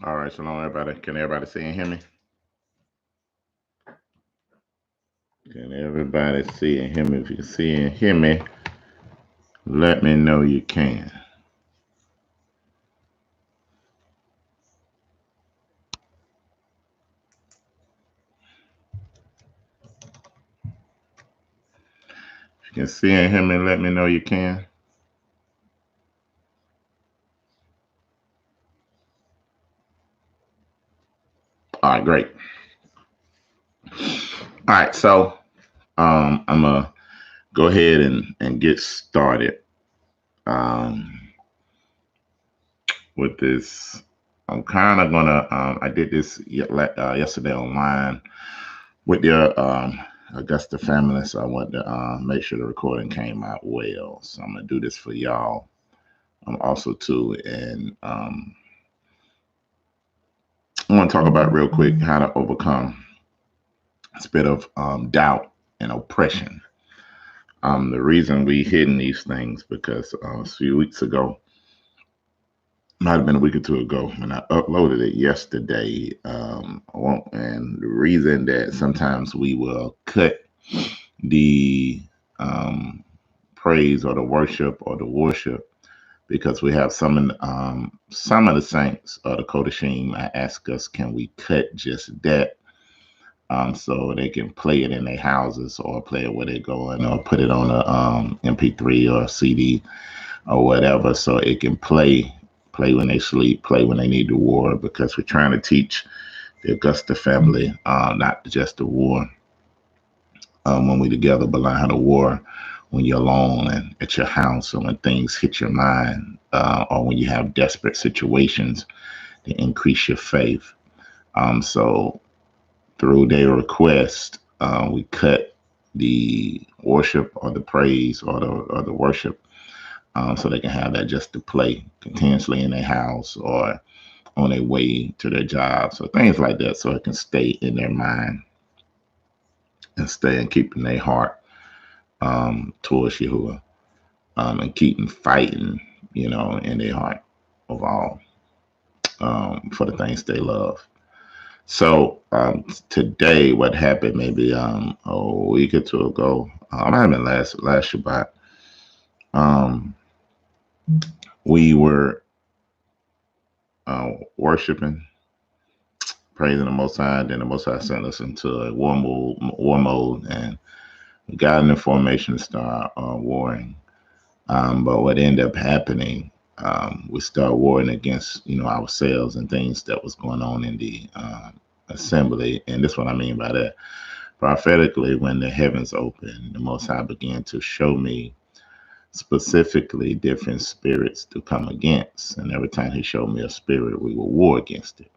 All right, shalom, everybody. Can everybody see and hear me? Can everybody see and hear me? If you can see and hear me, let me know you can. If you can see and hear me, let me know you can. All right, great. All right, so I'm gonna go ahead and get started with this. I'm kind of gonna. I did this yesterday online with your Augusta family, so I want to make sure the recording came out well. So I'm gonna do this for y'all. Also too, and I want to talk about real quick how to overcome a bit of doubt and oppression. The reason we hidden these things because a few weeks ago, might have been a week or two ago, when I uploaded it yesterday. And the reason that sometimes we will cut the praise or the worship because we have some of the saints or the Kodashim ask us, can we cut just that so they can play it in their houses or play it where they're going or put it on a MP3 or a CD or whatever so it can play when they sleep, play when they need the war, because we're trying to teach the Augusta family not just the war when we together, but learn how to war when you're alone and at your house, or when things hit your mind, or when you have desperate situations to increase your faith. So through their request, we cut the worship or the praise or the worship, so they can have that just to play continuously in their house or on their way to their jobs or things like that, so it can stay in their mind and stay and keep in their heart towards Yahuwah, and keep them fighting, in their heart overall, for the things they love. So today, what happened maybe a week or two ago, I haven't last Shabbat, we were worshiping, praising the Most High. Then the Most High sent us into a war mode, and we got in the formation to start warring. But what ended up happening, we started warring against, ourselves and things that was going on in the assembly. And this is what I mean by that. Prophetically, when the heavens opened, the Most High began to show me specifically different spirits to come against. And every time he showed me a spirit, we would war against it.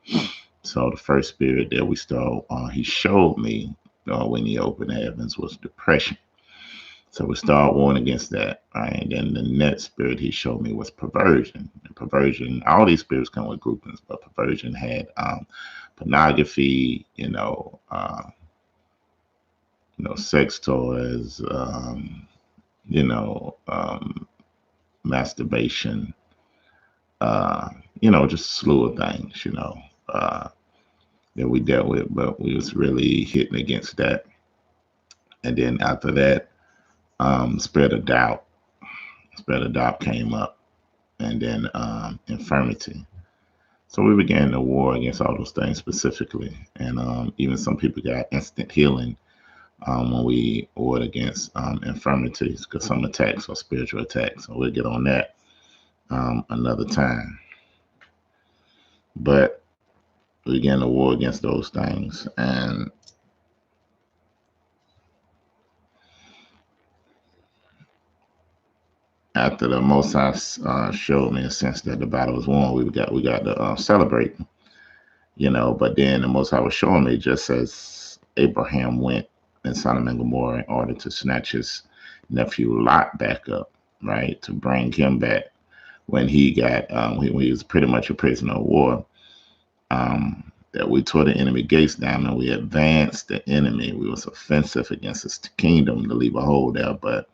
So the first spirit that we saw, he showed me when he opened the heavens, was depression. So we started warring against that, right? And then the next spirit he showed me was perversion. And perversion, all these spirits come with groupings, but perversion had pornography, sex toys, masturbation, just a slew of things, that we dealt with, but we was really hitting against that. And then after that, spirit of doubt came up, and then infirmity. So we began the war against all those things specifically, and even some people got instant healing when we warred against infirmities, because some attacks are spiritual attacks. So we'll get on that another time. But we began the war against those things, and after the Most High showed me a sense that the battle was won, we got to celebrate, But then the Most High was showing me, just as Abraham went in Sodom and Gomorrah in order to snatch his nephew Lot back up, right, to bring him back when he got when he was pretty much a prisoner of war. That we tore the enemy gates down and we advanced the enemy. We was offensive against his kingdom to leave a hole there, but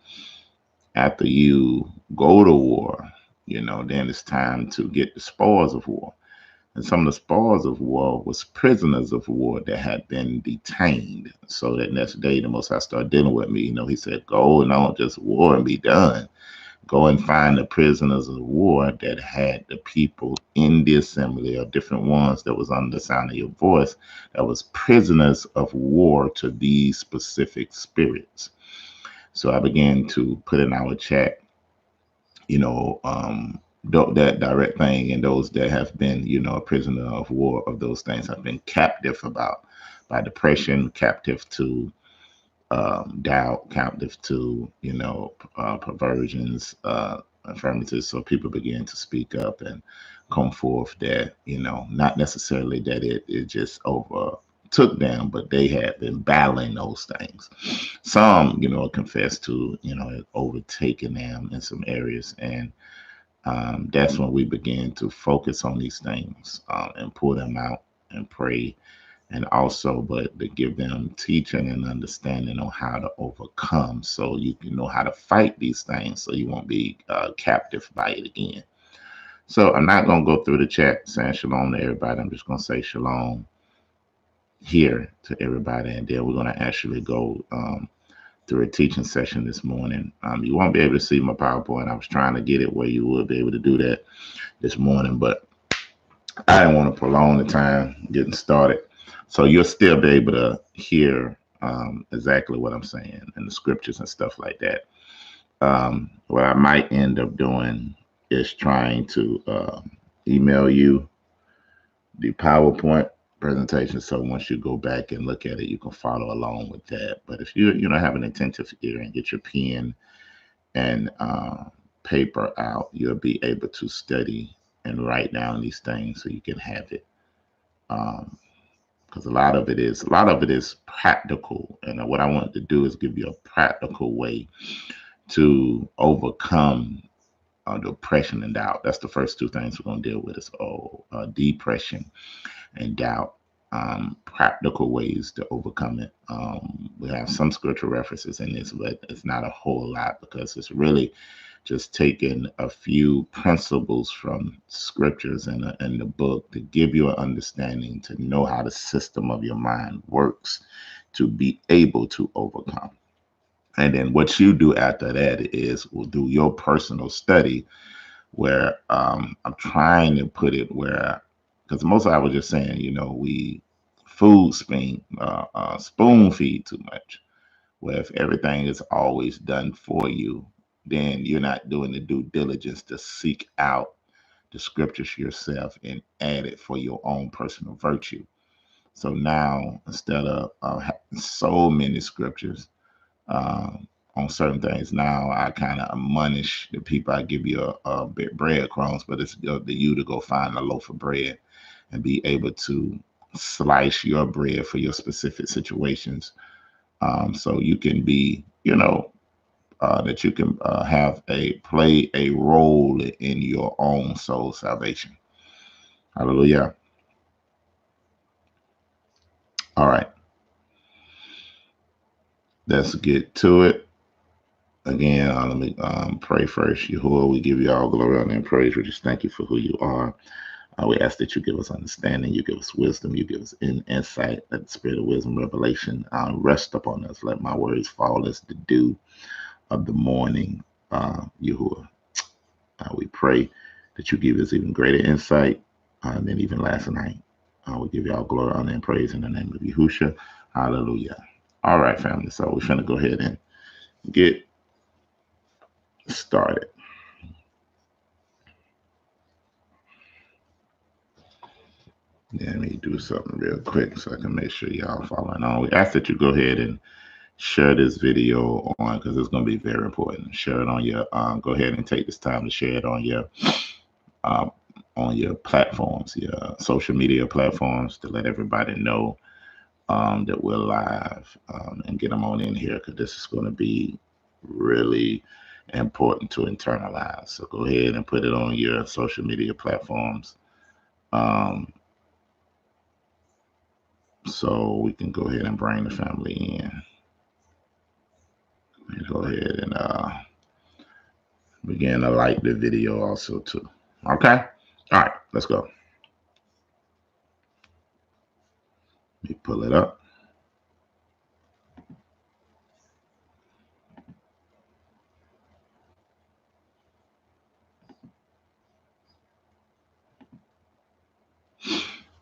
after you go to war, then it's time to get the spoils of war. And some of the spoils of war was prisoners of war that had been detained. So that next day, the Most High started dealing with me. He said, go and don't just war and be done. Go and find the prisoners of war that had the people in the assembly, or different ones that was under the sound of your voice, that was prisoners of war to these specific spirits. So I began to put in our chat, that direct thing, and those that have been, a prisoner of war of those things have been captive by depression, captive to doubt, captive to, perversions, infirmities. So people began to speak up and come forth that, not necessarily that it just overtook them, but they had been battling those things. Some, confessed to, it overtaking them in some areas. And that's when we began to focus on these things and pull them out and pray, and also but to give them teaching and understanding on how to overcome, so you can know how to fight these things, so you won't be captive by it again. So I'm not going to go through the chat saying shalom to everybody. I'm just going to say shalom here to everybody, and then we're going to actually go through a teaching session this morning. You won't be able to see my PowerPoint. I was trying to get it where you would be able to do that this morning, but I didn't want to prolong the time getting started. So you'll still be able to hear exactly what I'm saying and the scriptures and stuff like that. What I might end up doing is trying to email you the PowerPoint presentation. So once you go back and look at it, you can follow along with that. But if you have an attentive ear and get your pen and paper out, you'll be able to study and write down these things so you can have it. Because a lot of it is practical, and what I want to do is give you a practical way to overcome depression and doubt. That's the first two things we're going to deal with: is depression and doubt. Practical ways to overcome it. We have some scripture references in this, but it's not a whole lot, because it's really just taking a few principles from scriptures and the book to give you an understanding, to know how the system of your mind works, to be able to overcome. And then what you do after that is we'll do your personal study, where I'm trying to put it where, because most of I was just saying, we spoon feed too much. Where if everything is always done for you, then you're not doing the due diligence to seek out the scriptures yourself and add it for your own personal virtue. So now, instead of having so many scriptures on certain things, now I kind of admonish the people. I give you a bit breadcrumbs, but it's up to you to go find a loaf of bread and be able to slice your bread for your specific situations. So you can be, that you can play a role in your own soul salvation. Hallelujah. All right. Let's get to it. Again, let me pray first. Yahuwah, we give you all glory, honor, and praise. We just thank you for who you are. We ask that you give us understanding, you give us wisdom, you give us insight. Let the spirit of wisdom, revelation rest upon us. Let my words fall as the dew of the morning, Yahuwah. We pray that you give us even greater insight than even last night. We give you all glory, honor, and praise in the name of Yahushua. Hallelujah. All right, family. So we're going to go ahead and get started. Let me do something real quick so I can make sure y'all following on. We ask that you go ahead and share this video on, because it's going to be very important. Share it on your, go ahead and take this time to share it on your platforms, your social media platforms, to let everybody know that we're live, and get them on in here, because this is going to be really important to internalize. So go ahead and put it on your social media platforms, so we can go ahead and bring the family in. And go ahead and begin to like the video also too. Okay. All right, let's go. Let me pull it up.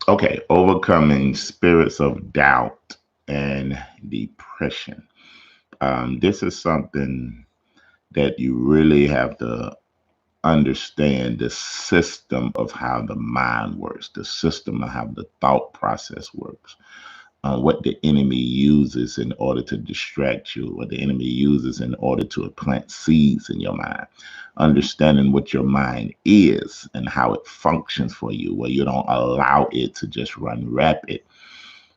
Okay, overcoming spirits of doubt and depression. This is something that you really have to understand the system of how the mind works, the system of how the thought process works, what the enemy uses in order to distract you, what the enemy uses in order to plant seeds in your mind. Understanding what your mind is and how it functions for you, where you don't allow it to just run rapid,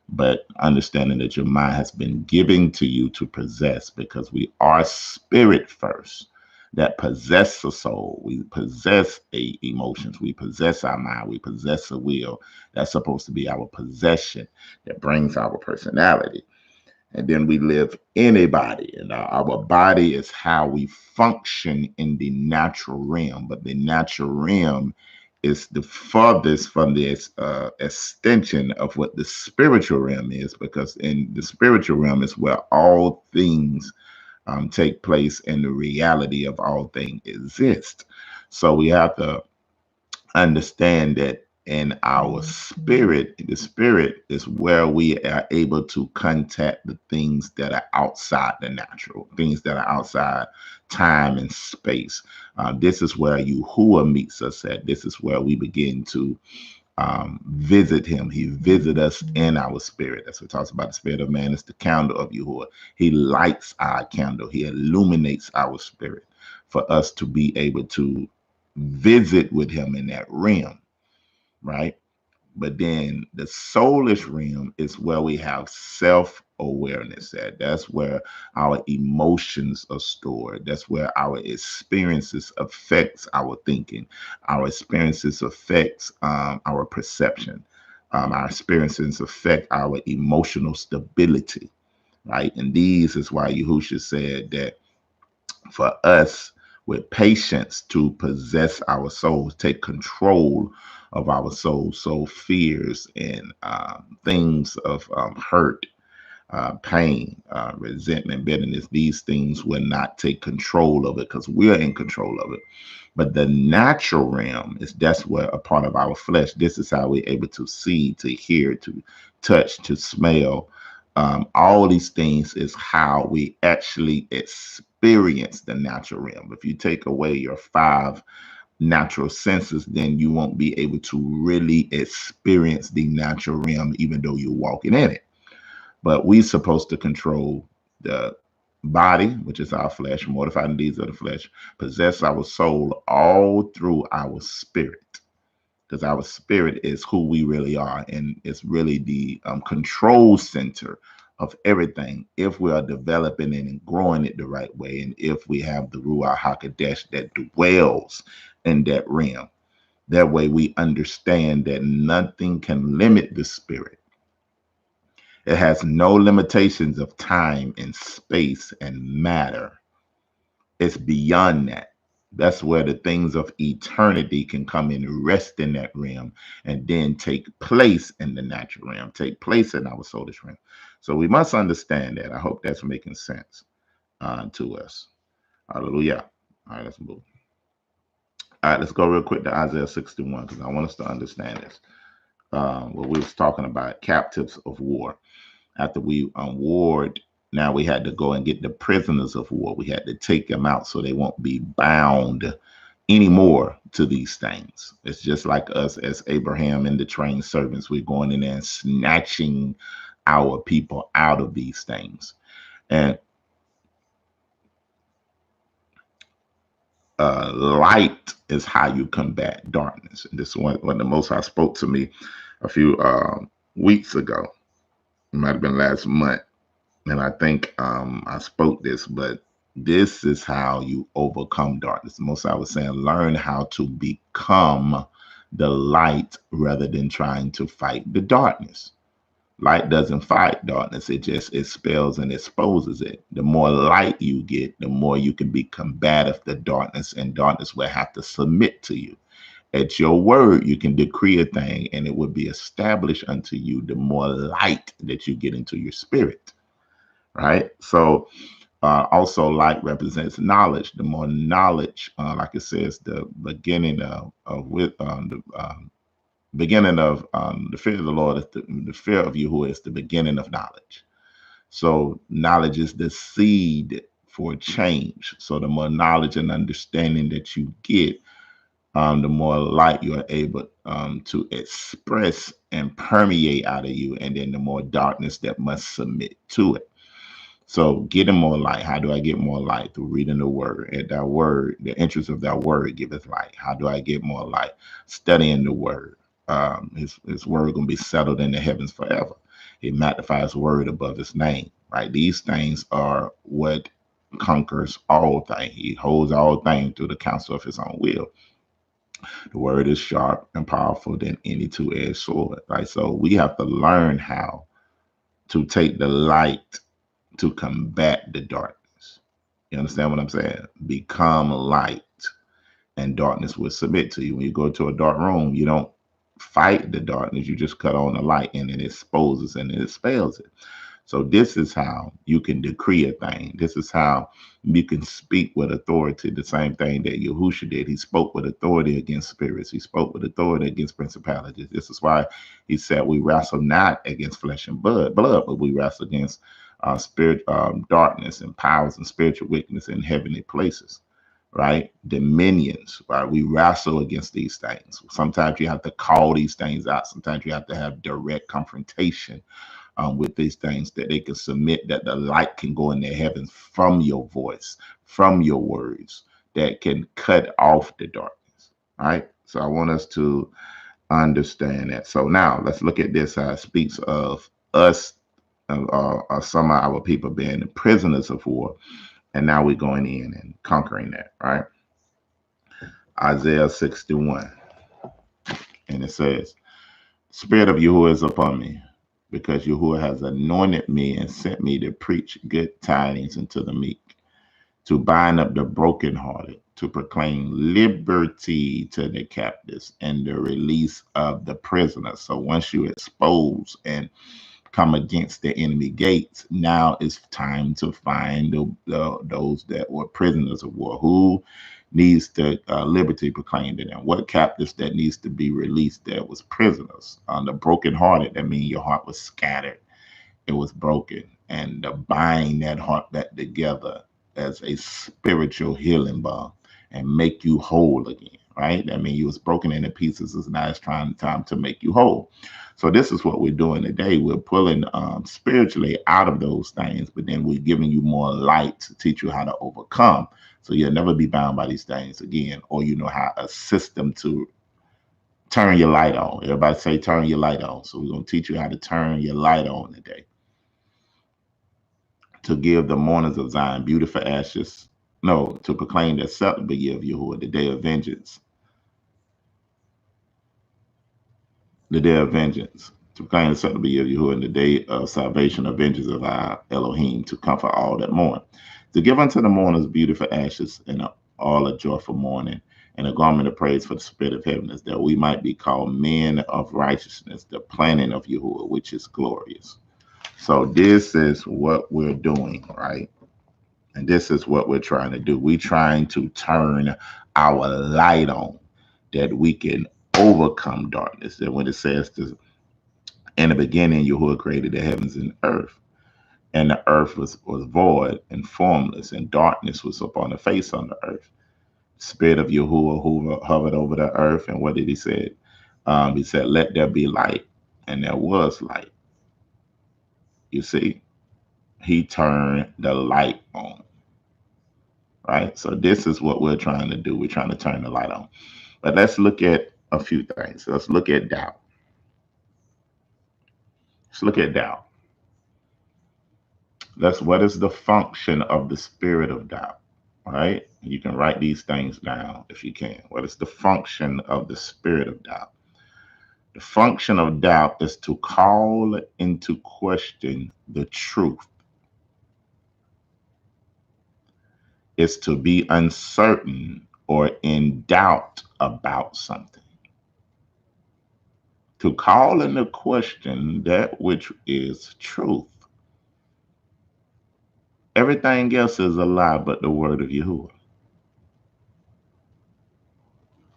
but understanding that your mind has been given to you to possess, because we are spirit first that possess the soul. We possess emotions. We possess our mind. We possess a will. That's supposed to be our possession that brings our personality. And then we live in a body, and our body is how we function in the natural realm. But the natural realm is the farthest from the extension of what the spiritual realm is, because in the spiritual realm is where all things take place and the reality of all things exist. So we have to understand that in our spirit, the spirit is where we are able to contact the things that are outside the natural, things that are outside time and space. This is where Yahuwah meets us at. This is where we begin to visit him. He visit us in our spirit. That's what it talks about. The spirit of man is the candle of Yahuwah. He lights our candle. He illuminates our spirit for us to be able to visit with him in that realm, right? But then the soulish realm is where we have self-awareness at. That's where our emotions are stored. That's where our experiences affects our thinking. Our experiences affects our perception. Our experiences affect our emotional stability, right? And these is why Yahusha said that for us with patience to possess our souls, take control of our souls. So fears and things of hurt, pain, resentment, bitterness, these things will not take control of it because we're in control of it. But the natural realm is that's where a part of our flesh. This is how we're able to see, to hear, to touch, to smell. All these things is how we actually experience the natural realm. If you take away your five natural senses, then you won't be able to really experience the natural realm, even though you're walking in it. But we're supposed to control the body, which is our flesh, mortify the deeds of the flesh, possess our soul all through our spirit, because our spirit is who we really are, and it's really the control center of everything if we are developing it and growing it the right way, and if we have the Ruach HaKodesh that dwells in that realm. That way we understand that nothing can limit the spirit. It has no limitations of time and space and matter. It's beyond that. That's where the things of eternity can come in and rest in that realm and then take place in the natural realm, take place in our soulish realm. So we must understand that. I hope that's making sense to us. Hallelujah. All right, let's move. All right, let's go real quick to Isaiah 61 because I want us to understand this. What we was talking about, captives of war. After we warred, now we had to go and get the prisoners of war. We had to take them out so they won't be bound anymore to these things. It's just like us as Abraham and the trained servants. We're going in there and snatching our people out of these things. And light is how you combat darkness. And this is what the Most High spoke to me a few weeks ago. It might have been last month. And I think I spoke this, but this is how you overcome darkness. Most I was saying, learn how to become the light rather than trying to fight the darkness. Light doesn't fight darkness. It just expels and exposes it. The more light you get, the more you can be combative to darkness, and darkness will have to submit to you. At your word, you can decree a thing and it will be established unto you the more light that you get into your spirit, right? So also light represents knowledge. The more knowledge, like it says, the beginning of the fear of the Lord is the fear of Yahuwah is the beginning of knowledge. So knowledge is the seed for change. So the more knowledge and understanding that you get, the more light you are able to express and permeate out of you, and then the more darkness that must submit to it. So getting more light. How do I get more light? Through reading the word. And that word, the interest of that word giveth light. How do I get more light? Studying the word. His word gonna be settled in the heavens forever. He magnifies word above his name. Right? These things are what conquers all things. He holds all things through the counsel of his own will. The word is sharp and powerful than any two-edged sword. Right? So we have to learn how to take the light to combat the darkness. You understand what I'm saying? Become light and darkness will submit to you. When you go to a dark room, you don't fight the darkness, you just cut on the light and it exposes and it expels it. So this is how you can decree a thing. This is how you can speak with authority. The same thing that Yahushua did. He spoke with authority against spirits. He spoke with authority against principalities. This is why he said we wrestle not against flesh and blood, but we wrestle against spirit, darkness and powers and spiritual weakness in heavenly places. Right? Dominions, right? We wrestle against these things. Sometimes you have to call these things out. Sometimes you have to have direct confrontation with these things that they can submit, that the light can go in their heavens from your voice, from your words, that can cut off the darkness. All right. So I want us to understand that. So now let's look at this. How it speaks of us, some of our people being prisoners of war. And now we're going in and conquering that, right? Isaiah 61. And it says, Spirit of Yahuwah is upon me, because Yahuwah has anointed me and sent me to preach good tidings unto the meek, to bind up the brokenhearted, to proclaim liberty to the captives and the release of the prisoners. So once you expose and come against the enemy gates, now it's time to find those that were prisoners of war. Who needs the liberty proclaimed to them? What captives that needs to be released? That was prisoners. The brokenhearted, that means your heart was scattered, it was broken, and to bind that heart back together as a spiritual healing balm and make you whole again. Right? I mean, you was broken into pieces. It's now it's time to make you whole. So this is what we're doing today. We're pulling spiritually out of those things, but then we're giving you more light to teach you how to overcome. So you'll never be bound by these things again, or you know how a system to turn your light on. Everybody say turn your light on. So we're going to teach you how to turn your light on today. To give the mourners of Zion beautiful ashes. No, to proclaim the acceptable year of Yahuwah, the day of vengeance. The day of vengeance. To proclaim the acceptable year of Yahuwah, and the day of salvation, of vengeance of our Elohim, to comfort all that mourn. To give unto the mourners beautiful ashes and all a joyful mourning, and a garment of praise for the spirit of heaviness, that we might be called men of righteousness, the planting of Yahuwah, which is glorious. So this is what we're doing, right? And this is what we're trying to do. We're trying to turn our light on, that we can overcome darkness. That when it says this, in the beginning, Yahuwah created the heavens and earth, and the earth was void and formless, and darkness was upon the face on the earth. Spirit of Yahuwah hovered over the earth, and what did he say? He said, let there be light, and there was light. You see, he turned the light on. Right? So this is what we're trying to do. We're trying to turn the light on. But let's look at a few things. Let's look at doubt. Let's look at doubt. What is the function of the spirit of doubt? All right? You can write these things down if you can. What is the function of the spirit of doubt? The function of doubt is to call into question the truth. It's to be uncertain or in doubt about something. to call into question that which is truth. Everything else is a lie but the word of Yahuwah.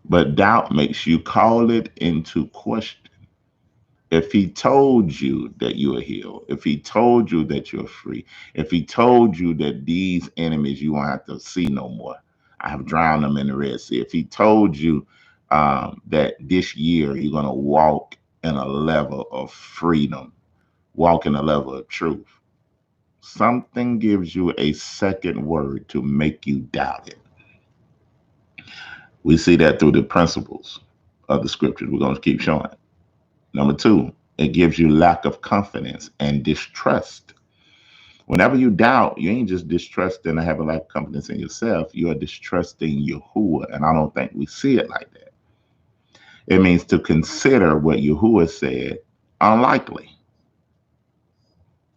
But doubt makes you call it into question. If he told you that you are healed, if he told you that you're free, if he told you that these enemies you won't have to see no more, I have drowned them in the Red Sea. If he told you that this year you're going to walk in a level of freedom, walk in a level of truth, something gives you a second word to make you doubt it. We see that through the principles of the scriptures. We're going to keep showing it. Number two, it gives you lack of confidence and distrust. Whenever you doubt, you ain't just distrusting or having lack of confidence in yourself. You are distrusting Yahuwah. And I don't think we see it like that. It means to consider what Yahuwah said unlikely.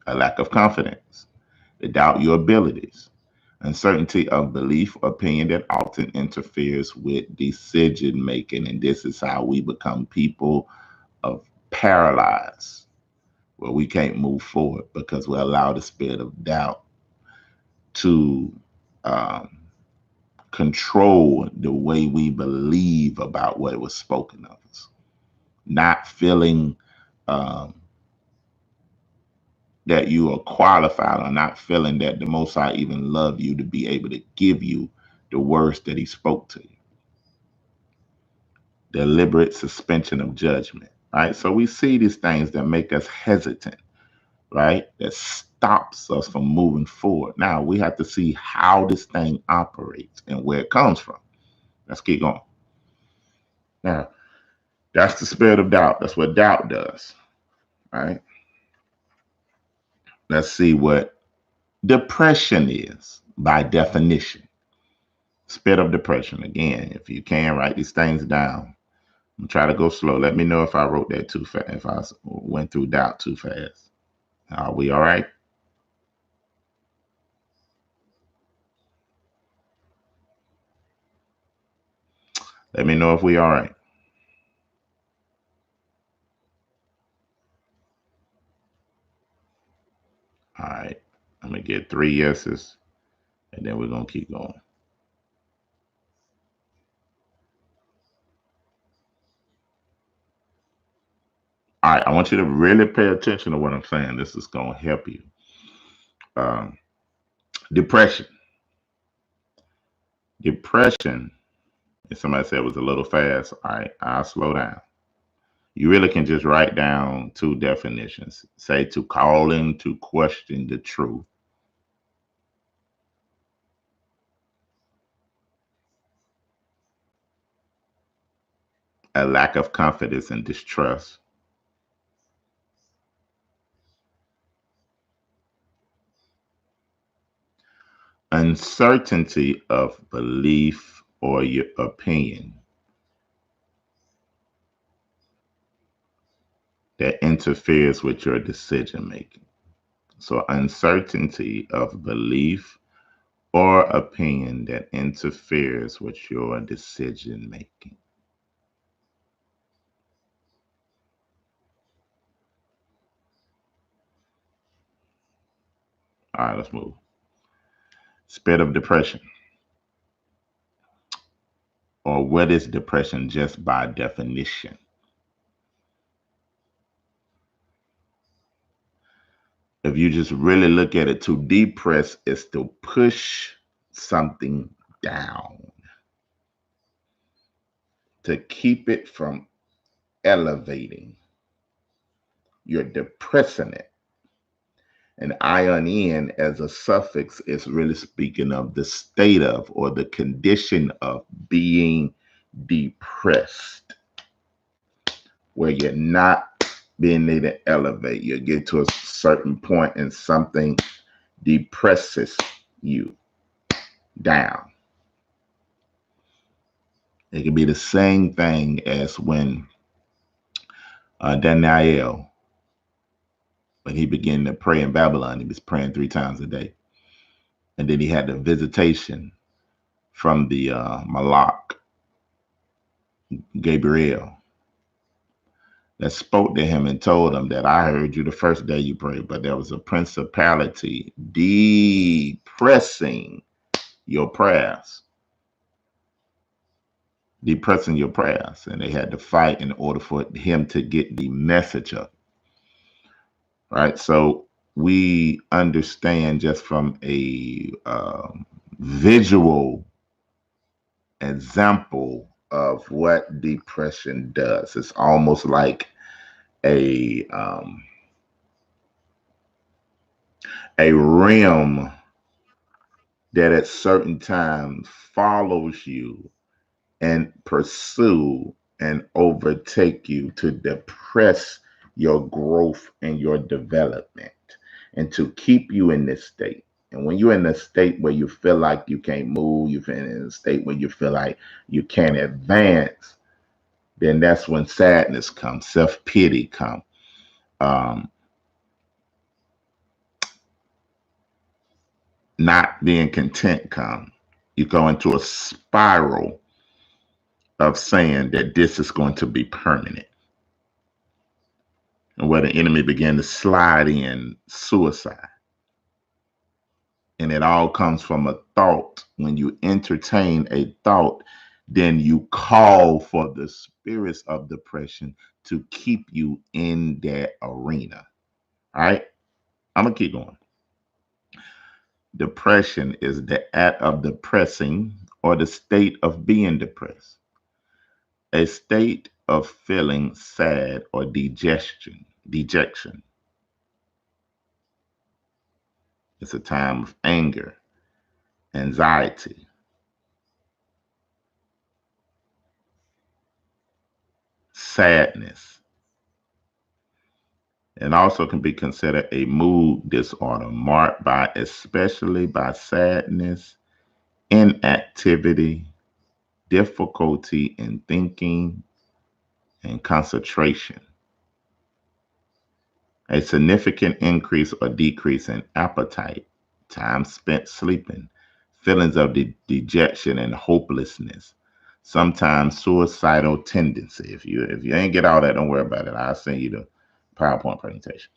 A lack of confidence. To doubt your abilities. Uncertainty of belief, opinion that often interferes with decision making. And this is how we become people of paralyzed, where we can't move forward because we allow the spirit of doubt to control the way we believe about what was spoken of us. Not feeling that you are qualified, or not feeling that the Most High even love you to be able to give you the words that he spoke to you. Deliberate suspension of judgment, right? So we see these things that make us hesitant, right? That stops us from moving forward. Now we have to see how this thing operates and where it comes from. Let's keep going. Now, that's the spirit of doubt. That's what doubt does, right? Let's see what depression is by definition. Spirit of depression. Again, if you can write these things down, I'm try to go slow. Let me know if I wrote that too fast, if I went through doubt too fast. Are we all right? Let me know if we all right. All right. I'm going to get 3 yeses, and then we're going to keep going. All right. I want you to really pay attention to what I'm saying. This is going to help you. Depression. Depression, if somebody said it was a little fast, all right, I'll slow down. You really can just write down 2 definitions. Say to call into question the truth. A lack of confidence and distrust. Uncertainty of belief or your opinion that interferes with your decision making. So uncertainty of belief or opinion that interferes with your decision making. All right, let's move. Spirit of depression. Or what is depression just by definition? If you just really look at it, to depress is to push something down, to keep it from elevating. You're depressing it. And ion in as a suffix is really speaking of the state of or the condition of being depressed, where you're not being able to elevate. You get to a certain point and something depresses you down. It can be the same thing as when Daniel, when he began to pray in Babylon, he was praying 3 times a day. And then he had the visitation from the Malak, Gabriel. that spoke to him and told him that I heard you the first day you prayed, but there was a principality depressing your prayers. Depressing your prayers. And they had to fight in order for him to get the message up. Right? So we understand just from a visual example of what depression does. It's almost like a realm that at certain times follows you and pursue and overtake you to depress your growth and your development and to keep you in this state. And when you're in a state where you feel like you can't move, you're in a state where you feel like you can't advance, then that's when sadness comes, self-pity comes. Not being content comes. You go into a spiral of saying that this is going to be permanent. And where the enemy began to slide in suicide. And it all comes from a thought. When you entertain a thought, then you call for the spirits of depression to keep you in that arena. All right? I'm going to keep going. Depression is the act of depressing or the state of being depressed. A state of feeling sad or dejection. It's a time of anger, anxiety, sadness, and also can be considered a mood disorder marked by especially by sadness, inactivity, difficulty in thinking, and concentration. A significant increase or decrease in appetite, time spent sleeping, feelings of dejection and hopelessness, sometimes suicidal tendency. If you ain't get all that, don't worry about it. I'll send you the PowerPoint presentation.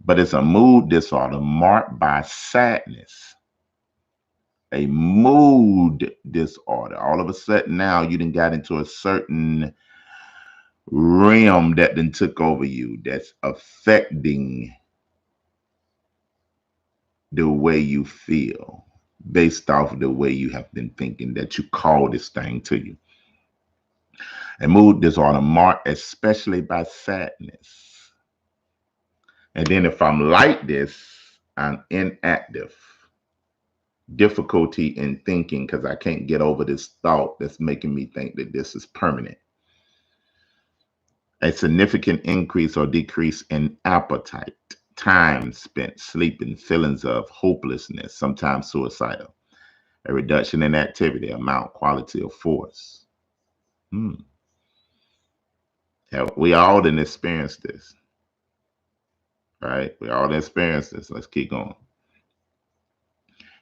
But it's a mood disorder marked by sadness. A mood disorder. All of a sudden now you done got into a certain realm that then took over you that's affecting the way you feel based off of the way you have been thinking that you call this thing to you. A mood disorder marked especially by sadness. And then if I'm like this, I'm inactive. Difficulty in thinking because I can't get over this thought that's making me think that this is permanent. A significant increase or decrease in appetite, time spent sleeping, feelings of hopelessness, sometimes suicidal. A reduction in activity, amount, quality, or force. Yeah, we all didn't experience this, right? We all didn't experience this. Let's keep going.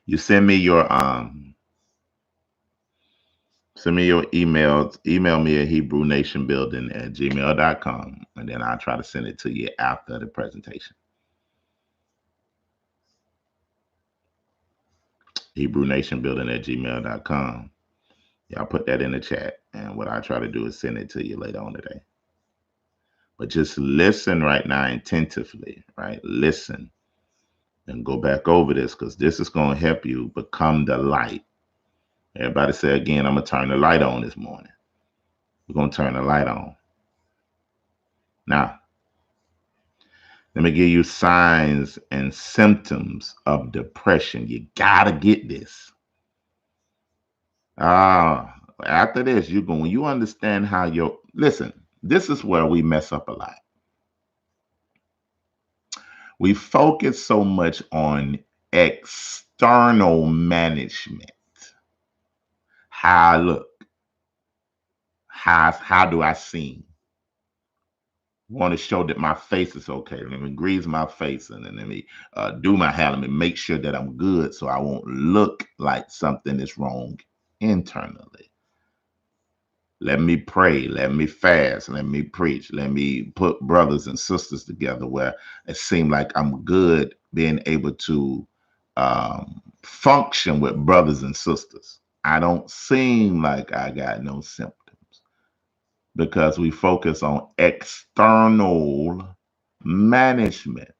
You send me your emails. Email me at HebrewNationBuilding@gmail.com, and then I'll try to send it to you after the presentation. HebrewNationBuilding@gmail.com. Y'all put that in the chat, and what I try to do is send it to you later on today. But just listen right now attentively, right? Listen and go back over this because this is going to help you become the light. Everybody say again, I'm going to turn the light on this morning. We're going to turn the light on. Now, let me give you signs and symptoms of depression. You got to get this. After this, when you understand how listen, this is where we mess up a lot. We focus so much on external management. How I look. How do I seem? Want to show that my face is okay. Let me grease my face and then let me do my hair. Let me make sure that I'm good so I won't look like something is wrong internally. Let me pray. Let me fast. Let me preach. Let me put brothers and sisters together where it seems like I'm good being able to function with brothers and sisters. I don't seem like I got no symptoms because we focus on external management,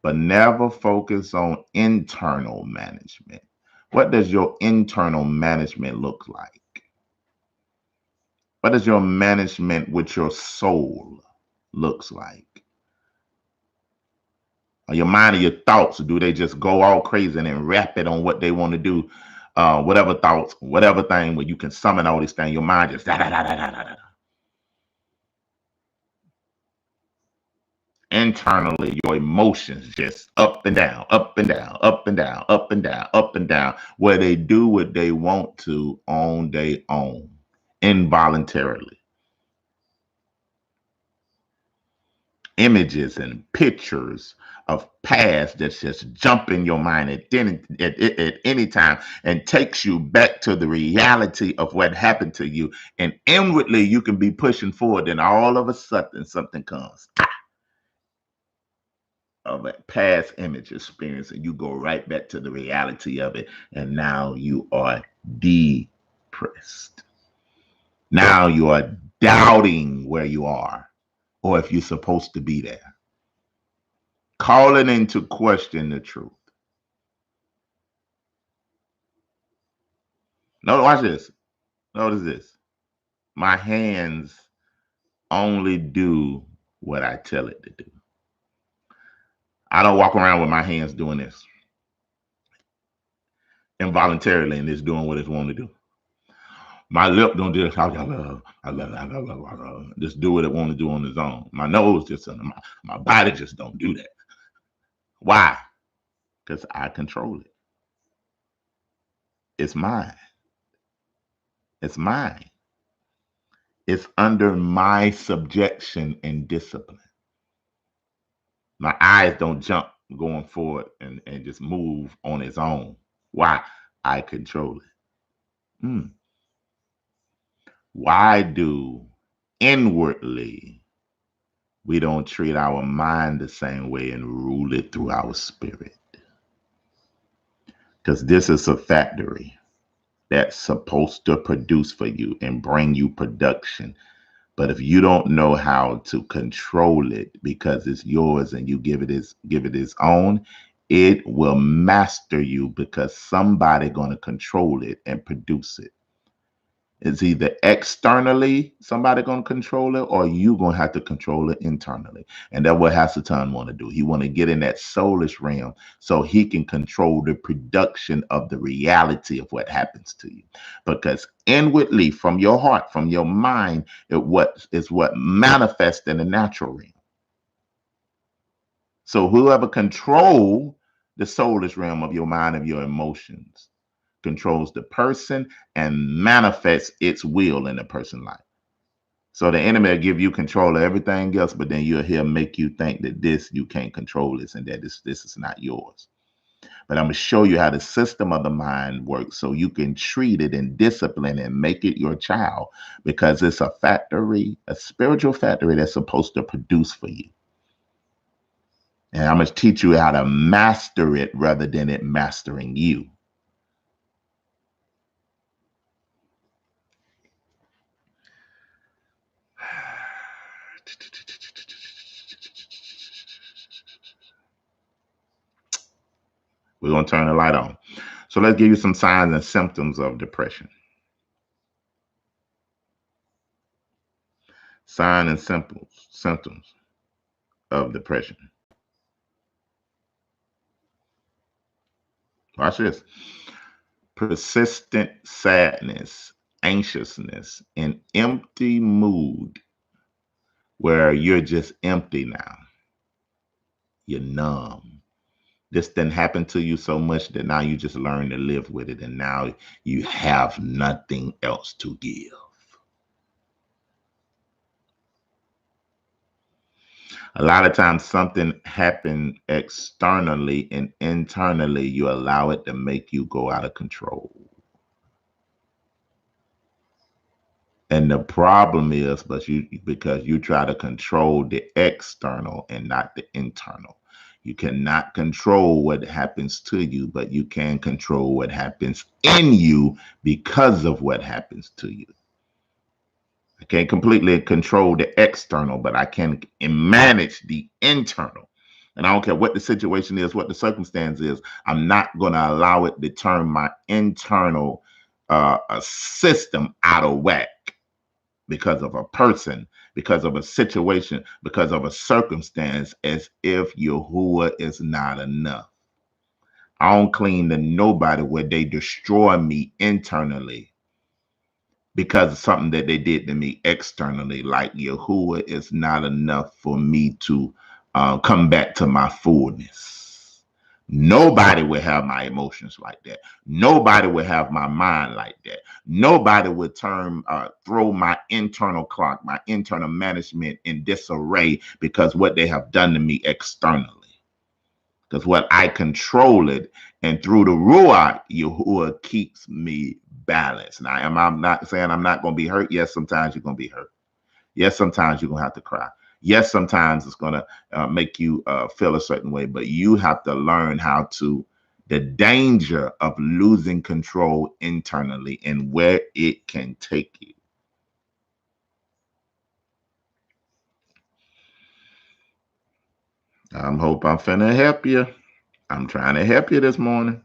but never focus on internal management. What does your internal management look like? What does your management with your soul looks like? Or your mind and your thoughts, do they just go all crazy and wrap it on what they want to do? Whatever thoughts, whatever thing where you can summon all these things, your mind just da da da da da da. Internally, your emotions just up and down, up and down, up and down, up and down, up and down, where they do what they want to on their own, involuntarily. Images and pictures of past that's just jump in your mind at any time and takes you back to the reality of what happened to you. And inwardly, you can be pushing forward, and all of a sudden, something comes of a past image experience, and you go right back to the reality of it. And now you are depressed. Now you are doubting where you are or if you're supposed to be there. Calling into question the truth. No, watch this. Notice this. My hands only do what I tell it to do. I don't walk around with my hands doing this involuntarily and it's doing what it's wanting to do. My lip don't just do what it want to do on its own. My nose just, my body just don't do that. Why? Because I control it. It's mine. It's mine. It's under my subjection and discipline. My eyes don't jump going forward and just move on its own. Why? I control it. Why do inwardly we don't treat our mind the same way and rule it through our spirit? Because this is a factory that's supposed to produce for you and bring you production. But if you don't know how to control it because it's yours and you give it its own, it will master you because somebody going to control it and produce it. It's either externally somebody going to control it or you going to have to control it internally. And that's what Hasatan want to do. He want to get in that soulish realm so he can control the production of the reality of what happens to you. Because inwardly, from your heart, from your mind, is what manifests in the natural realm. So whoever control the soulish realm of your mind, of your emotions, controls the person and manifests its will in the person's life. So the enemy will give you control of everything else, but then he'll make you think that this you can't control this and that this is not yours. But I'm going to show you how the system of the mind works so you can treat it and discipline and make it your child, because it's a factory, a spiritual factory that's supposed to produce for you. And I'm going to teach you how to master it rather than it mastering you. We're going to turn the light on. So let's give you some signs and symptoms of depression. Signs and symptoms of depression. Watch this. Persistent sadness, anxiousness, an empty mood where you're just empty now. You're numb. This didn't happen to you so much that now you just learn to live with it, and now you have nothing else to give. A lot of times something happened externally and internally you allow it to make you go out of control. And the problem is, because you try to control the external and not the internal. You cannot control what happens to you, but you can control what happens in you because of what happens to you. I can't completely control the external, but I can manage the internal. And I don't care what the situation is, what the circumstance is, I'm not going to allow it to turn my internal system out of whack because of a person, because of a situation, because of a circumstance, as if Yahuwah is not enough. I don't cling to nobody where they destroy me internally because of something that they did to me externally. Like Yahuwah is not enough for me to come back to my fullness. Nobody will have my emotions like that. Nobody will have my mind like that. Nobody would throw my internal clock, my internal management in disarray because what they have done to me externally. Because what I control it, and through the Ruach, Yahuwah keeps me balanced. Now, I'm not saying I'm not going to be hurt. Yes, sometimes you're going to be hurt. Yes, sometimes you're going to have to cry. Yes, sometimes it's going to make you feel a certain way, but you have to learn how to, the danger of losing control internally and where it can take you. I hope I'm finna help you. I'm trying to help you this morning.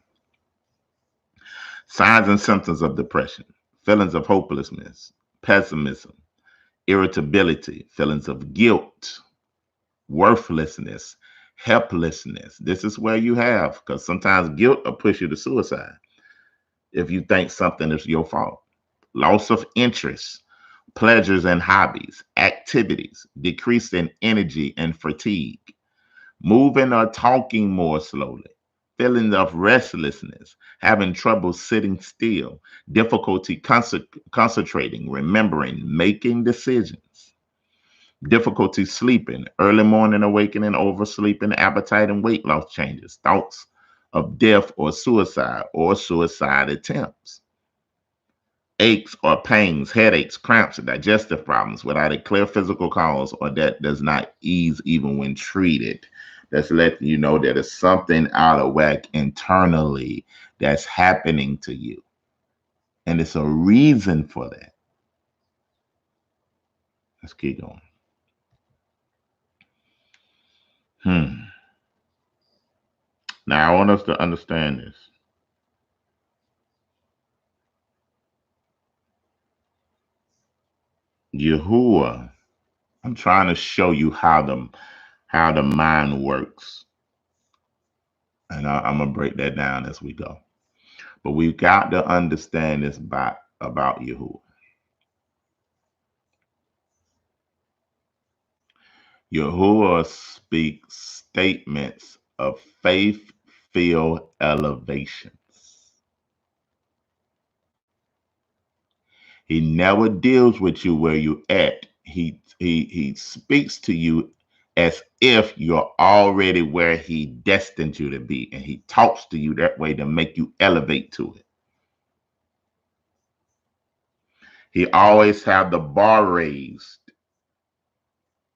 Signs and symptoms of depression: feelings of hopelessness, pessimism, irritability, feelings of guilt, worthlessness, helplessness. This is where you have, because sometimes guilt will push you to suicide if you think something is your fault. Loss of interest, pleasures and hobbies, activities, decrease in energy and fatigue, moving or talking more slowly, feelings of restlessness, having trouble sitting still, difficulty concentrating, remembering, making decisions, difficulty sleeping, early morning awakening, oversleeping, appetite and weight loss changes, thoughts of death or suicide attempts, aches or pains, headaches, cramps, digestive problems without a clear physical cause, or that does not ease even when treated. That's letting you know that there's something out of whack internally that's happening to you. And it's a reason for that. Let's keep going. Now, I want us to understand this. Yahuwah, I'm trying to show you how the mind works. And I'm going to break that down as we go. But we've got to understand this about Yahuwah. Yahuwah speaks statements of faith-filled elevations. He never deals with you where you at. He speaks to you as if you're already where he destined you to be, and he talks to you that way to make you elevate to it. He always have the bar raised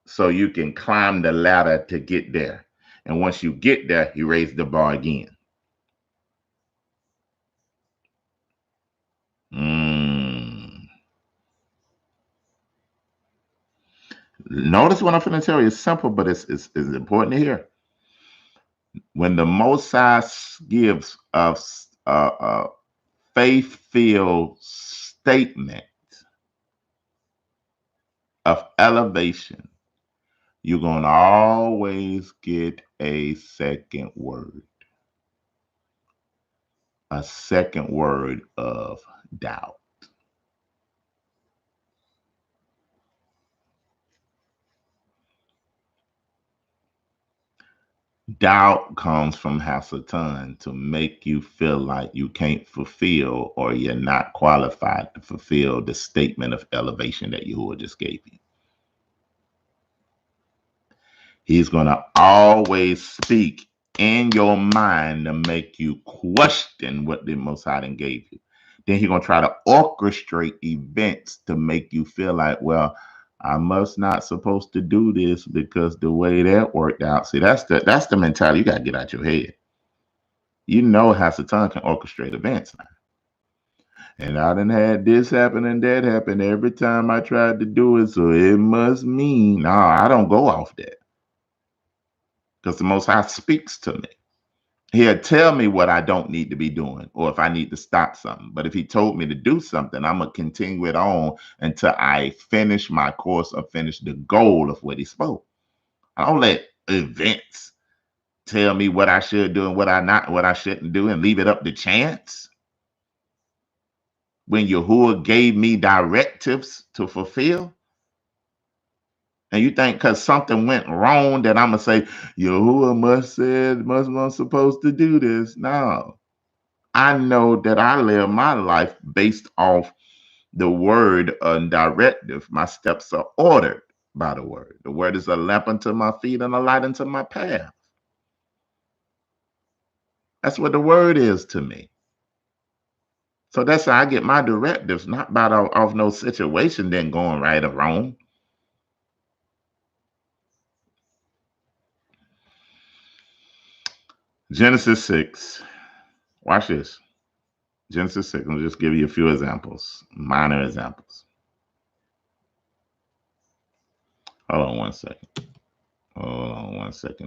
so you can climb the ladder to get there. And once you get there, he raised the bar again. Notice what I'm going to tell you. It's simple, but it's important to hear. When the Most High gives us a faith-filled statement of elevation, you're going to always get a second word of doubt. Doubt comes from Hasatan to make you feel like you can't fulfill, or you're not qualified to fulfill the statement of elevation that Yahuwah just gave you. He's going to always speak in your mind to make you question what the Most High gave you, then he's going to try to orchestrate events to make you feel like, well, I must not supposed to do this because the way that worked out. See, that's the mentality you got to get out your head. You know how Satan can orchestrate events now. And I done had this happen and that happen every time I tried to do it, so it must mean. No, I don't go off that. Because the Most High speaks to me. He'll tell me what I don't need to be doing or if I need to stop something. But if he told me to do something, I'm going to continue it on until I finish my course or finish the goal of what he spoke. I don't let events tell me what I should do and what I shouldn't do and leave it up to chance. When Yahuwah gave me directives to fulfill. And you think because something went wrong that I'm going to say, Yahuwah must supposed to do this. No. I know that I live my life based off the word and directive. My steps are ordered by the word. The word is a lamp unto my feet and a light unto my path. That's what the word is to me. So that's how I get my directives, not by off no situation then going right or wrong. Genesis 6. Watch this. Genesis 6. I'll just give you a few examples, minor examples. Hold on one second.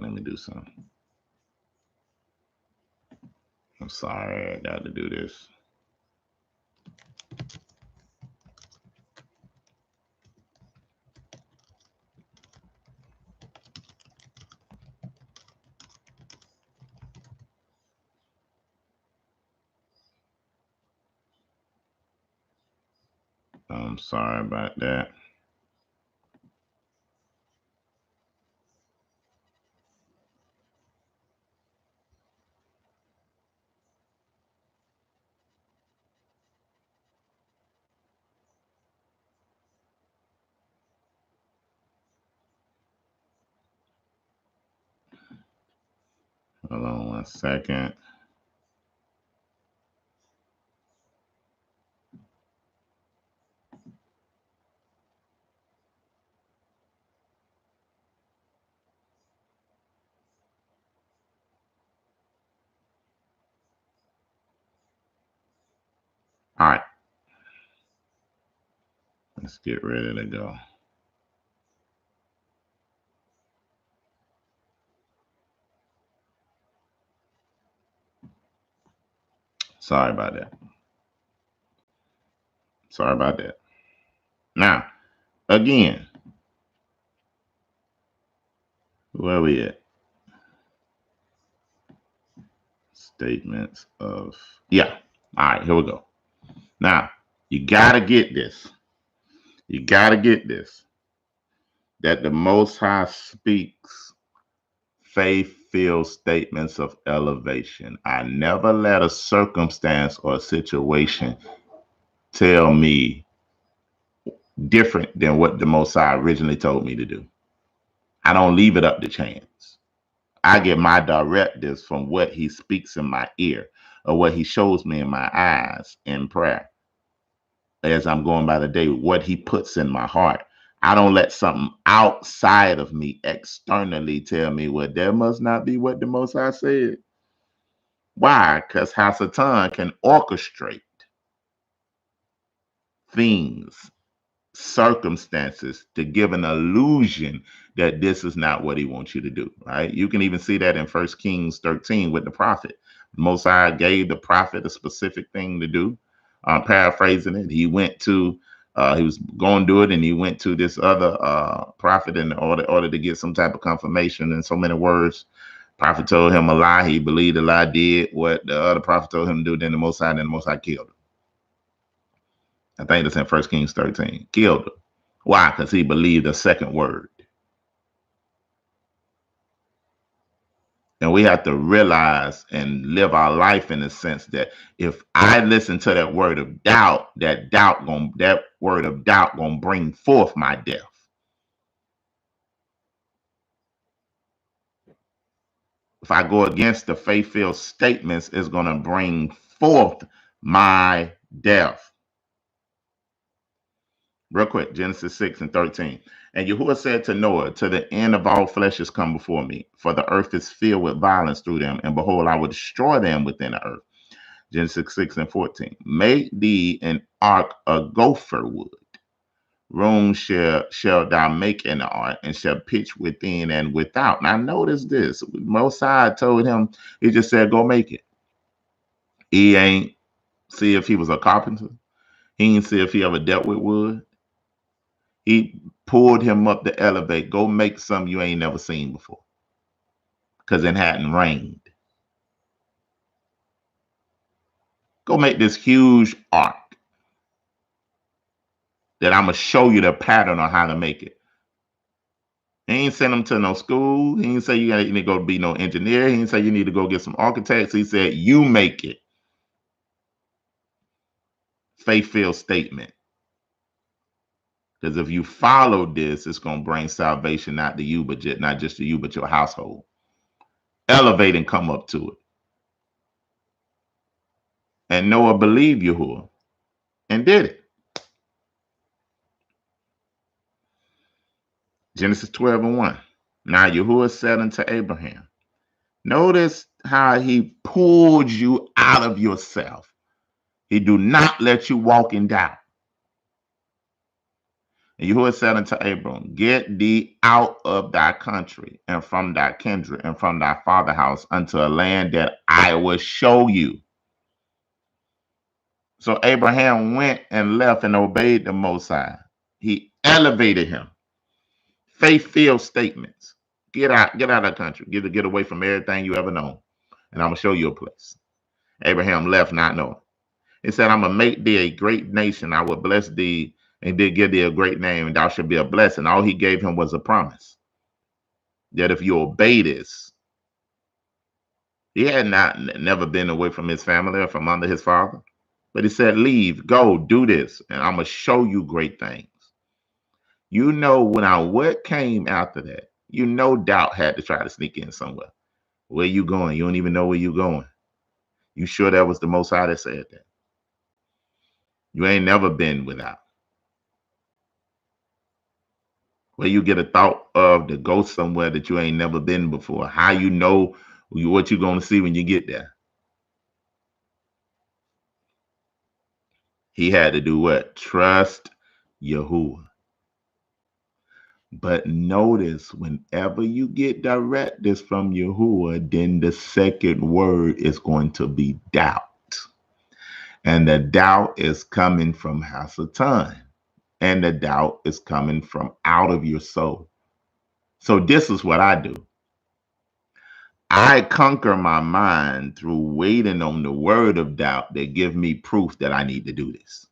Let me do something. I'm sorry I got to do this. I'm sorry about that. Hold on one second. All right. Let's get ready to go. Sorry about that. Now, again, where we at? Statements of, yeah. All right, here we go. Now, you got to get this. That the Most High speaks faith-filled statements of elevation. I never let a circumstance or a situation tell me different than what the Most High originally told me to do. I don't leave it up to chance. I get my directives from what he speaks in my ear or what he shows me in my eyes in prayer as I'm going by the day, what he puts in my heart. I don't let something outside of me externally tell me, well, that must not be what the Most High said. Why? Because Satan can orchestrate things, circumstances to give an illusion that this is not what he wants you to do, right? You can even see that in 1 Kings 13 with the prophet. Most High gave the prophet a specific thing to do. Paraphrasing it, he went to, he was going to do it, and he went to this other prophet in order to get some type of confirmation in so many words. Prophet told him a lie. He believed the lie, did what the other prophet told him to do. Then the Most High killed him. I think that's in 1 Kings 13. Killed him. Why? Because he believed the second word. And we have to realize and live our life in the sense that if I listen to that word of doubt, that word of doubt gonna bring forth my death. If I go against the faith-filled statements, it's gonna bring forth my death. Real quick, Genesis 6:13. And Yahuwah said to Noah, to the end of all flesh is come before me, for the earth is filled with violence through them, and behold, I will destroy them within the earth. Genesis 6:14. Make thee an ark of gopher wood. Room shall thou make in the ark, and shall pitch within and without. Now notice this. Most High told him, he just said, go make it. He ain't see if he was a carpenter. He ain't see if he ever dealt with wood. He pulled him up the elevate. Go make some you ain't never seen before. Because it hadn't rained. Go make this huge ark that I'm going to show you the pattern on how to make it. He ain't send him to no school. He ain't say you need to go be no engineer. He ain't say you need to go get some architects. He said, you make it. Faith-filled statement. Because if you follow this, it's going to bring salvation not to you, but not just to you, but your household. Elevate and come up to it. And Noah believed Yahuwah and did it. Genesis 12:1. Now Yahuwah said unto Abraham, notice how he pulled you out of yourself. He do not let you walk in doubt. And Yahuwah said unto Abram, get thee out of thy country and from thy kindred and from thy father's house unto a land that I will show you. So Abraham went and left and obeyed the Most High. He elevated him. Faith-filled statements. Get out of the country. Get away from everything you ever known. And I'm going to show you a place. Abraham left not knowing. He said, I'm going to make thee a great nation. I will bless thee and did give thee a great name, and thou shalt be a blessing. All he gave him was a promise that if you obey this, he had never been away from his family or from under his father. But he said, leave, go, do this, and I'm going to show you great things. You know, what came after that, you know doubt had to try to sneak in somewhere. Where you going? You don't even know where you're going. You sure that was the Most High that said that? You ain't never been without. Where you get a thought of to go somewhere that you ain't never been before. How you know what you're going to see when you get there? He had to do what? Trust Yahuwah. But notice, whenever you get directives from Yahuwah, then the second word is going to be doubt. And the doubt is coming from Hasatan. And the doubt is coming from out of your soul. So this is what I do. I conquer my mind through waiting on the word of doubt that give me proof that I need to do this.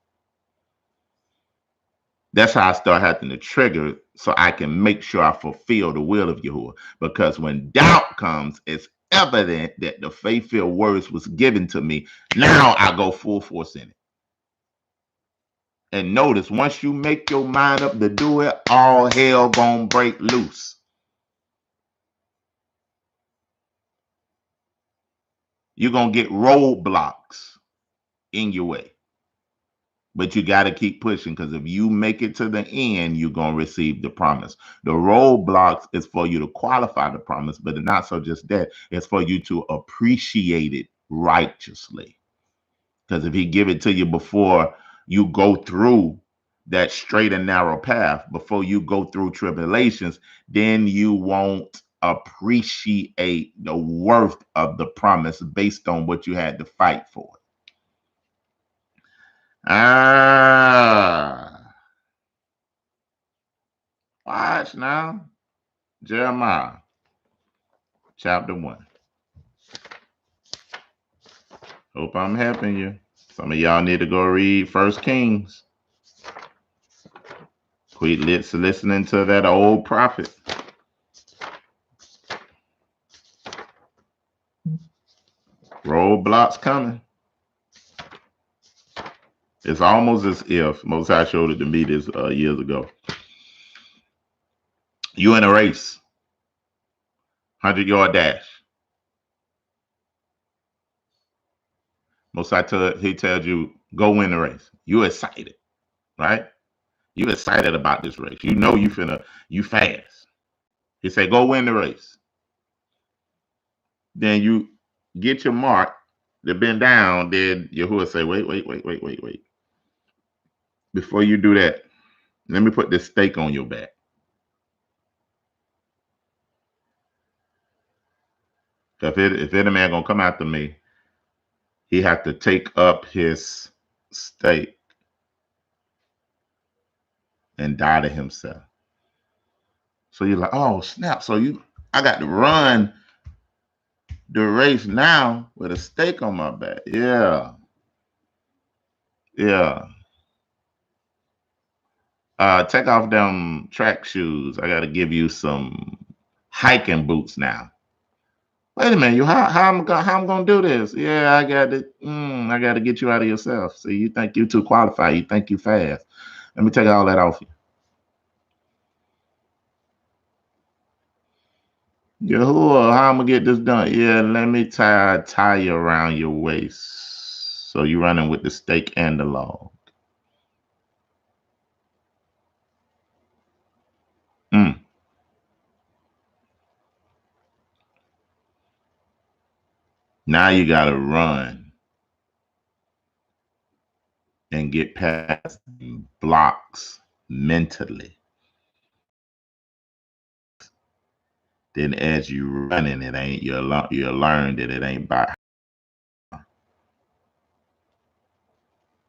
That's how I start having to trigger so I can make sure I fulfill the will of Yahuwah. Because when doubt comes, it's evident that the faith-filled words was given to me. Now I go full force in it. And notice, once you make your mind up to do it, all hell gonna break loose. You're gonna get roadblocks in your way. But you got to keep pushing, because if you make it to the end, you're going to receive the promise. The roadblocks is for you to qualify the promise, but it's not so just that. It's for you to appreciate it righteously. Because if he give it to you before you go through that straight and narrow path, before you go through tribulations, then you won't appreciate the worth of the promise based on what you had to fight for. Watch now. Jeremiah chapter 1. Hope I'm helping you. Some of y'all need to go read 1 Kings. Quit listening to that old prophet. Roadblocks coming. It's almost as if Most High showed it to me this years ago. You in a race, 100-yard dash. Most he tells you, go win the race. You excited, right? You excited about this race. You know you fast. He say, go win the race. Then you get your mark to bend down. Then Yahuwah say, wait. Before you do that, let me put this stake on your back. If any man gonna come after me, he have to take up his stake and die to himself. So you're like, oh snap! So I got to run the race now with a stake on my back. Yeah. Take off them track shoes. I got to give you some hiking boots now. Wait a minute, how I'm gonna do this? Yeah, I got to get you out of yourself. See, you think you too qualified. You think you fast. Let me take all that off you. Yahuwah, how I'm gonna get this done? Yeah, let me tie a tie around your waist. So you're running with the stake and the log. Now you gotta run and get past blocks mentally. Then as you running, you'll learn that it ain't about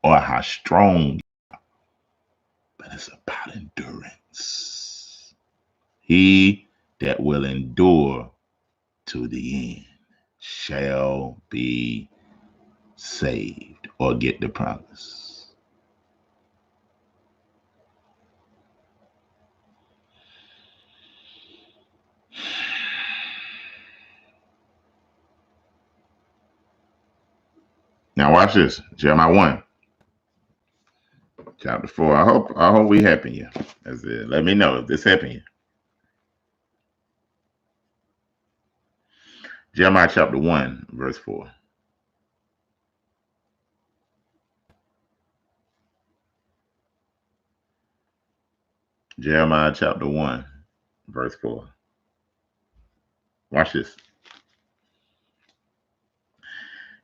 or how strong, but it's about endurance. He that will endure to the end shall be saved or get the promise. Now watch this. Jeremiah 1. Chapter 4. I hope we helping you. That's it. Let me know if this helping you. Jeremiah chapter 1, verse 4. Jeremiah chapter 1, verse 4. Watch this.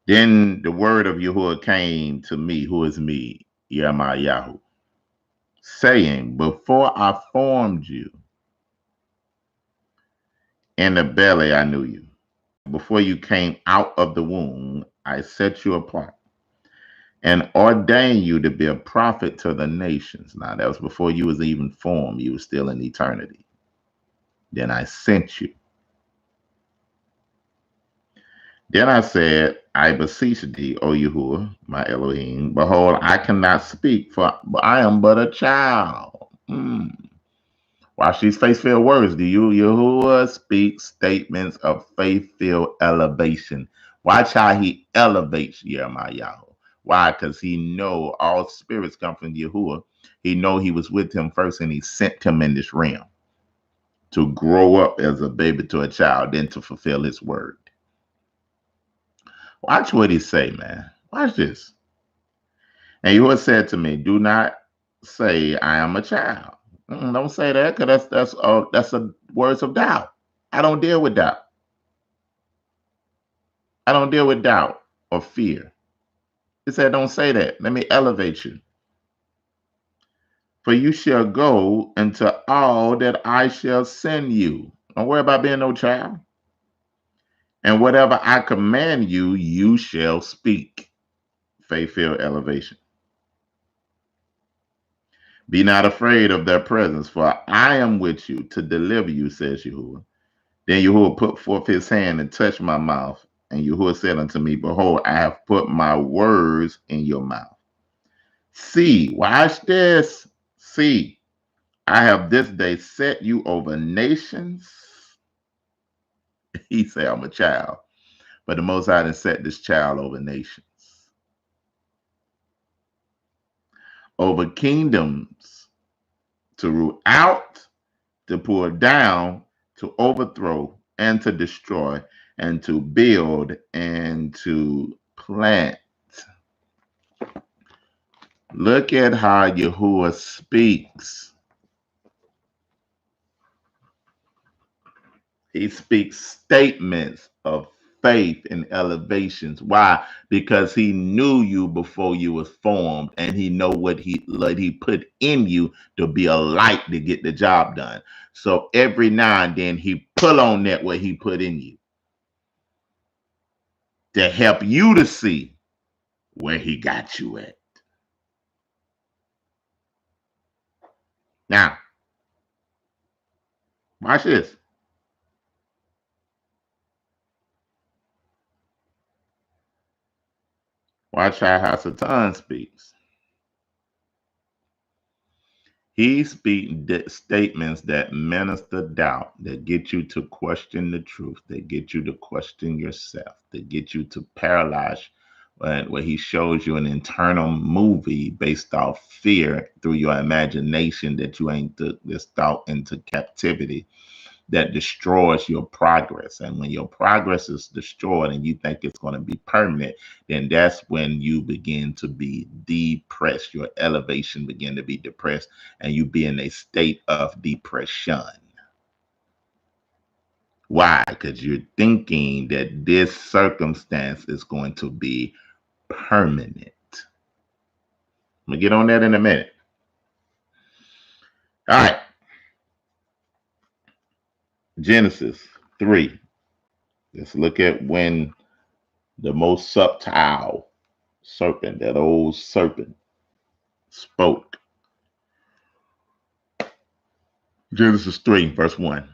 Then the word of Yahuwah came to me, who is me, Jeremiah, saying, before I formed you in the belly, I knew you. Before you came out of the womb, I set you apart and ordained you to be a prophet to the nations. Now, that was before you was even formed. You were still in eternity. Then I sent you. Then I said, I beseech thee, O Yahuwah, my Elohim. Behold, I cannot speak, for I am but a child. Watch these faith-filled words. Do you, Yahuwah, speak statements of faith-filled elevation? Watch how he elevates Jeremiah. Why? Because he know all spirits come from Yahuwah. He know he was with him first, and he sent him in this realm to grow up as a baby to a child, then to fulfill his word. Watch what he say, man. Watch this. And Yahuwah said to me, do not say I am a child. Don't say that, because that's a words of doubt. I don't deal with doubt. I don't deal with doubt or fear. He said, don't say that. Let me elevate you. For you shall go into all that I shall send you. Don't worry about being no child. And whatever I command you, you shall speak. Faith-filled elevation. Be not afraid of their presence, for I am with you to deliver you, says Yahuwah. Then Yahuwah put forth his hand and touched my mouth. And Yahuwah said unto me, behold, I have put my words in your mouth. See, watch this. See, I have this day set you over nations. He said, I'm a child. But the Most High done set this child over nations, over kingdoms, to root out, to pull down, to overthrow, and to destroy, and to build, and to plant. Look at how Yahuwah speaks. He speaks statements of faith and elevations. Why? Because he knew you before you was formed, and he know what he put in you to be a light to get the job done. So every now and then he pull on that what he put in you to help you to see where he got you at. Now, watch this. Watch how Satan speaks. He speaks statements that minister doubt, that get you to question the truth, that get you to question yourself, that get you to paralyze, where he shows you an internal movie based off fear through your imagination that you ain't took this thought into captivity, that destroys your progress. And when your progress is destroyed and you think it's going to be permanent, then that's when you begin to be depressed. Your elevation begin to be depressed, and you be in a state of depression. Why? Because you're thinking that this circumstance is going to be permanent. I'm going to get on that in a minute. All right. Genesis 3. Let's look at when the most subtle serpent, that old serpent, spoke. Genesis 3, verse 1.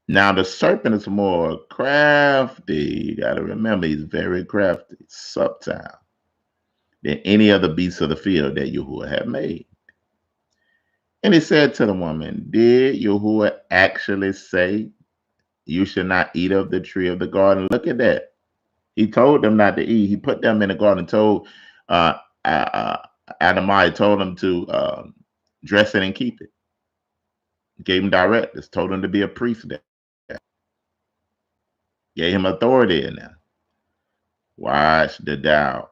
Now the serpent is more crafty. You got to remember, he's very crafty, subtle, than any other beast of the field that Yahuwah had made. And he said to the woman, did Yahuwah actually say you should not eat of the tree of the garden? Look at that. He told them not to eat. He put them in the garden, told Adamai, told them to dress it and keep it. Gave him directives, told him to be a priest there. Gave him authority in there. Watch the doubt.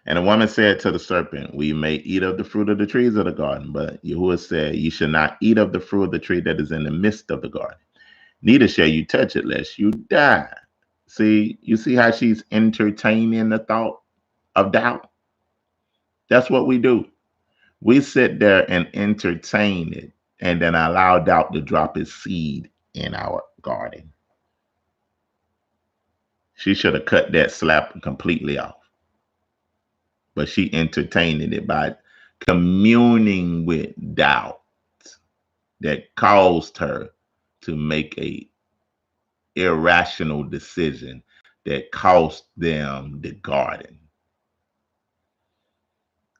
And the woman said to the serpent, we may eat of the fruit of the trees of the garden, but Yahuwah said, you shall not eat of the fruit of the tree that is in the midst of the garden. Neither shall you touch it, lest you die. See, you see how she's entertaining the thought of doubt? That's what we do. We sit there and entertain it, and then allow doubt to drop its seed in our garden. She should have cut that slap completely off. But she entertained it by communing with doubt that caused her to make a irrational decision that cost them the garden.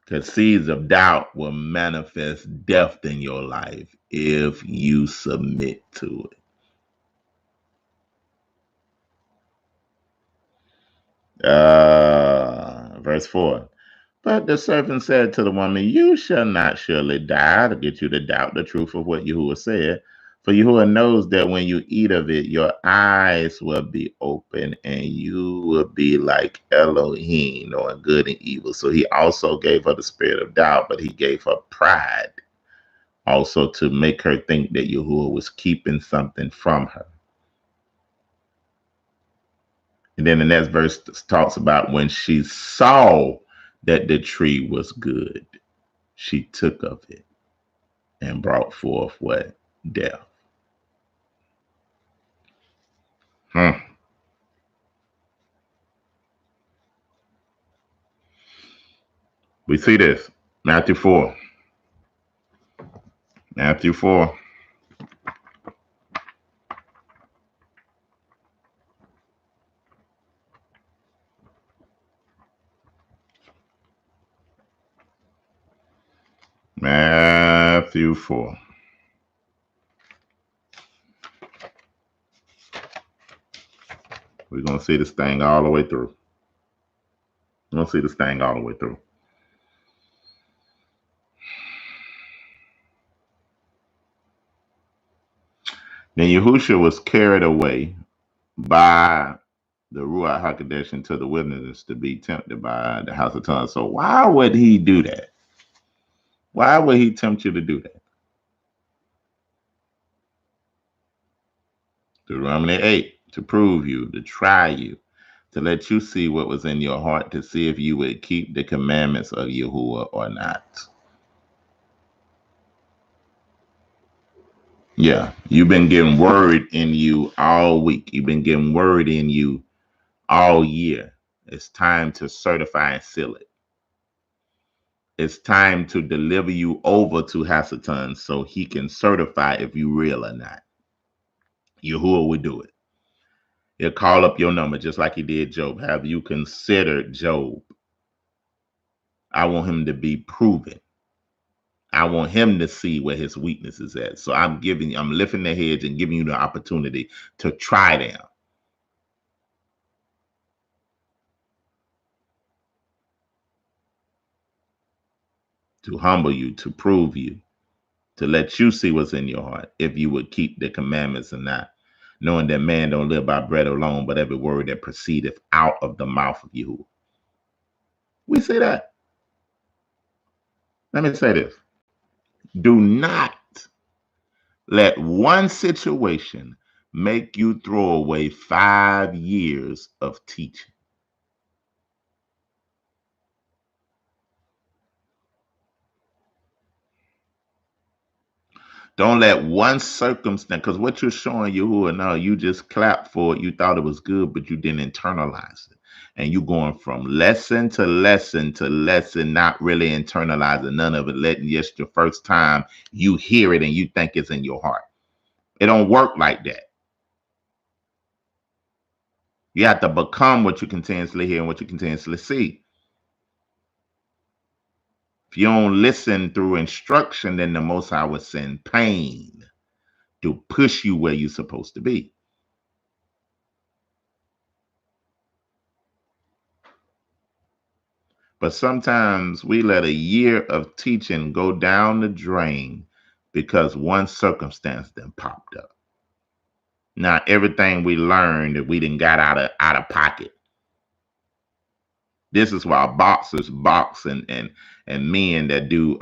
Because seeds of doubt will manifest death in your life if you submit to it. Verse 4. But the serpent said to the woman, you shall not surely die, to get you to doubt the truth of what Yahuwah said. For Yahuwah knows that when you eat of it, your eyes will be open and you will be like Elohim, knowing good and evil. So he also gave her the spirit of doubt, but he gave her pride also to make her think that Yahuwah was keeping something from her. And then the next verse talks about when she saw that the tree was good, she took of it and brought forth what? Death. We see this. Matthew 4. Matthew 4. Matthew 4. We're going to see this thing all the way through. We're going to see this thing all the way through. Then Yahushua was carried away by the Ruach HaKodesh into the wilderness to be tempted by the house of tongues. So why would he do that? Why would he tempt you to do that? Deuteronomy 8, to prove you, to try you, to let you see what was in your heart, to see if you would keep the commandments of Yahuwah or not. Yeah, you've been getting word in you all week. You've been getting word in you all year. It's time to certify and seal it. It's time to deliver you over to Hasatan so he can certify if you real or not. Yahuwah would do it. He'll call up your number just like he did Job. Have you considered Job? I want him to be proven. I want him to see where his weakness is at. So I'm lifting the hedge and giving you the opportunity to try them. To humble you, to prove you, to let you see what's in your heart, if you would keep the commandments or not, knowing that man don't live by bread alone, but every word that proceedeth out of the mouth of Yahuwah. We say that. Let me say this. Do not let one situation make you throw away 5 years of teaching. Don't let one circumstance, because what you're showing Yahuwah now, you just clapped for it. You thought it was good, but you didn't internalize it. And you going from lesson to lesson to lesson, not really internalizing none of it, letting just the first time you hear it and you think it's in your heart. It don't work like that. You have to become what you continuously hear and what you continuously see. If you don't listen through instruction, then the Most High will send pain to push you where you're supposed to be. But sometimes we let a year of teaching go down the drain because one circumstance then popped up. Now everything we learned that we didn't got out of pocket. This is why boxers box and men that do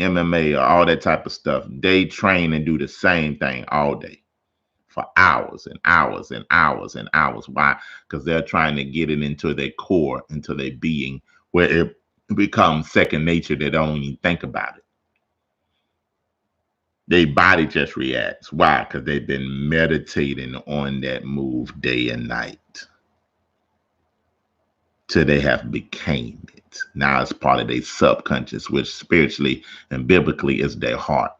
MMA or all that type of stuff, they train and do the same thing all day for hours and hours and hours and hours. Why? Because they're trying to get it into their core, into their being, where it becomes second nature. They don't even think about it. Their body just reacts. Why? Because they've been meditating on that move day and night till they have became it. Now it's part of their subconscious, which spiritually and biblically is their heart.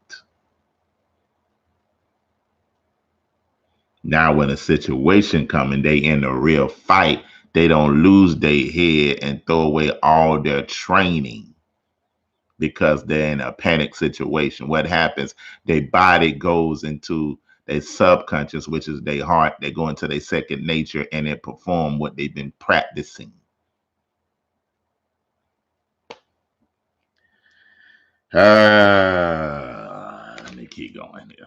Now when a situation comes and they in a real fight, they don't lose their head and throw away all their training because they're in a panic situation. What happens? Their body goes into their subconscious, which is their heart. They go into their second nature and they perform what they've been practicing. Let me keep going here.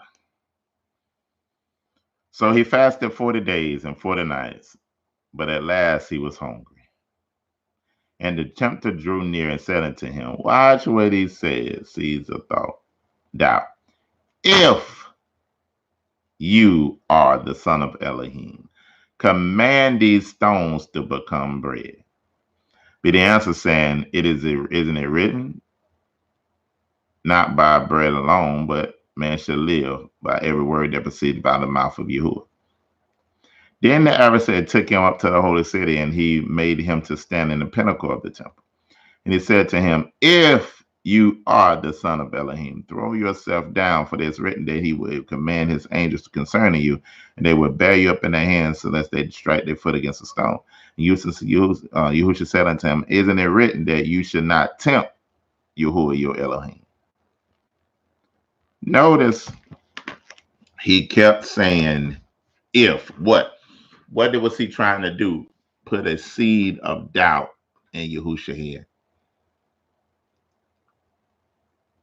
So he fasted 40 days and 40 nights, but at last he was hungry. And the tempter drew near and said unto him, watch what he says, seeds of doubt. If you are the son of Elohim, command these stones to become bread. But the answer saying, isn't it written? Not by bread alone, but man shall live by every word that proceeds by the mouth of Yahuwah. Then the adversary took him up to the holy city, and he made him to stand in the pinnacle of the temple. And he said to him, if you are the son of Elohim, throw yourself down, for it is written that he will command his angels concerning you, and they will bear you up in their hands, so lest they strike their foot against a stone. And Yahushua said unto him, isn't it written that you should not tempt Yahuwah your Elohim? Notice he kept saying, if. What was he trying to do? Put a seed of doubt in Yahushua's head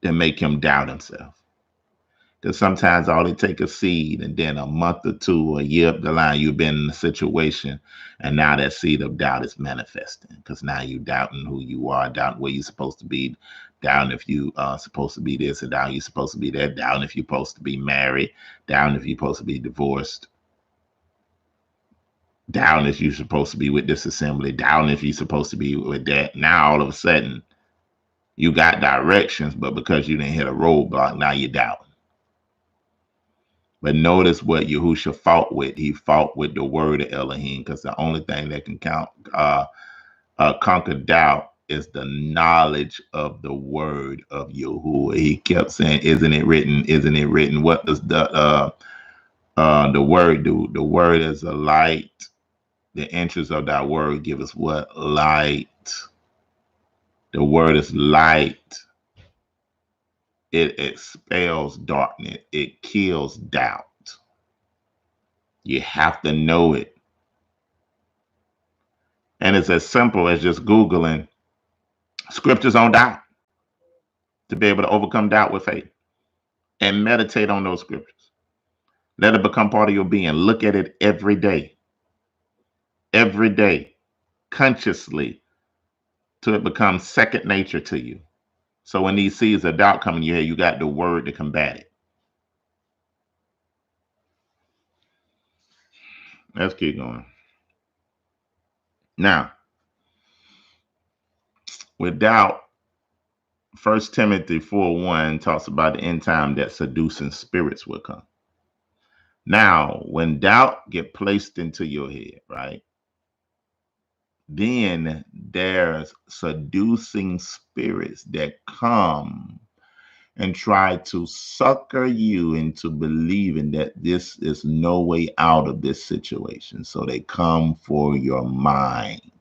to make him doubt himself. Because sometimes all it takes is seed, and then a month or two, a year up the line, you've been in a situation, and now that seed of doubt is manifesting. Because now you're doubting who you are, doubting where you're supposed to be, doubting if you are supposed to be this, or doubting you're supposed to be that, doubting if you're supposed to be married, doubting if you're supposed to be divorced, doubting if you're supposed to be with this assembly, doubting if you're supposed to be with that. Now all of a sudden, you got directions, but because you didn't hit a roadblock, now you're doubting. But notice what Yahusha fought with. He fought with the word of Elohim, because the only thing that can conquer doubt is the knowledge of the word of Yahuwah. He kept saying, "Isn't it written? Isn't it written?" What does the word do? The word is a light. The entrance of that word give us what? Light. The word is light. It expels darkness. It kills doubt. You have to know it. And it's as simple as just Googling scriptures on doubt to be able to overcome doubt with faith, and meditate on those scriptures. Let it become part of your being. Look at it every day, consciously, till it becomes second nature to you. So when these seeds of doubt come in your head, you got the word to combat it. Let's keep going. Now, with doubt, 1 Timothy 4:1 talks about the end time that seducing spirits will come. Now, when doubt get placed into your head, right, then there's seducing spirits that come and try to sucker you into believing that this is no way out of this situation. So they come for your mind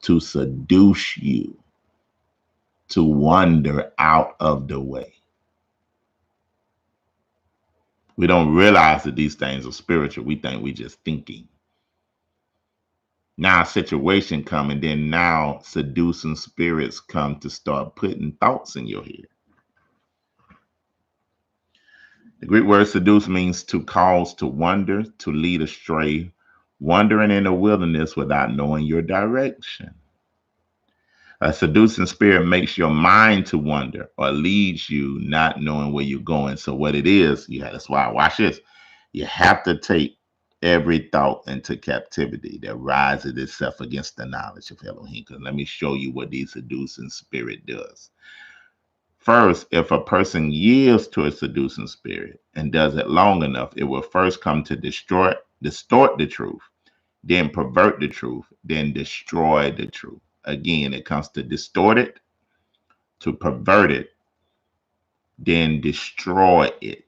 to seduce you to wander out of the way. We don't realize that these things are spiritual. We think we just thinking. Now a situation come, and then now seducing spirits come to start putting thoughts in your head. The Greek word seduce means to cause to wander, to lead astray, wandering in the wilderness without knowing your direction. A seducing spirit makes your mind to wander or leads you not knowing where you're going. So what it is, that's why, watch this. You have to take every thought into captivity that rises itself against the knowledge of Elohim. Let me show you what the seducing spirit does. First, if a person yields to a seducing spirit and does it long enough, it will first come to distort the truth, then pervert the truth, then destroy the truth. Again, it comes to distort it, to pervert it, then destroy it.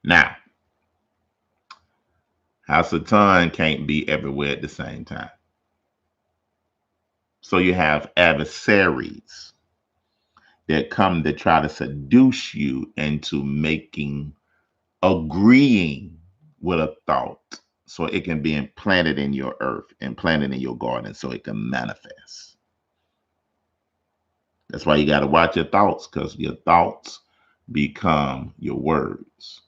Now, Hasatan can't be everywhere at the same time. So you have adversaries that come to try to seduce you into agreeing with a thought so it can be implanted in your earth, implanted in your garden so it can manifest. That's why you got to watch your thoughts, because your thoughts become your words.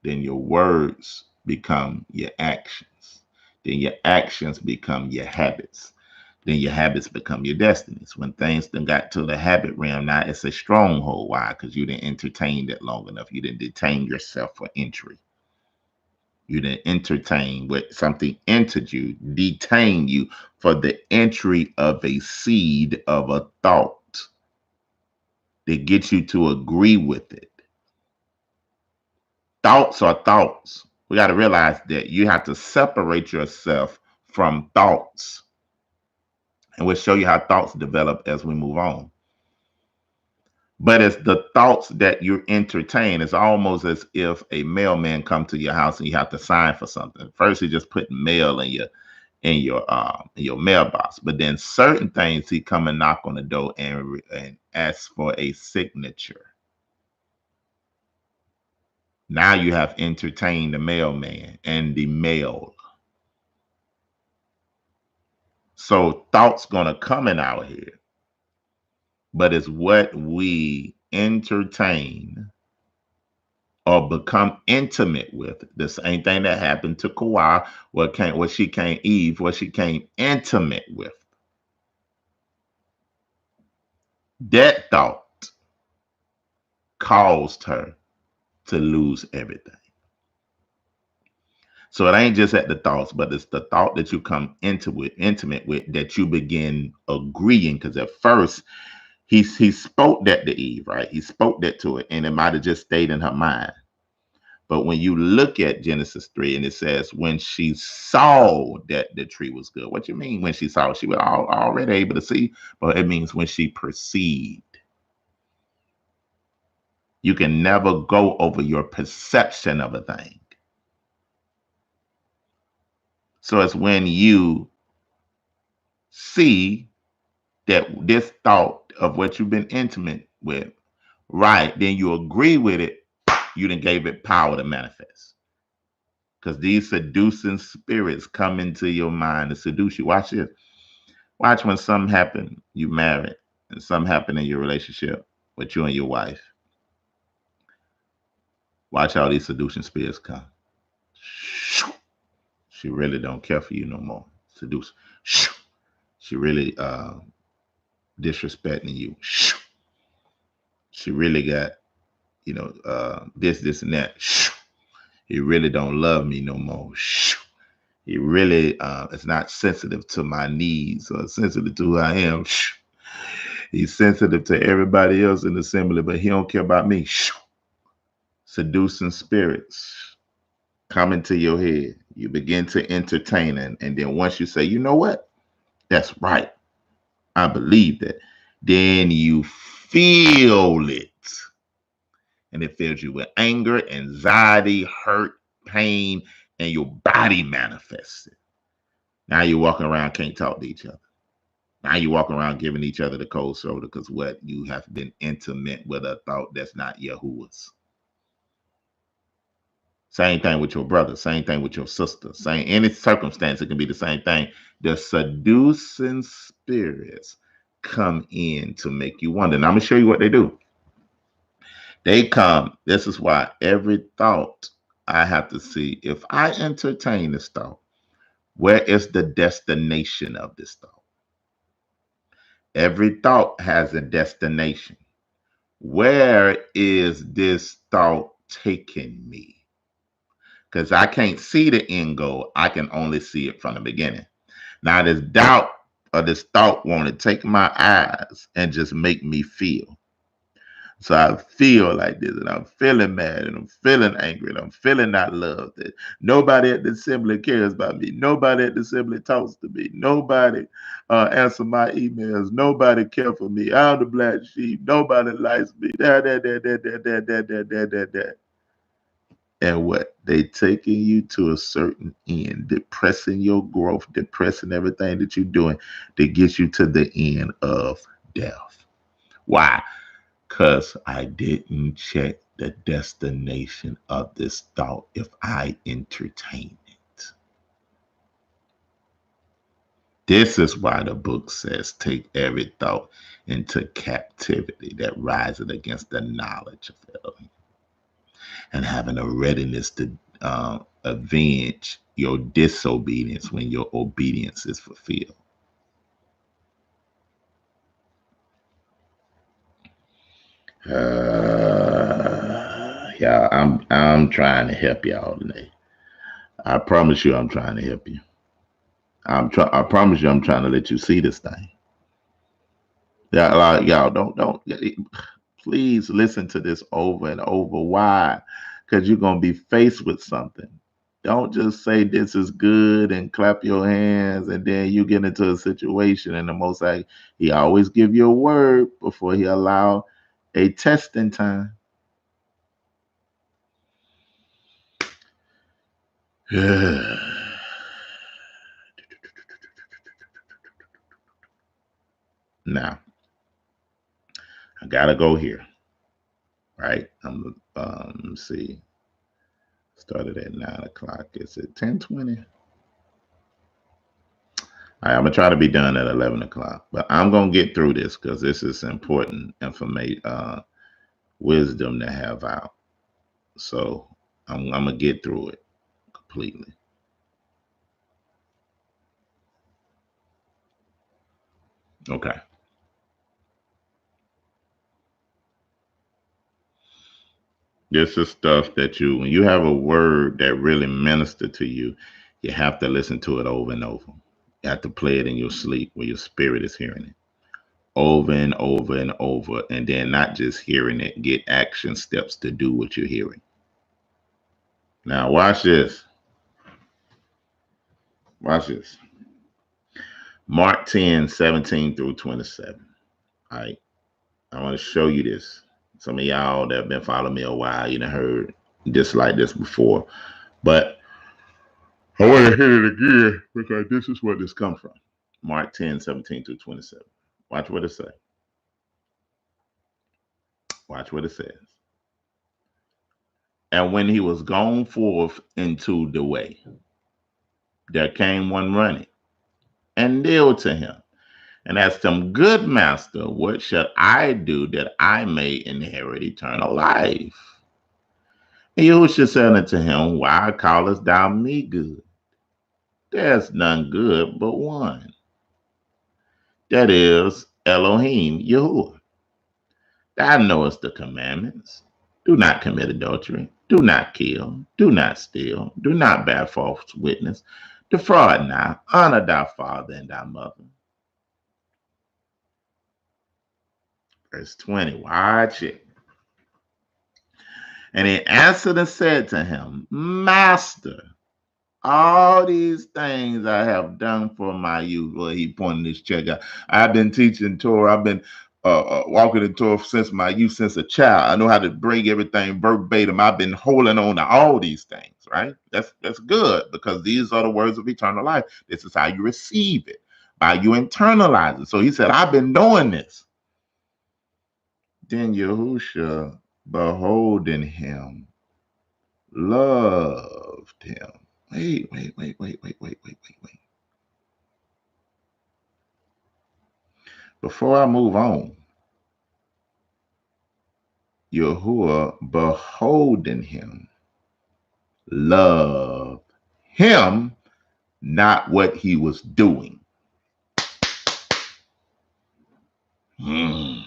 Then your words become your actions. Then your actions become your habits. Then your habits become your destinies. When things then got to the habit realm, now it's a stronghold. Why? Because you didn't entertain it long enough. You didn't detain yourself for entry. You didn't entertain what something entered you, detain you for the entry of a seed of a thought that gets you to agree with it. Thoughts are thoughts. We got to realize that you have to separate yourself from thoughts. And we'll show you how thoughts develop as we move on. But it's the thoughts that you entertain. It's almost as if a mailman come to your house and you have to sign for something. First, he just put mail in your mailbox. But then certain things, he come and knock on the door and ask for a signature. Now you have entertained the mailman and the mail. So thoughts gonna come in our head. but it's what we entertain or become intimate with. The same thing that happened to Kawhi, what she came intimate with. That thought caused her to lose everything. So it ain't just at the thoughts, but it's the thought that you come intimate with, that you begin agreeing. Because at first he spoke that to Eve, right? He spoke that to her, and it might have just stayed in her mind. But when you look at Genesis 3, and it says, when she saw that the tree was good. What you mean when she saw? She was already able to see, but it means when she perceived. You can never go over your perception of a thing. So it's when you see that this thought of what you've been intimate with, right, then you agree with it, you then gave it power to manifest. Because these seducing spirits come into your mind to seduce you. Watch this. Watch when something happen, you married, and something happen in your relationship with you and your wife. Watch how these seducing spirits come. She really don't care for you no more. Seduce. She really disrespecting you. She really got, this and that. He really don't love me no more. He really is not sensitive to my needs or sensitive to who I am. He's sensitive to everybody else in the assembly, but he don't care about me. Seducing spirits come into your head. You begin to entertain it. And then once you say, you know what? That's right. I believe that. Then you feel it. And it fills you with anger, anxiety, hurt, pain, and your body manifests it. Now you're walking around, can't talk to each other. Now you're walking around giving each other the cold shoulder because what? You have been intimate with a thought that's not Yahuwah's. Same thing with your brother. Same thing with your sister. Same any circumstance, it can be the same thing. The seducing spirits come in to make you wonder. Now I'm gonna show you what they do. They come. This is why every thought I have to see. If I entertain this thought, where is the destination of this thought? Every thought has a destination. Where is this thought taking me? Because I can't see the end goal. I can only see it from the beginning. Now, this doubt or this thought want to take my eyes and just make me feel. So I feel like this, and I'm feeling mad, and I'm feeling angry, and I'm feeling not loved. And nobody at the assembly cares about me. Nobody at the assembly talks to me. Nobody answers my emails. Nobody cares for me. I'm the black sheep. Nobody likes me. That. And what? They taking you to a certain end, depressing your growth, depressing everything that you're doing to get you to the end of death. Why? Because I didn't check the destination of this thought if I entertain it. This is why the book says, take every thought into captivity that rises against the knowledge of Elohim, and having a readiness to avenge your disobedience when your obedience is fulfilled. Yeah, I'm trying to help y'all today. I promise you, I'm trying to help you. I promise you, I'm trying to let you see this thing. Yeah, like, y'all don't. Please listen to this over and over. Why? Because you're gonna be faced with something. Don't just say this is good and clap your hands, and then you get into a situation, and the Most High, He always give you a word before He allow a testing time. Now, I gotta go here, right? Let's see. Started at 9 o'clock. Is it 10:20? right, I'm gonna try to be done at 11 o'clock, but I'm gonna get through this because this is important information, wisdom to have out. So I'm gonna get through it completely. Okay. This is stuff that when you have a word that really minister to you, you have to listen to it over and over. You have to play it in your sleep where your spirit is hearing it over and over and over. And then not just hearing it, get action steps to do what you're hearing. Now, watch this. Watch this. Mark 10:17 through 27. All right. I want to show you this. Some of y'all that have been following me a while, you know, heard this like this before. But I want to hit it again because this is where this comes from. Mark 10:17 through 27. Watch what it says. Watch what it says. And when he was gone forth into the way, there came one running and kneeled to him and asked him, Good master, what shall I do that I may inherit eternal life? And Yahushua said unto him, Why callest thou me good? There's none good but one. That is Elohim Yahuwah. Thou knowest the commandments. Do not commit adultery. Do not kill. Do not steal. Do not bear false witness. Defraud not. Honor thy father and thy mother. Verse 20. Watch it. And he answered and said to him, Master, all these things I have done for my youth. Well, he pointed his check out. I've been teaching Torah. I've been walking in Torah since my youth, since a child. I know how to bring everything verbatim. I've been holding on to all these things, right? That's good because these are the words of eternal life. This is how you receive it, by you internalize it. So he said, I've been doing this. Then Yahushua, beholding him, loved him. Wait. Before I move on, Yahuwah, beholding him, loved him, not what he was doing. Mm.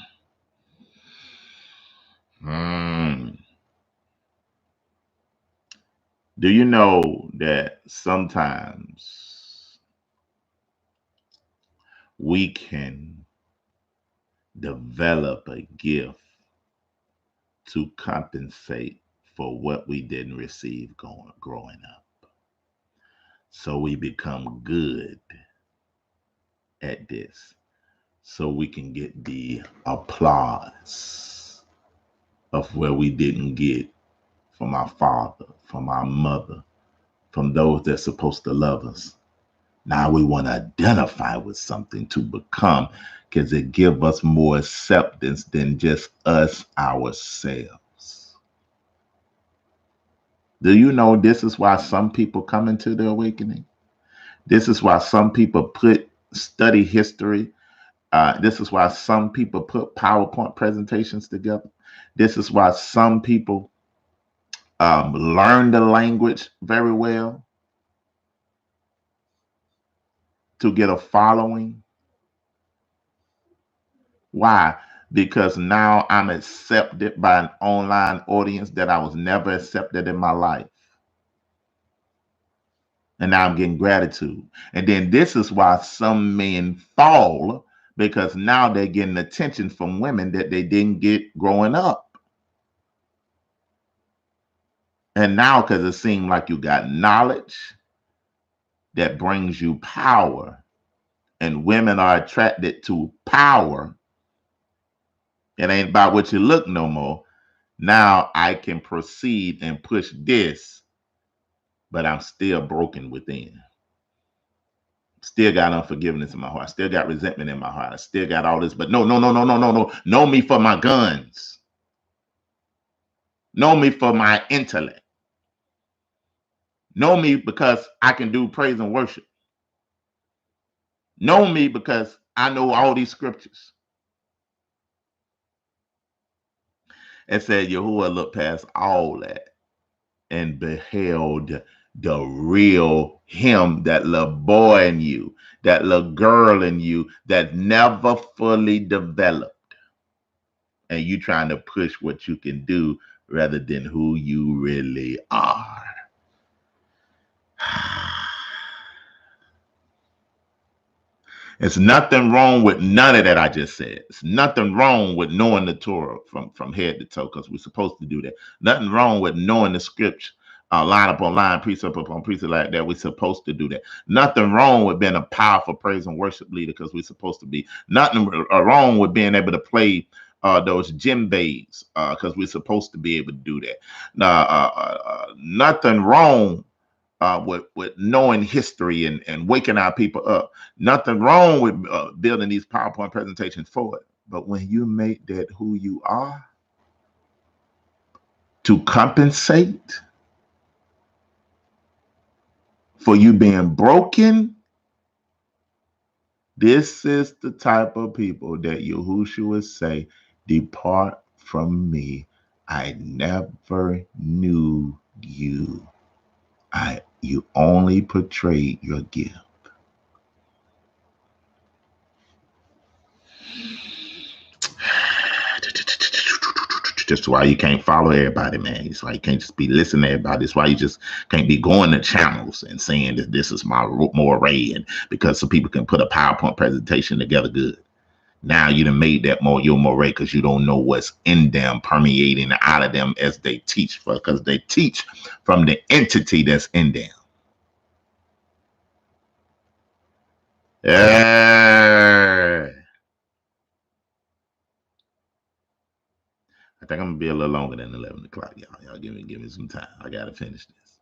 Do you know that sometimes we can develop a gift to compensate for what we didn't receive growing up? So we become good at this so we can get the applause of where we didn't get from our father, from our mother, from those that's supposed to love us. Now we want to identify with something to become because it gives us more acceptance than just us ourselves. Do you know this is why some people come into the awakening? This is why some people study history. This is why some people put PowerPoint presentations together. This is why some people learn the language very well to get a following. Why? Because now I'm accepted by an online audience that I was never accepted in my life. And now I'm getting gratitude. And then this is why some men fall, because now they're getting attention from women that they didn't get growing up. And now, because it seems like you got knowledge that brings you power, and women are attracted to power, it ain't about what you look no more. Now I can proceed and push this, but I'm still broken within. Still got unforgiveness in my heart. Still got resentment in my heart. I still got all this, but no. Know me for my guns. Know me for my intellect. Know me because I can do praise and worship. Know me because I know all these scriptures. It said Yahuwah looked past all that and beheld the real him, that little boy in you, that little girl in you that never fully developed. And you trying to push what you can do rather than who you really are. It's nothing wrong with none of that I just said. It's nothing wrong with knowing the Torah from head to toe, because we're supposed to do that. Nothing wrong with knowing the scripture, line upon line, precept upon precept like that. We're supposed to do that. Nothing wrong with being a powerful praise and worship leader, because we're supposed to be. Nothing wrong with being able to play those djembes, because we're supposed to be able to do that. Nothing wrong with knowing history and waking our people up. Nothing wrong with building these PowerPoint presentations for it. But when you make that who you are to compensate for you being broken, this is the type of people that Yahushua would say, depart from me. I never knew you. You only portrayed your gift. Just why you can't follow everybody, man. It's why you can't just be listening to everybody. It's why you just can't be going to channels and saying that this is my moray, and because some people can put a PowerPoint presentation together good. Now you done made that more your moray because you don't know what's in them, permeating out of them as they teach, because they teach from the entity that's in them. Yeah. I think I'm gonna be a little longer than 11 o'clock, y'all. Y'all give me some time. I gotta finish this.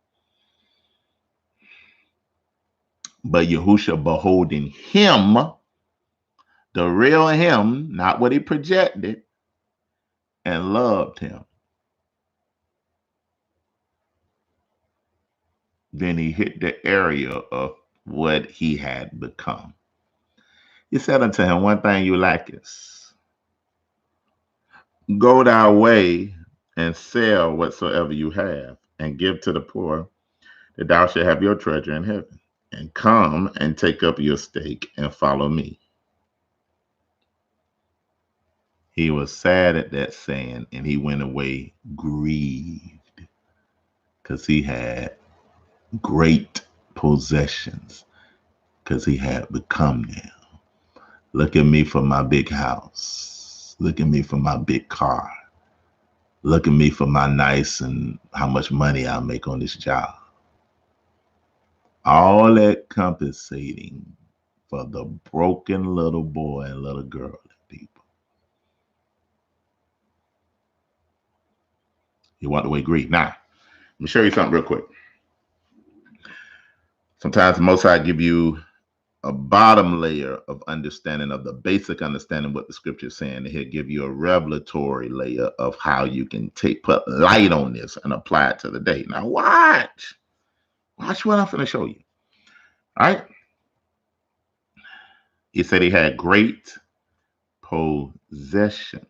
But Yahusha beholding him, the real him, not what he projected, and loved him. Then he hit the area of what he had become. He said unto him, one thing you lack is, go thy way and sell whatsoever you have, and give to the poor, that thou shalt have your treasure in heaven. And come and take up your stake and follow me. He was sad at that saying, and he went away grieved, because he had great possessions, because he had become them. Look at me for my big house. Look at me for my big car. Look at me for my nice and how much money I make on this job. All that compensating for the broken little boy and little girl people. He walked away grieved. Now, let me show you something real quick. Sometimes the Most High give you a bottom layer of understanding, of the basic understanding what the scripture is saying, and he'll give you a revelatory layer of how you can put light on this and apply it to the day. Now watch what I'm going to show you. All right. He said he had great possessions.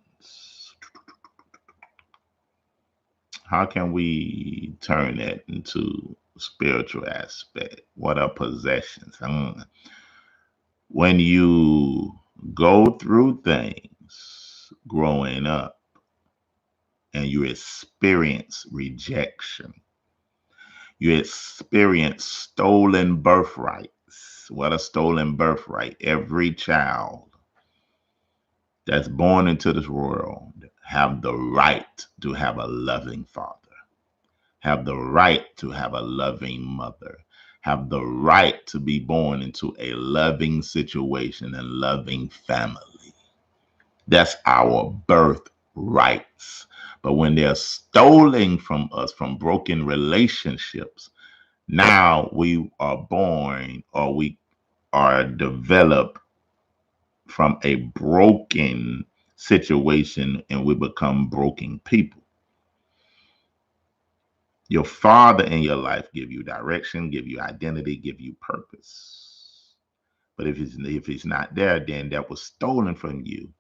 How can we turn that into spiritual aspect? What are possessions? When you go through things growing up and you experience rejection, you experience stolen birthrights. What a stolen birthright. Every child that's born into this world have the right to have a loving father, have the right to have a loving mother, have the right to be born into a loving situation and loving family. That's our birthrights. But when they're stolen from us from broken relationships, now we are born, or we are developed from a broken situation, and we become broken people. Your father in your life give you direction, give you identity, give you purpose. But if he's not there, then that was stolen from you.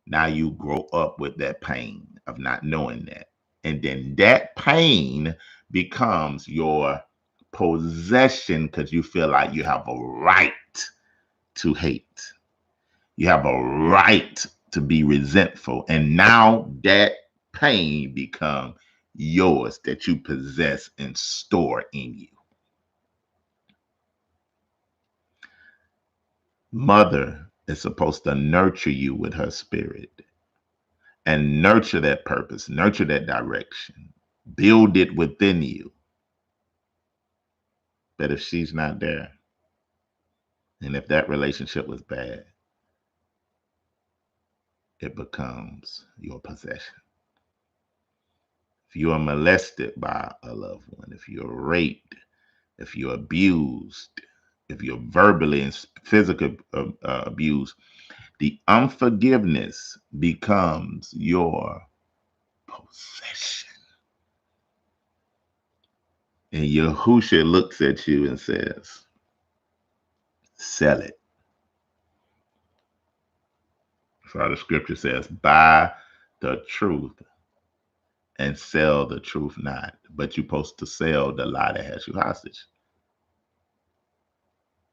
Now you grow up with that pain of not knowing that. And then that pain becomes your possession because you feel like you have a right to hate. You have a right to be resentful. And now that pain becomes yours that you possess and store in you. Mother is supposed to nurture you with her spirit and nurture that purpose, nurture that direction, build it within you. But if she's not there, and if that relationship was bad, it becomes your possession. If you are molested by a loved one, if you're raped, if you're abused, if you're verbally and physically abused, the unforgiveness becomes your possession. And Yahusha looks at you and says, sell it. So the scripture says, buy the truth and sell the truth not. But you're supposed to sell the lie that has you hostage.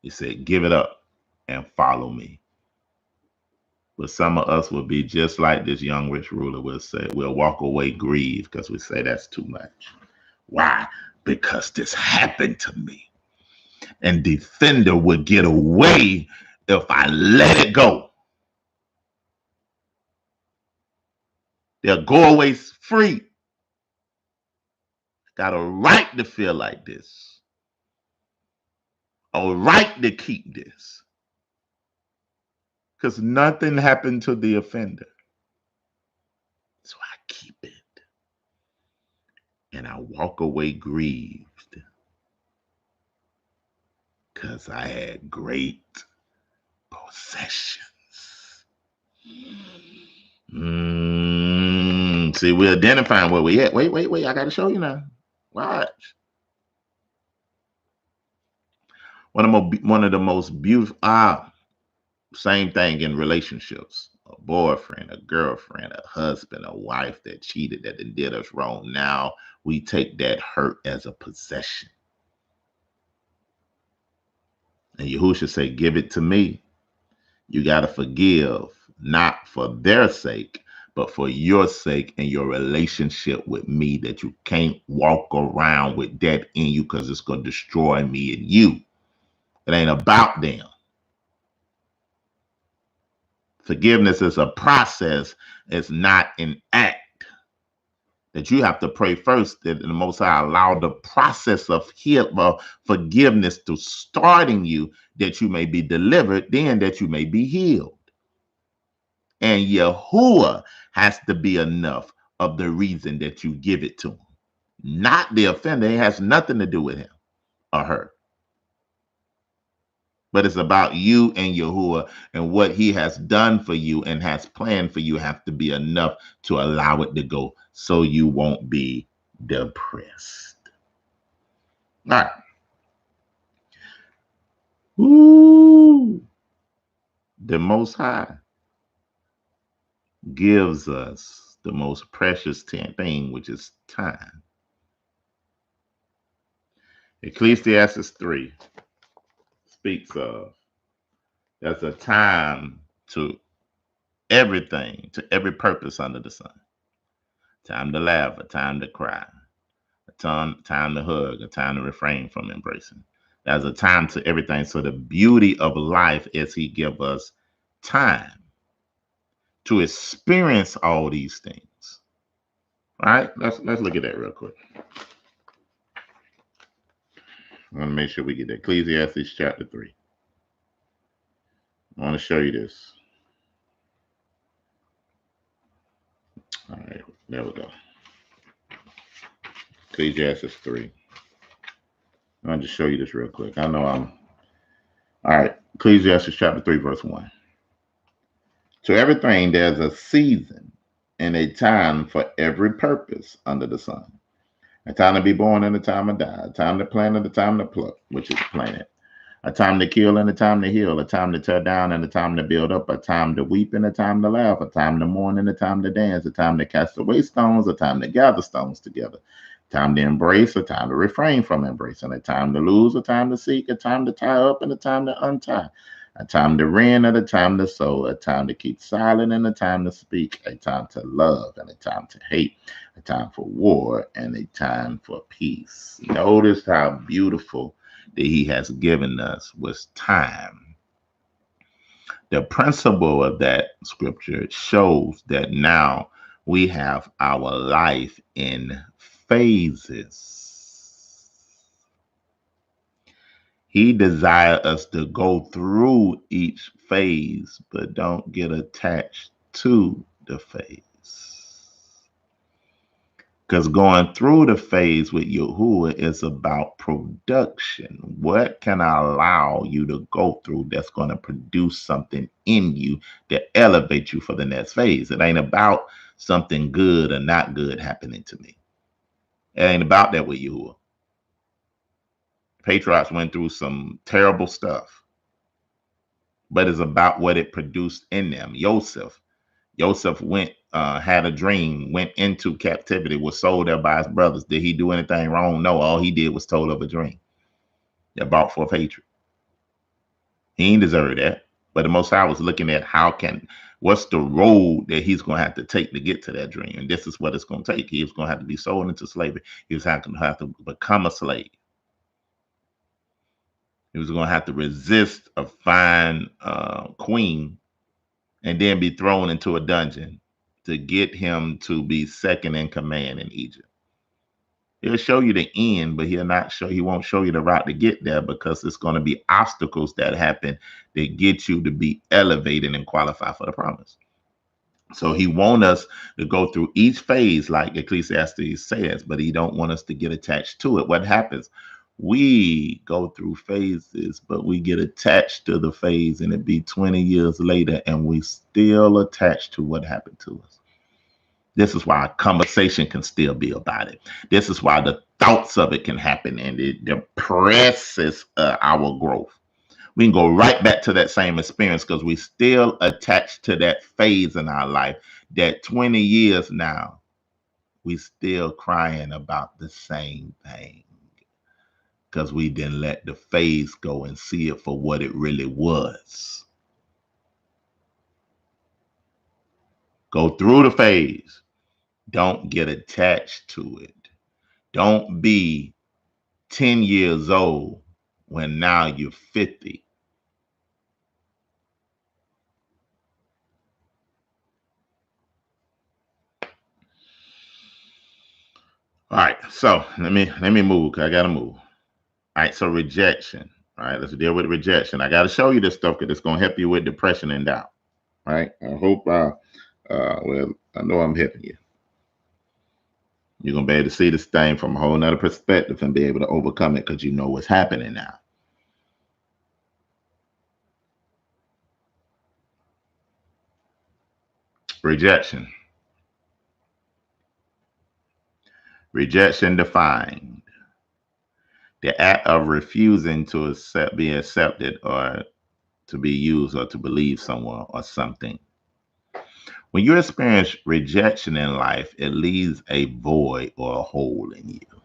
He said, give it up and follow me. But some of us will be just like this young rich ruler will say, we'll walk away grieved because we say that's too much. Why? Because this happened to me. And defender would get away if I let it go. They'll go away free. Got a right to feel like this. A right to keep this. Because nothing happened to the offender. So I keep it. And I walk away grieved. Because I had great possessions. See, we're identifying where we at. Wait. I got to show you now. Watch. One of the most beautiful, same thing in relationships. A boyfriend, a girlfriend, a husband, a wife that cheated, that did us wrong. Now we take that hurt as a possession. And Yahushua say, give it to me. You got to forgive, not for their sake, but for your sake and your relationship with me, that you can't walk around with that in you because it's going to destroy me and you. It ain't about them. Forgiveness is a process. It's not an act. That you have to pray first that the Most High allow the process of forgiveness to start in you, that you may be delivered, then that you may be healed. And Yahuwah has to be enough of the reason that you give it to him. Not the offender. It has nothing to do with him or her. But it's about you and Yahuwah, and what he has done for you and has planned for you have to be enough to allow it to go so you won't be depressed. All right. Ooh. The Most High gives us the most precious thing, which is time. Ecclesiastes 3 speaks of there's a time to everything, to every purpose under the sun. Time to laugh, a time to cry, a time to hug, a time to refrain from embracing. There's a time to everything. So the beauty of life is he gives us time to experience all these things. All right, let's look at that real quick. I want to make sure we get that. Ecclesiastes chapter 3. I want to show you this. All right, there we go. Ecclesiastes 3. I want to show you this real quick. I know all right, Ecclesiastes chapter 3, verse 1. To everything there's a season and a time for every purpose under the sun. A time to be born and a time to die. A time to plant and a time to pluck, which is planted. A time to kill and a time to heal, a time to tear down and a time to build up, a time to weep and a time to laugh, a time to mourn and a time to dance, a time to cast away stones, a time to gather stones together, a time to embrace, a time to refrain from embracing, a time to lose, a time to seek, a time to tie up and a time to untie, a time to rend and a time to sow, a time to keep silent and a time to speak, a time to love and a time to hate, a time for war and a time for peace. Notice how beautiful that he has given us was time. The principle of that scripture shows that now we have our life in phases. He desires us to go through each phase, but don't get attached to the phase. Because going through the phase with Yahuwah is about production. What can I allow you to go through that's going to produce something in you that elevate you for the next phase? It ain't about something good or not good happening to me. It ain't about that with Yahuwah. Patriarchs went through some terrible stuff, but it's about what it produced in them. Joseph went, had a dream, went into captivity, was sold there by his brothers. Did he do anything wrong? No, all he did was told of a dream that brought forth hatred. He ain't deserve that. But the Most High was looking at what's the road that he's going to have to take to get to that dream. And this is what it's going to take. He was going to have to be sold into slavery. He was going to have to become a slave. He was going to have to resist a fine queen and then be thrown into a dungeon to get him to be second in command in Egypt. He'll show you the end, but he won't show you the route to get there, because it's going to be obstacles that happen that get you to be elevated and qualify for the promise. So he wants us to go through each phase like Ecclesiastes says, but he don't want us to get attached to it. What happens? We go through phases, but we get attached to the phase, and it be 20 years later and we still attached to what happened to us. This is why a conversation can still be about it. This is why the thoughts of it can happen, and it depresses our growth. We can go right back to that same experience because we still attached to that phase in our life that 20 years now, we still crying about the same thing because we didn't let the phase go and see it for what it really was. Go through the phase. Don't get attached to it. Don't be 10 years old when now you're 50. All right, so let me move, because I gotta move. All right, so rejection. All right, let's deal with rejection. I gotta show you this stuff because it's gonna help you with depression and doubt. All right, I hope well, I know I'm helping you. You're gonna be able to see this thing from a whole nother perspective and be able to overcome it because you know what's happening now. Rejection. Rejection defined: the act of refusing to be accepted, or to be used, or to believe someone or something. When you experience rejection in life, it leaves a void or a hole in you.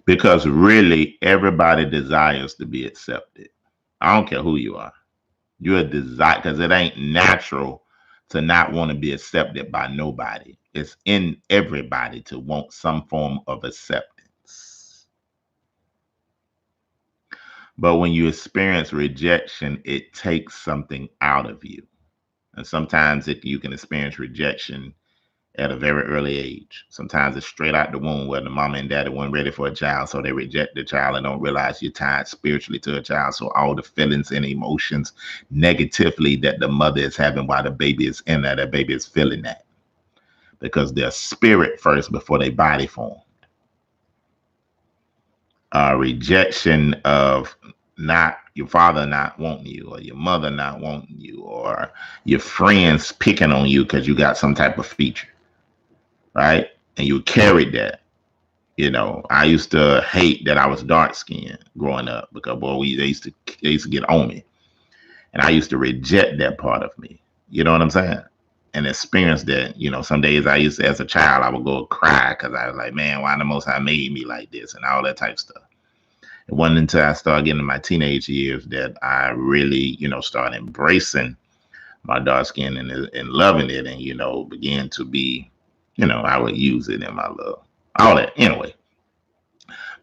Because really, everybody desires to be accepted. I don't care who you are. You're a desire, because it ain't natural to not want to be accepted by nobody. It's in everybody to want some form of acceptance. But when you experience rejection, it takes something out of you. And sometimes you can experience rejection at a very early age. Sometimes it's straight out the womb, where the mama and daddy weren't ready for a child, so they reject the child and don't realize you're tied spiritually to a child. So all the feelings and emotions negatively that the mother is having while the baby is in there, that baby is feeling that, because their spirit first before their body formed. Rejection of not your father not wanting you, or your mother not wanting you, or your friends picking on you because you got some type of feature, right? And you carried that. You know, I used to hate that I was dark skinned growing up because boy, they used to get on me, and I used to reject that part of me. You know what I'm saying? And experience that. You know, some days I used to, as a child, I would go cry because I was like, man, why the Most High made me like this and all that type of stuff. It wasn't until I started getting in my teenage years that I really, you know, started embracing my dark skin and loving it, and you know, began to be, you know, I would use it in my love, all that anyway.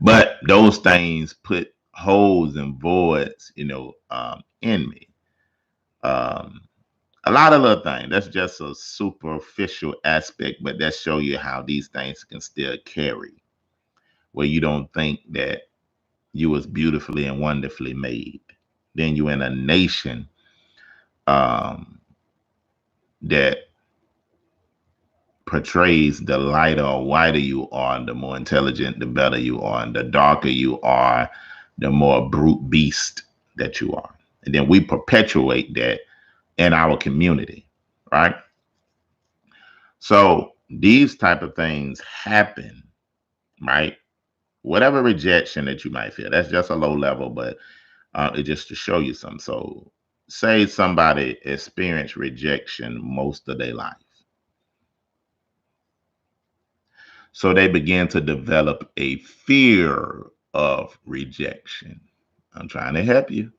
But those things put holes and voids, you know, in me. Um, a lot of little things. That's just a superficial aspect, but that show you how these things can still carry, where you don't think that you was beautifully and wonderfully made. Then you in a nation um, that portrays the lighter or whiter you are, the more intelligent, the better you are, and the darker you are, the more brute beast that you are. And then we perpetuate that in our community, right? So these type of things happen, right? Whatever rejection that you might feel, that's just a low level, but it's just to show you something. So say somebody experienced rejection most of their life. So they begin to develop a fear of rejection. I'm trying to help you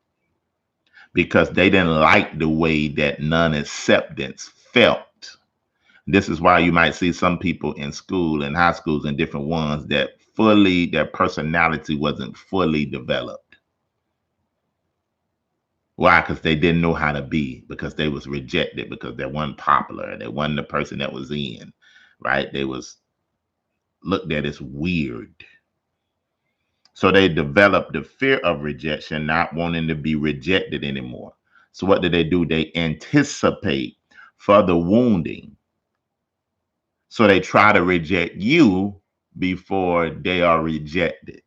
because they didn't like the way that non acceptance felt. This is why you might see some people in school and high schools and different ones that their personality wasn't fully developed. Why? Because they didn't know how to be, because they was rejected, because they weren't popular, they wasn't the person that was in, right? They was looked at as weird. So they developed the fear of rejection, not wanting to be rejected anymore. So what do? They anticipate further wounding. So they try to reject you before they are rejected.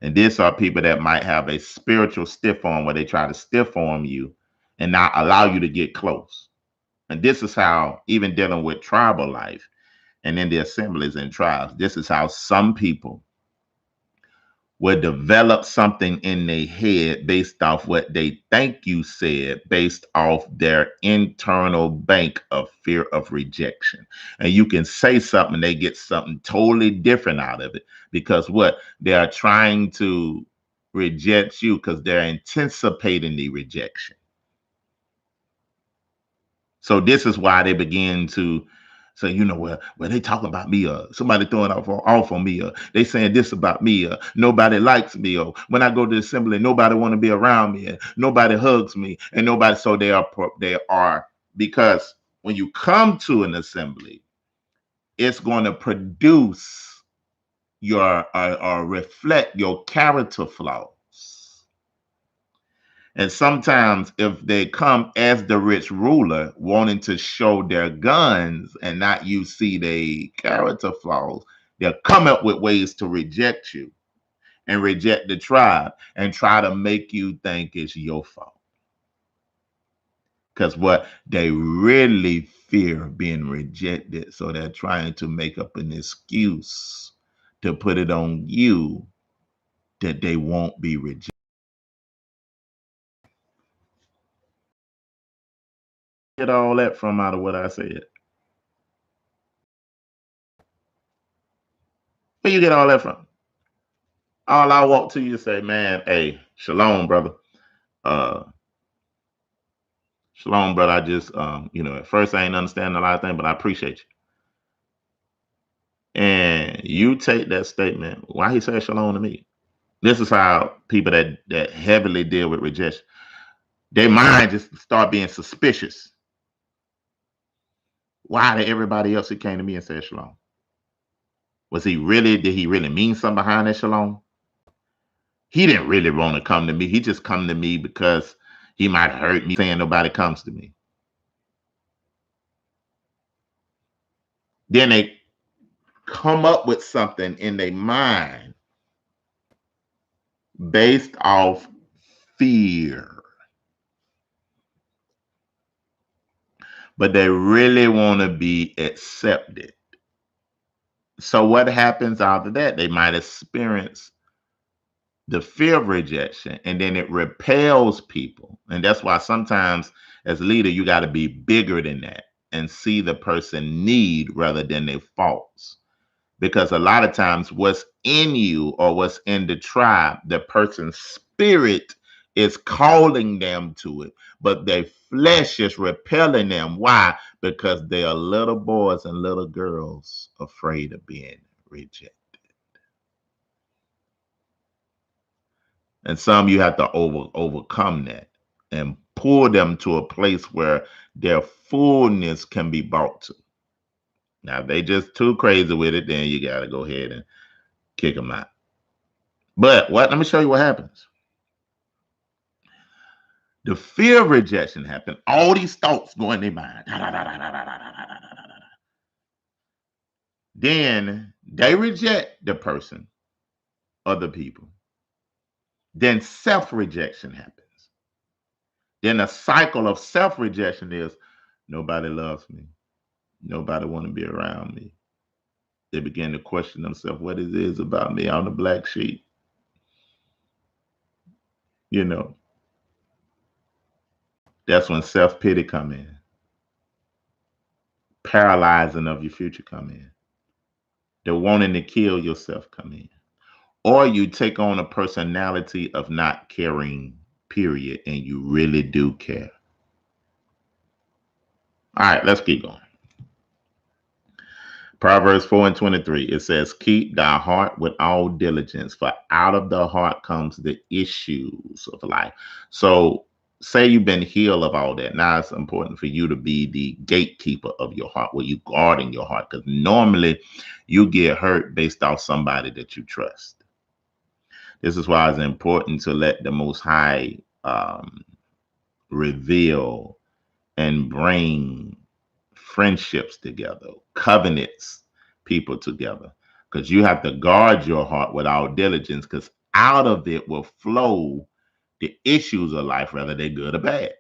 And these are people that might have a spiritual stiff arm where they try to stiff arm you and not allow you to get close. And this is how, even dealing with tribal life and in the assemblies and tribes, this is how some people will develop something in their head based off what they think you said, based off their internal bank of fear of rejection. And you can say something, they get something totally different out of it because what? They are trying to reject you because they're anticipating the rejection. So this is why they begin to say, you know, well, they talking about me, somebody throwing off on me, they saying this about me, nobody likes me, or when I go to the assembly, nobody want to be around me, and nobody hugs me, and nobody. So they are because when you come to an assembly, it's going to produce your or reflect your character flaws. And sometimes if they come as the rich ruler wanting to show their guns and not you see their character flaws, they'll come up with ways to reject you and reject the tribe and try to make you think it's your fault. Because what they really fear being rejected. So they're trying to make up an excuse to put it on you that they won't be rejected. Get all that from out of what I said. Where you get all that from? All I want to you say, man, hey, shalom, brother. Uh Shalom, brother. I just you know, at first I ain't understanding a lot of things, but I appreciate you. And you take that statement, why he said shalom to me. This is how people that heavily deal with rejection, their mind just start being suspicious. Why did everybody else who came to me and said shalom? Did he really mean something behind that shalom? He didn't really want to come to me. He just come to me because he might hurt me saying nobody comes to me. Then they come up with something in their mind based off fear. But they really want to be accepted. So what happens after that? They might experience the fear of rejection, and then it repels people. And that's why sometimes as a leader, you got to be bigger than that and see the person need rather than their faults. Because a lot of times what's in you or what's in the tribe, the person's spirit is calling them to it, but their flesh is repelling them. Why? Because they are little boys and little girls afraid of being rejected. And some you have to overcome that and pull them to a place where their fullness can be brought to. Now, if they just too crazy with it, then you got to go ahead and kick them out. But let me show you what happens. The fear of rejection happens. All these thoughts go in their mind. Then they reject the person or the people. Then self-rejection happens. Then a cycle of self-rejection is nobody loves me. Nobody want to be around me. They begin to question themselves, what it is about me. I'm the black sheep. That's when self-pity come in. Paralyzing of your future come in. The wanting to kill yourself come in. Or you take on a personality of not caring, period, and you really do care. All right, let's keep going. Proverbs 4:23, it says, keep thy heart with all diligence, for out of the heart comes the issues of life. So say you've been healed of all that. Now it's important for you to be the gatekeeper of your heart, where you guarding your heart, because normally you get hurt based off somebody that you trust. This is why it's important to let the Most High reveal and bring friendships together, covenants, people together, because you have to guard your heart with all diligence, because out of it will flow the issues of life, whether they're good or bad.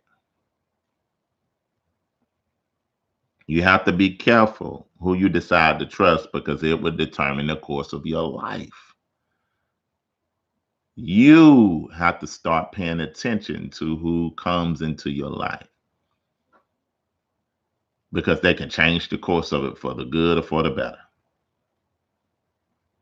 You have to be careful who you decide to trust, because it will determine the course of your life. You have to start paying attention to who comes into your life, because they can change the course of it for the good or for the better.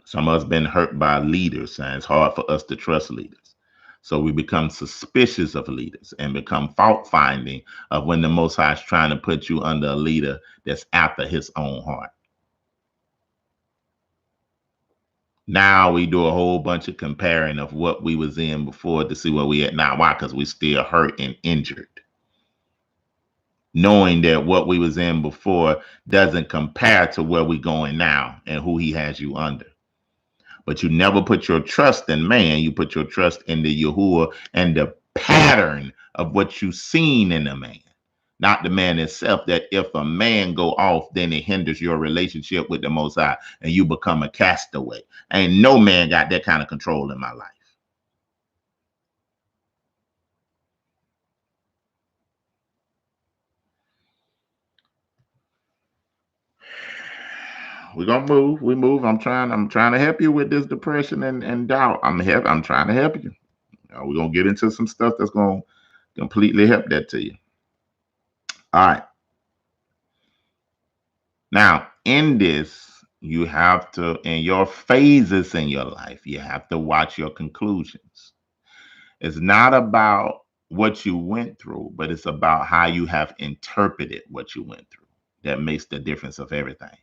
Some of us been hurt by leaders, and it's hard for us to trust leaders. So we become suspicious of leaders and become fault finding of when the Most High is trying to put you under a leader that's after his own heart. Now we do a whole bunch of comparing of what we was in before to see where we at now. Why? Because we still hurt and injured. Knowing that what we was in before doesn't compare to where we going now and who he has you under. But you never put your trust in man. You put your trust in the Yahuwah and the pattern of what you seen in a man, not the man itself. That if a man go off, then it hinders your relationship with the Most High and you become a castaway. Ain't no man got that kind of control in my life. We're gonna move. We move. I'm trying to help you with this depression and doubt. I'm trying to help you. We're gonna get into some stuff that's gonna completely help that to you. All right. Now, in this, you have to, in your phases in your life, you have to watch your conclusions. It's not about what you went through, but it's about how you have interpreted what you went through. That makes the difference of everything.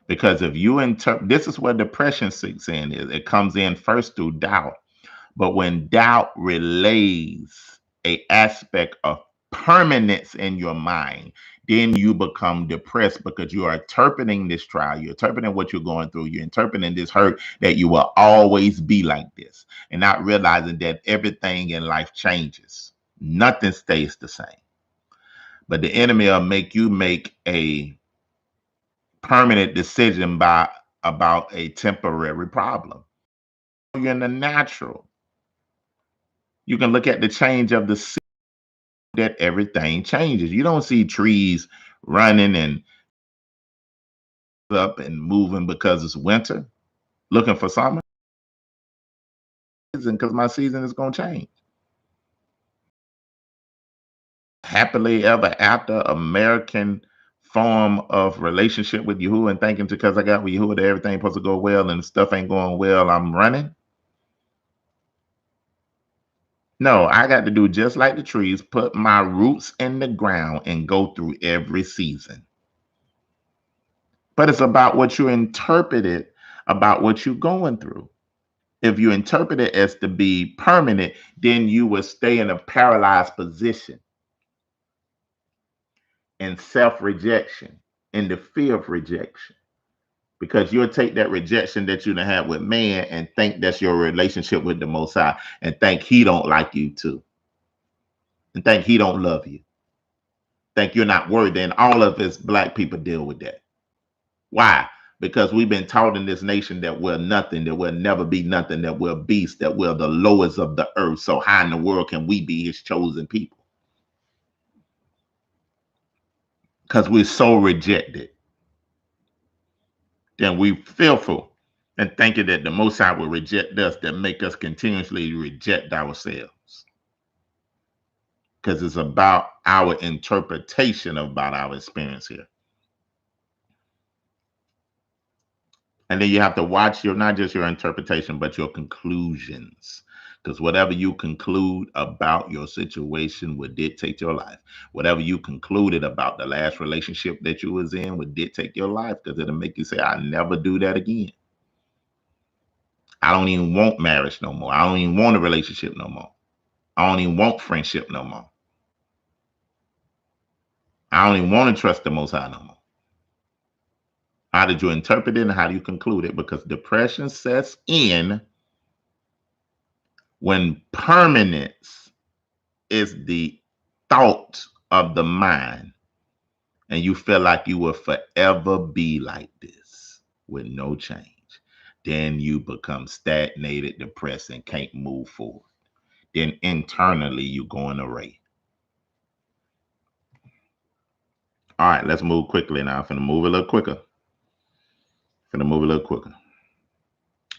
Because if you interpret, this is where depression sinks in. It comes in first through doubt. But when doubt relays a aspect of permanence in your mind, then you become depressed, because you are interpreting this trial, you're interpreting what you're going through, you're interpreting this hurt, that you will always be like this, and not realizing that everything in life changes. Nothing stays the same. But the enemy will make you make a permanent decision about a temporary problem. You're in the natural. You can look at the change of the season, that everything changes. You don't see trees running and up and moving because it's winter, looking for summer, because my season is going to change. Happily ever after American form of relationship with Yahuwah and thinking because I got with Yahuwah that everything supposed to go well and stuff ain't going well, I'm running. No, I got to do just like the trees, put my roots in the ground and go through every season. But it's about what you interpreted about what you're going through. If you interpret it as to be permanent, then you will stay in a paralyzed position in self-rejection, in the fear of rejection. Because you'll take that rejection that you done had with man and think that's your relationship with the Most High and think he don't like you too. And think he don't love you. Think you're not worthy. And all of us black people deal with that. Why? Because we've been taught in this nation that we're nothing, that we'll never be nothing, that we're beasts, that we're the lowest of the earth. So how in the world can we be his chosen people? Because we're so rejected. Then we fearful and thinking that the Most High will reject us, that make us continuously reject ourselves. Because it's about our interpretation about our experience here. And then you have to watch not just your interpretation, but your conclusions. Because whatever you conclude about your situation would dictate your life. Whatever you concluded about the last relationship that you was in would dictate your life, because it'll make you say, I never do that again. I don't even want marriage no more. I don't even want a relationship no more. I don't even want friendship no more. I don't even want to trust the Most High no more. How did you interpret it and how do you conclude it? Because depression sets in when permanence is the thought of the mind and you feel like you will forever be like this with no change. Then you become stagnated, depressed, and can't move forward. Then internally you go in array. All right, let's move quickly now. I'm finna move a little quicker.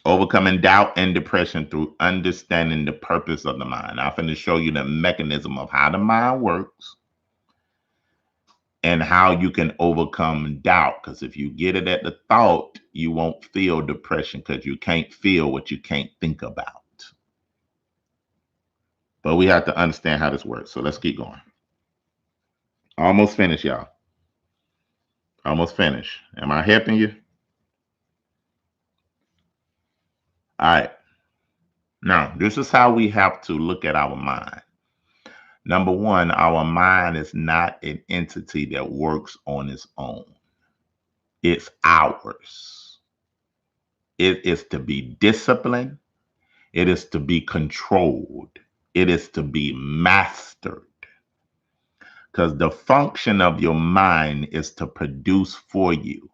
Overcoming doubt and depression through understanding the purpose of the mind. I'm finna show you the mechanism of how the mind works and how you can overcome doubt. Because if you get it at the thought, you won't feel depression because you can't feel what you can't think about. But we have to understand how this works. So let's keep going. Almost finished, y'all. Almost finished. Am I helping you? All right. Now, this is how we have to look at our mind. Number one, our mind is not an entity that works on its own. It's ours. It is to be disciplined. It is to be controlled. It is to be mastered. Because the function of your mind is to produce for you.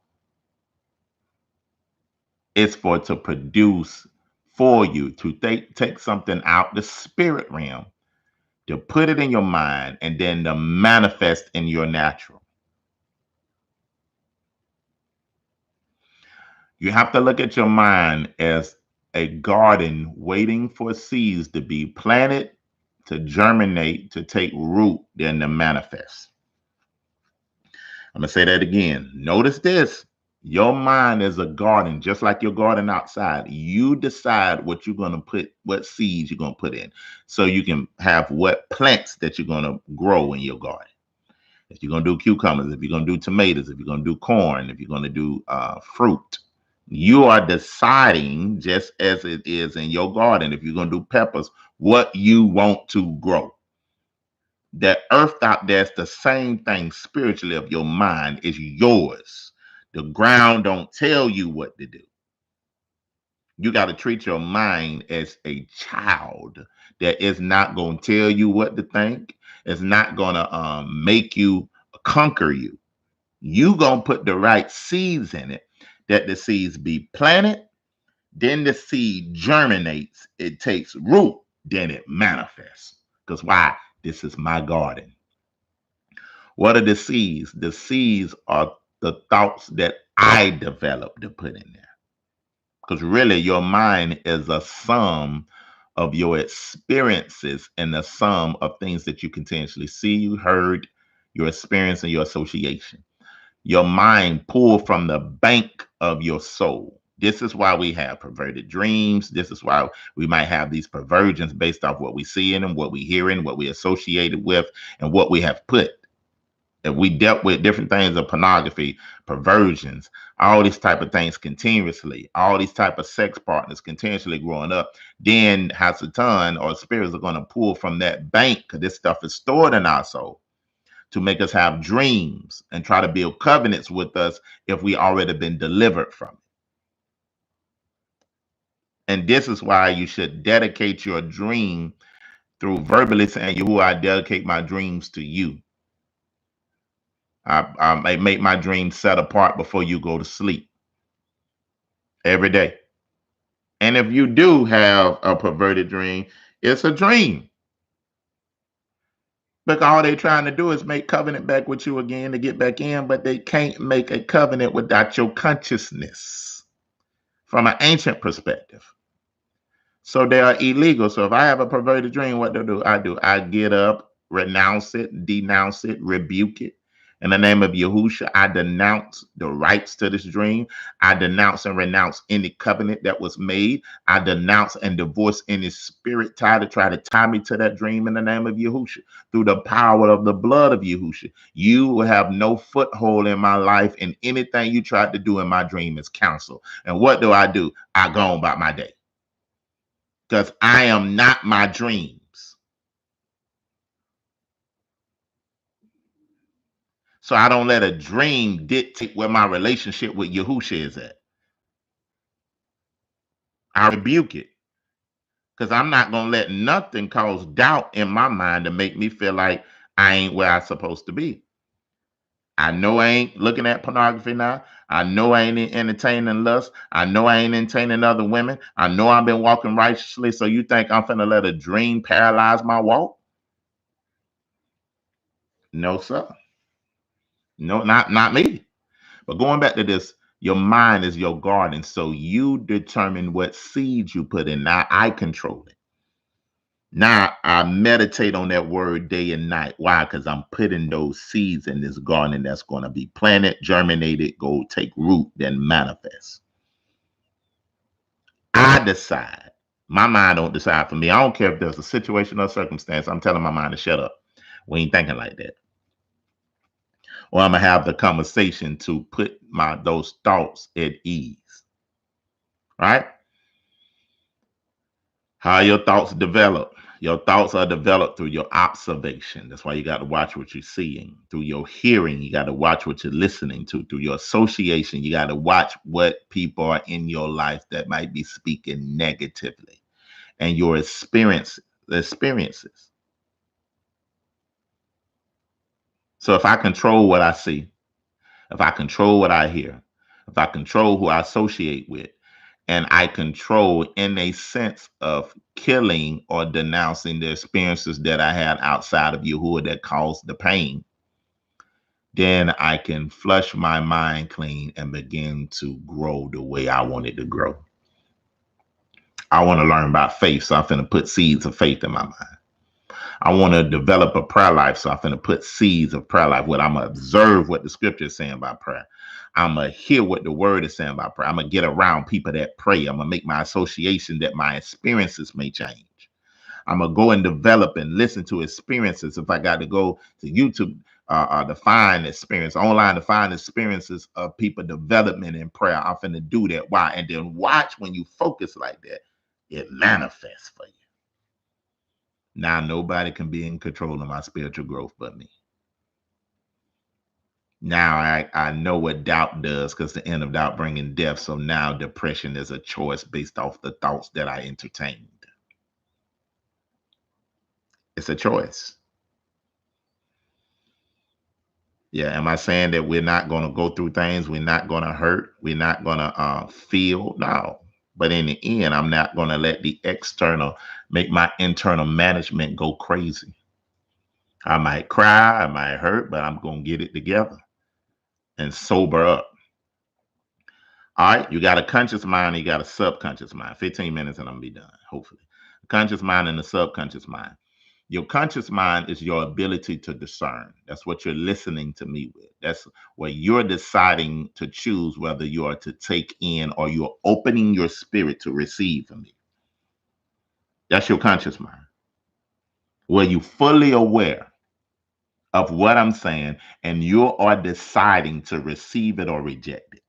It's to produce for you, to take something out the spirit realm, to put it in your mind, and then to manifest in your natural. You have to look at your mind as a garden waiting for seeds to be planted, to germinate, to take root, then to manifest. I'm going to say that again. Notice this. Your mind is a garden, just like your garden outside. You decide what you're going to put, what seeds you're going to put in, so you can have what plants that you're going to grow in your garden. If you're going to do cucumbers, if you're going to do tomatoes, if you're going to do corn, if you're going to do fruit, you are deciding, just as it is in your garden, if you're going to do peppers, what you want to grow. The earth out there is the same thing spiritually of your mind is yours. The ground don't tell you what to do. You got to treat your mind as a child that is not going to tell you what to think. It's not going to make you conquer you. You going to put the right seeds in it, that the seeds be planted, then the seed germinates, it takes root, then it manifests. Because why? This is my garden. What are the seeds? The seeds are the thoughts that I developed to put in there. Because really, your mind is a sum of your experiences and the sum of things that you continuously see, you heard, your experience, and your association. Your mind pulled from the bank of your soul. This is why we have perverted dreams. This is why we might have these perversions based off what we see in them, what we hear in, what we associated with, and what we have put. If we dealt with different things of pornography, perversions, all these type of things continuously, all these type of sex partners continuously growing up, then Hasatan or spirits are going to pull from that bank, because this stuff is stored in our soul, to make us have dreams and try to build covenants with us if we already been delivered from it. And this is why you should dedicate your dream through verbally saying, "Yahuwah, I dedicate my dreams to you. I make my dreams set apart before you go to sleep every day." And if you do have a perverted dream, it's a dream. Because all they're trying to do is make covenant back with you again to get back in, but they can't make a covenant without your consciousness from an ancient perspective. So they are illegal. So if I have a perverted dream, what do? I get up, renounce it, denounce it, rebuke it. In the name of Yahusha, I denounce the rights to this dream. I denounce and renounce any covenant that was made. I denounce and divorce any spirit tie to try to tie me to that dream in the name of Yahusha. Through the power of the blood of Yahusha, you will have no foothold in my life, and anything you tried to do in my dream is counsel. And what do? I go on about my day. Because I am not my dreams. So I don't let a dream dictate where my relationship with Yahusha is at. I rebuke it. Because I'm not going to let nothing cause doubt in my mind to make me feel like I ain't where I'm supposed to be. I know I ain't looking at pornography now. I know I ain't entertaining lust. I know I ain't entertaining other women. I know I've been walking righteously. So you think I'm finna let a dream paralyze my walk? No, sir. No, not me. But going back to this, your mind is your garden. So you determine what seeds you put in. Now I control it. Now I meditate on that word day and night. Why? Because I'm putting those seeds in this garden that's going to be planted, germinated, go take root, then manifest. I decide. My mind don't decide for me. I don't care if there's a situation or circumstance. I'm telling my mind to shut up. We ain't thinking like that. Or I'm gonna have the conversation to put those thoughts at ease. Right? How your thoughts develop. Your thoughts are developed through your observation. That's why you got to watch what you're seeing. Through your hearing, you got to watch what you're listening to. Through your association, you got to watch what people are in your life that might be speaking negatively. And your experiences. So if I control what I see, if I control what I hear, if I control who I associate with, and I control in a sense of killing or denouncing the experiences that I had outside of Yahuwah that caused the pain, then I can flush my mind clean and begin to grow the way I want it to grow. I want to learn about faith, so I'm going to put seeds of faith in my mind. I want to develop a prayer life, so I'm going to put seeds of prayer life. What I'm going to observe what the scripture is saying about prayer. I'm going to hear what the word is saying about prayer. I'm going to get around people that pray. I'm going to make my association that my experiences may change. I'm going to go and develop and listen to experiences. If I got to go to YouTube to find experience, online to find experiences of people development in prayer, I'm going to do that. Why? And then watch when you focus like that, it manifests for you. Now nobody can be in control of my spiritual growth but me. Now I know what doubt does, because the end of doubt bringing death. So now depression is a choice based off the thoughts that I entertained. It's a choice. Yeah, am I saying that we're not going to go through things? We're not going to hurt? We're not going to feel? No. But in the end, I'm not going to let the external make my internal management go crazy. I might cry, I might hurt, but I'm going to get it together and sober up. All right, you got a conscious mind, you got a subconscious mind. 15 minutes and I'm gonna be done, hopefully. Conscious mind and the subconscious mind. Your conscious mind is your ability to discern. That's what you're listening to me with. That's where you're deciding to choose whether you are to take in or you're opening your spirit to receive from me. That's your conscious mind, where you're fully aware of what I'm saying and you are deciding to receive it or reject it.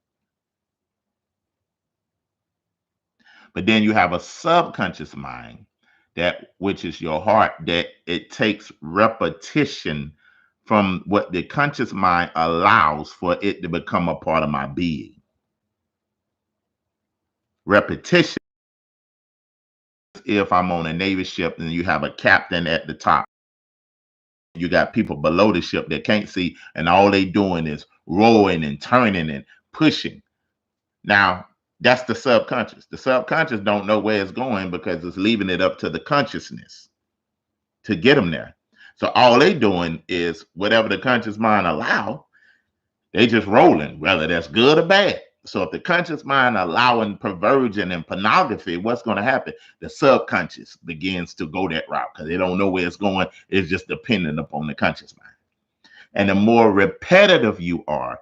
But then you have a subconscious mind, that which is your heart, that it takes repetition from what the conscious mind allows for it to become a part of my being. Repetition, if I'm on a Navy ship and you have a captain at the top, you got people below the ship that can't see, and all they doing is rowing and turning and pushing. Now, that's the subconscious. The subconscious don't know where it's going because it's leaving it up to the consciousness to get them there. So all they doing is whatever the conscious mind allow, they just rolling, whether that's good or bad. So if the conscious mind allowing perversion and pornography, what's going to happen? The subconscious begins to go that route because they don't know where it's going. It's just dependent upon the conscious mind. And the more repetitive you are,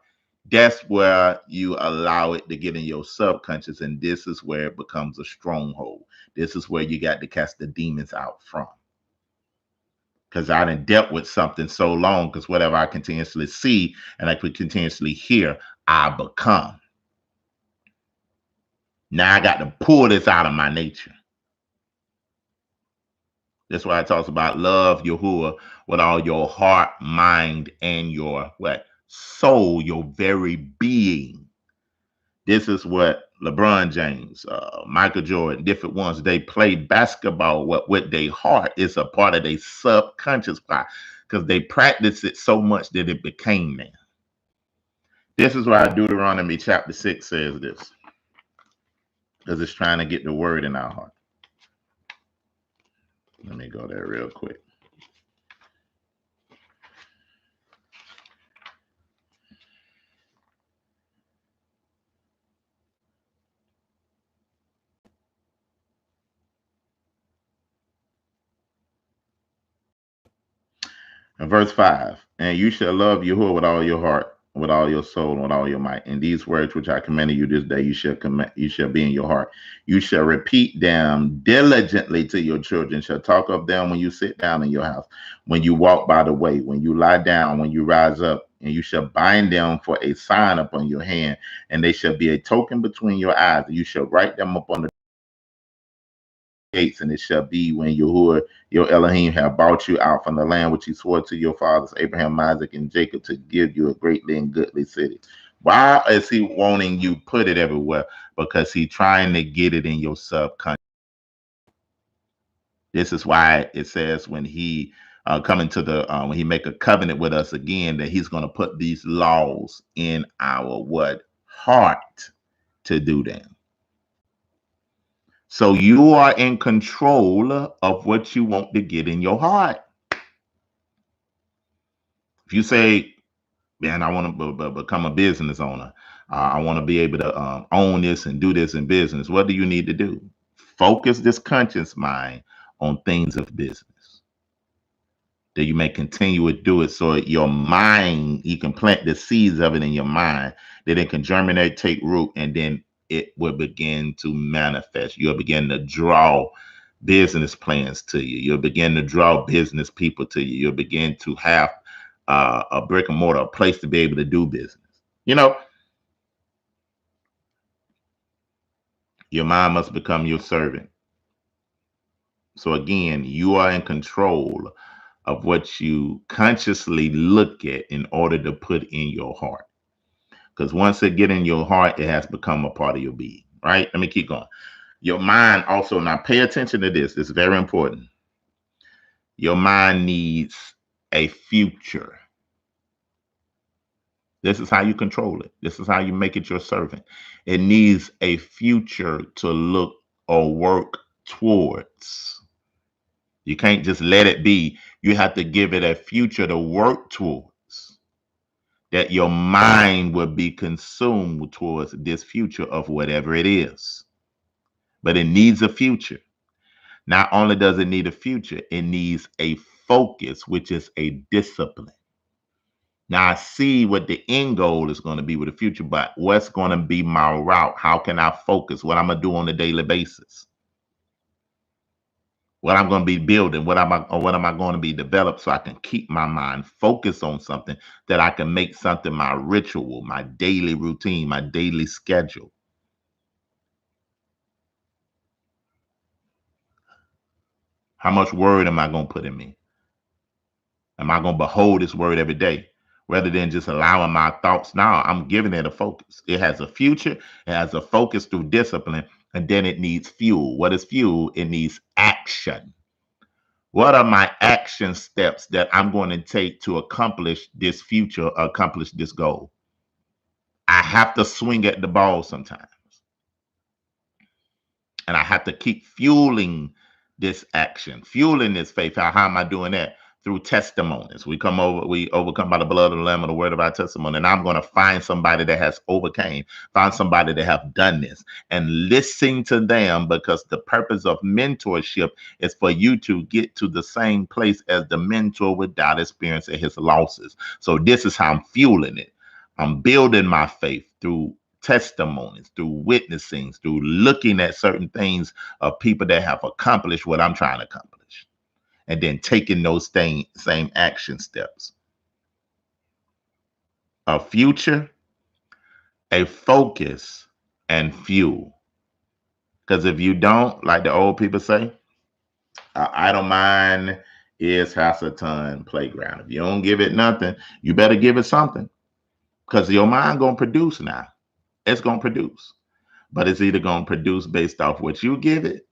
that's where you allow it to get in your subconscious. And this is where it becomes a stronghold. This is where you got to cast the demons out from. Because I done dealt with something so long, because whatever I continuously see and I could continuously hear, I become. Now I got to pull this out of my nature. That's why it talks about love Yahuwah with all your heart, mind, and your what? Soul, your very being. This is what LeBron James, Michael Jordan, different ones, they play basketball with their heart. It's a part of their subconscious part because they practice it so much that it became them. This is why Deuteronomy chapter 6 says this, because it's trying to get the word in our heart. Let me go there real quick. In verse 5, and you shall love Yahuwah with all your heart, with all your soul, and with all your might. And these words which I commanded you this day, you shall be in your heart. You shall repeat them diligently to your children, shall talk of them when you sit down in your house, when you walk by the way, when you lie down, when you rise up, and you shall bind them for a sign upon your hand, and they shall be a token between your eyes. And you shall write them upon the gates, and it shall be when Yahuwah your Elohim have brought you out from the land which he swore to your fathers Abraham, Isaac, and Jacob to give you a greatly and goodly city. Why is he wanting you put it everywhere? Because he's trying to get it in your subconscious. This is why it says when he coming to the when he make a covenant with us again, that he's going to put these laws in our what heart to do them. So you are in control of what you want to get in your heart. If you say, man, I want to become a business owner, I want to be able to own this and do this in business, what do you need to do? Focus this conscious mind on things of business, that you may continue to do it, so your mind, you can plant the seeds of it in your mind, that it can germinate, take root, and then it will begin to manifest. You'll begin to draw business plans to you. You'll begin to draw business people to you. You'll begin to have a brick and mortar, a place to be able to do business. You know, your mind must become your servant. So again, you are in control of what you consciously look at in order to put in your heart. Because once it get in your heart, it has become a part of your being, right? Let me keep going. Your mind also, now pay attention to this. It's very important. Your mind needs a future. This is how you control it. This is how you make it your servant. It needs a future to look or work towards. You can't just let it be. You have to give it a future to work towards. that your mind will be consumed towards this future of whatever it is. But it needs a future. Not only does it need a future, it needs a focus, which is a discipline. Now I see what the end goal is going to be with the future, but what's going to be my route? How can I focus? What I'm going to do on a daily basis? What I'm going to be building? What am I going to be developed so I can keep my mind focused on something that I can make something my ritual, my daily routine, my daily schedule? How much word am I going to put in me? Am I going to behold this word every day rather than just allowing my thoughts? Now I'm giving it a focus. It has a future. It has a focus through discipline. And then it needs fuel. What is fuel? It needs action. What are my action steps that I'm going to take to accomplish this future, accomplish this goal? I have to swing at the ball sometimes. And I have to keep fueling this action, fueling this faith. How am I doing that? Through testimonies. We overcome by the blood of the Lamb and the word of our testimony. And I'm going to find somebody that has overcame, find somebody that have done this and listen to them, because the purpose of mentorship is for you to get to the same place as the mentor without experiencing his losses. So this is how I'm fueling it. I'm building my faith through testimonies, through witnessing, through looking at certain things of people that have accomplished what I'm trying to accomplish, and then taking those same action steps. A future, a focus, and fuel. Because if you don't, like the old people say, idle mind is Hasatan playground. If you don't give it nothing, you better give it something, because your mind going to produce now. It's going to produce. But it's either going to produce based off what you give it,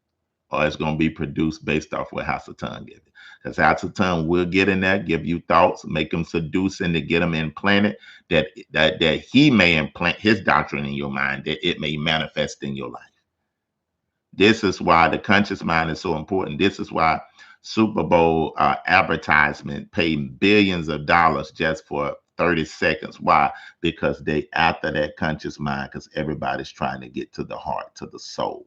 or it's going to be produced based off what Hasatan give it. Because Hasatan will get in there, give you thoughts, make them seducing to get them implanted, that he may implant his doctrine in your mind, that it may manifest in your life. This is why the conscious mind is so important. This is why Super Bowl advertisement paid billions of dollars just for 30 seconds. Why? Because they after that conscious mind, because everybody's trying to get to the heart, to the soul.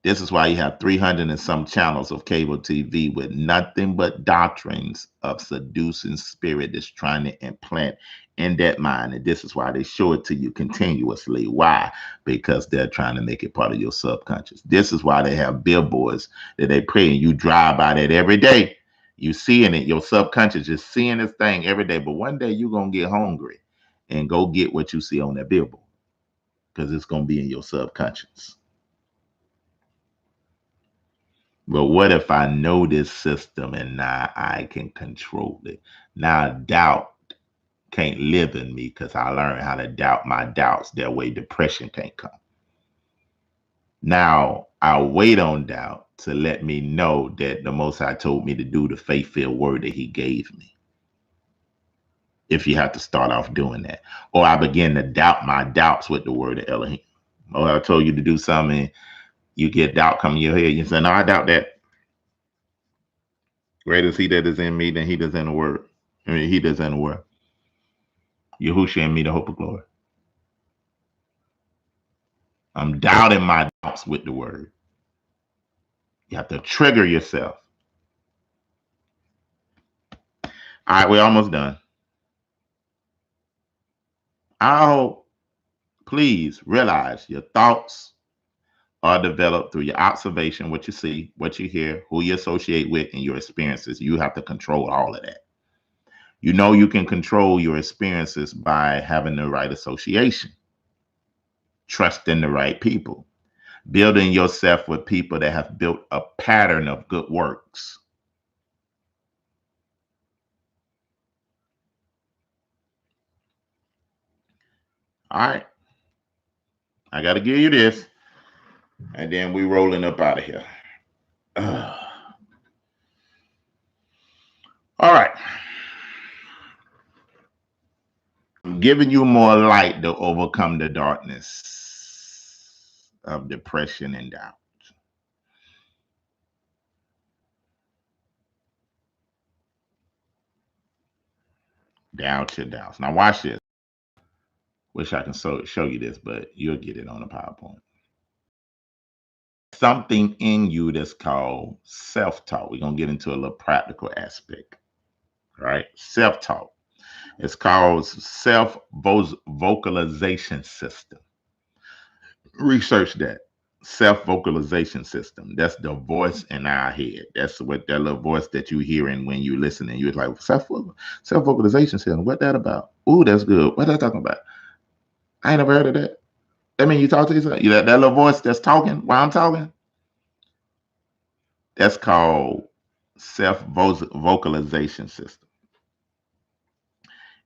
This is why you have 300 and some channels of cable TV with nothing but doctrines of seducing spirit that's trying to implant in that mind. And this is why they show it to you continuously. Why? Because they're trying to make it part of your subconscious. This is why they have billboards that they pray, and you drive by that every day. You seeing it, your subconscious is seeing this thing every day. But one day you're going to get hungry and go get what you see on that billboard, because it's going to be in your subconscious. But what if I know this system and now I can control it? Now doubt can't live in me, because I learned how to doubt my doubts. That way depression can't come. Now I wait on doubt to let me know that the Most High told me to do the faith-filled word that he gave me. If you have to start off doing that. Or I begin to doubt my doubts with the word of Elohim. Or I told you to do something, you get doubt come in your head. You say, no, I doubt that. Greater is he that is in me than he that's in the word. I mean, he that's in the world. Yahushua in me, the hope of glory. I'm doubting my doubts with the word. You have to trigger yourself. All right, we're almost done. I hope, please realize your thoughts are developed through your observation, what you see, what you hear, who you associate with, and your experiences. You have to control all of that. You know you can control your experiences by having the right association, trusting the right people, building yourself with people that have built a pattern of good works. All right. I got to give you this, and then we rolling up out of here. All right. I'm giving you more light to overcome the darkness of depression and doubt. Doubt your doubts. Now watch this. Wish I can show you this, but you'll get it on the PowerPoint. Something in you that's called self-talk. We're going to get into a little practical aspect. Right? Self-talk. It's called self-vocalization system. Research that. Self-vocalization system. That's the voice in our head. That's what that little voice that you hearing when you listening. You're like, self-vocalization system. What that about? Ooh, that's good. What that talking about? I ain't never heard of that. I mean, you talk to yourself. That little voice that's talking while I'm talking. That's called self-vocalization system.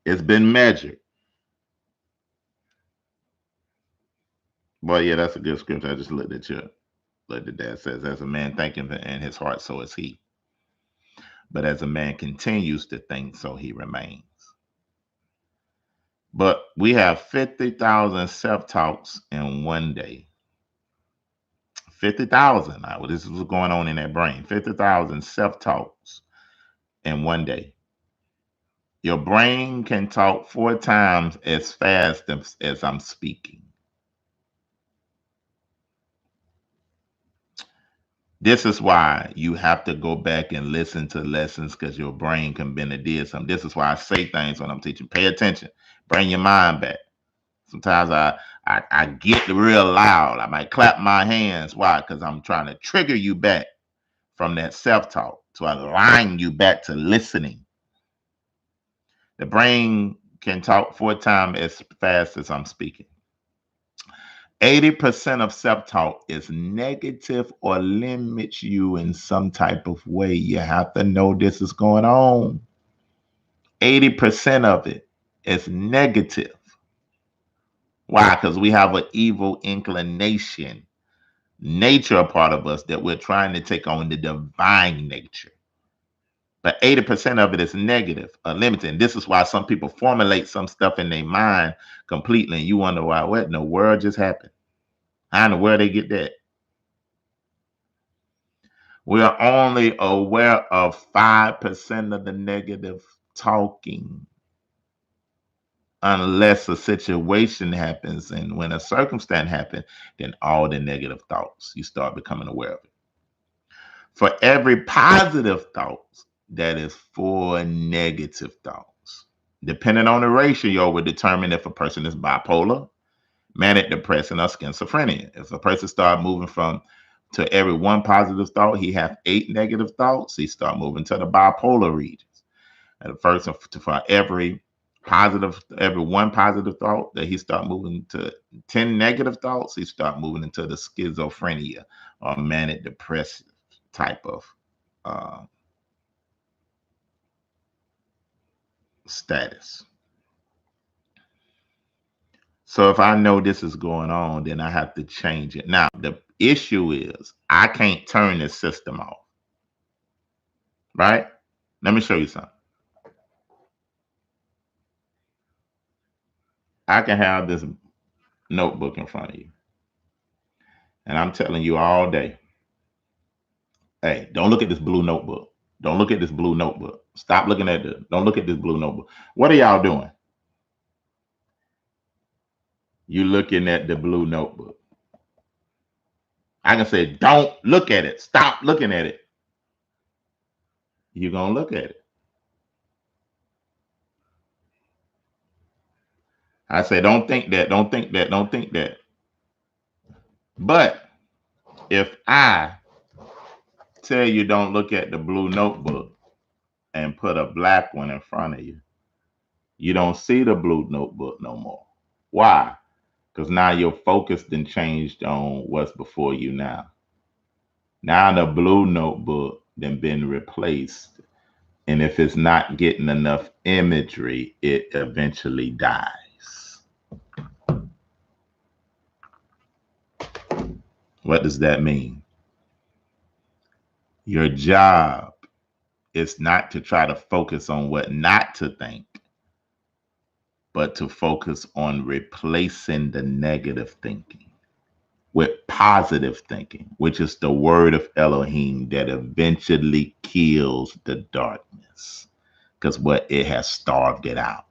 It's been measured. Well, yeah, that's a good scripture. I just looked at you. Like the dad says, as a man thinking in his heart, so is he. But as a man continues to think, so he remains. But we have 50,000 self-talks in one day. 50,000. Now, this is what's going on in that brain. 50,000 self-talks in one day. Your brain can talk 4 times as fast as I'm speaking. This is why you have to go back and listen to lessons, because your brain can bend and did something. This is why I say things when I'm teaching. Pay attention. Bring your mind back. Sometimes I get real loud. I might clap my hands. Why? Because I'm trying to trigger you back from that self-talk to align you back to listening. The brain can talk 4 times as fast as I'm speaking. 80% of self-talk is negative or limits you in some type of way. You have to know this is going on. 80% of it is negative. Why? Because we have an evil inclination, nature, a part of us that we're trying to take on the divine nature. But 80% of it is negative, limiting. This is why some people formulate some stuff in their mind completely, and you wonder why. What in the world just happened? How in the world they get that? We are only aware of 5% of the negative talking, unless a situation happens. And when a circumstance happens, then all the negative thoughts, you start becoming aware of it. For every positive thought, that is 4 negative thoughts. Depending on the ratio, will determine if a person is bipolar, manic depression, or schizophrenia. If a person start moving from to every 1 positive thought, he have 8 negative thoughts, he start moving to the bipolar regions. And the first, for every 1 positive thought, that he start moving to 10 negative thoughts, he start moving into the schizophrenia or manic depressive type of status. So if I know this is going on, then I have to change it. Now, the issue is I can't turn this system off. Right? Let me show you something. I can have this notebook in front of you. And I'm telling you all day, hey, don't look at this blue notebook. Don't look at this blue notebook. Stop looking at don't look at this blue notebook. What are y'all doing? You looking at the blue notebook. I can say, don't look at it. Stop looking at it. You're going to look at it. I say, don't think that, don't think that, don't think that. But if I tell you don't look at the blue notebook and put a black one in front of you, you don't see the blue notebook no more. Why? Because now your focus then changed on what's before you now. Now the blue notebook then been replaced. And if it's not getting enough imagery, it eventually dies. What does that mean? Your job is not to try to focus on what not to think, but to focus on replacing the negative thinking with positive thinking, which is the word of Elohim that eventually kills the darkness. because what it has starved it out.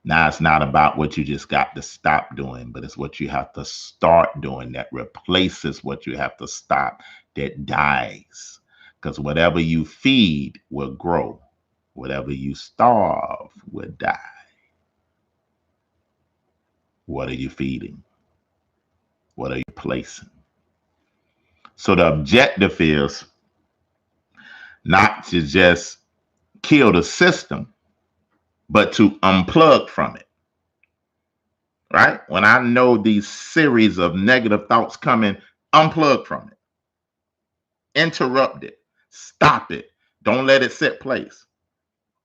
Now it's not about what you just got to stop doing, but it's what you have to start doing that replaces what you have to stop, that dies. Because whatever you feed will grow. Whatever you starve will die. What are you feeding? What are you placing? So the objective is not to just kill the system, but to unplug from it. Right? When I know these series of negative thoughts coming, unplug from it. Interrupt it. Stop it. Don't let it sit place.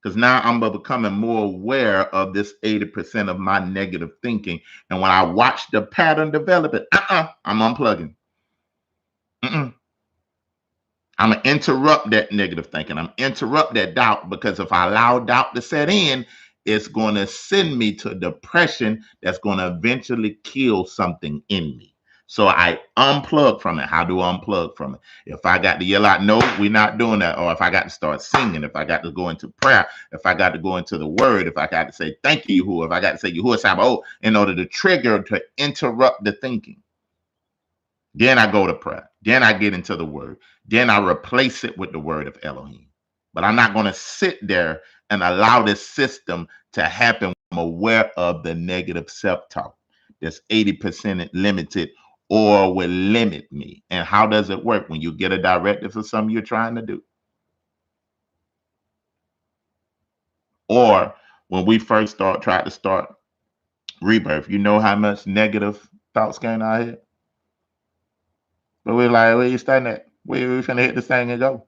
Because now I'm becoming more aware of this 80% of my negative thinking. And when I watch the pattern develop it, I'm unplugging. I'm going to interrupt that negative thinking. I'm interrupt that doubt, because if I allow doubt to set in, it's going to send me to depression that's going to eventually kill something in me. So I unplug from it. How do I unplug from it? If I got to yell out, no, we're not doing that. Or if I got to start singing, if I got to go into prayer, if I got to go into the word, if I got to say, thank you, Yahuwah, if I got to say, Yahuwah Sabaoth, in order to trigger, to interrupt the thinking. Then I go to prayer. Then I get into the word. Then I replace it with the word of Elohim. But I'm not going to sit there and allow this system to happen. I'm aware of the negative self-talk that's 80% limited or will limit me. And how does it work when you get a directive for something you're trying to do? Or when we first tried to start Rebirth, you know how much negative thoughts came out of here? But we're like, where you standing at? We finna hit this thing and go.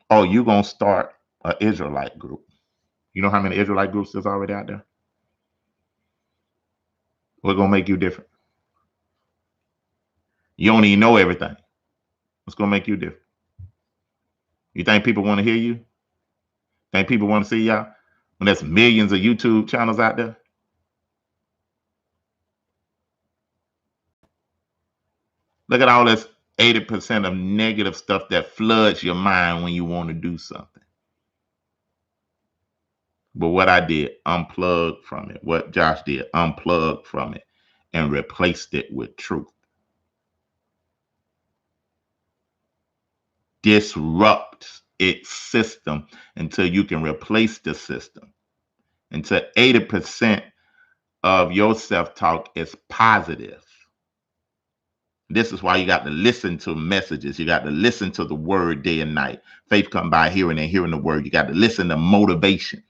Oh, you gonna start an Israelite group. You know how many Israelite groups there's already out there? What's gonna make you different? You don't even know everything. What's gonna make you different? You think people want to hear you? Think people want to see y'all? When there's millions of YouTube channels out there? Look at all this 80% of negative stuff that floods your mind when you want to do something. But what I did, unplugged from it. What Josh did, unplugged from it and replaced it with truth. Disrupt its system until you can replace the system. Until 80% of your self-talk is positive. This is why you got to listen to messages. You got to listen to the word day and night. Faith come by hearing and hearing the word. You got to listen to motivation.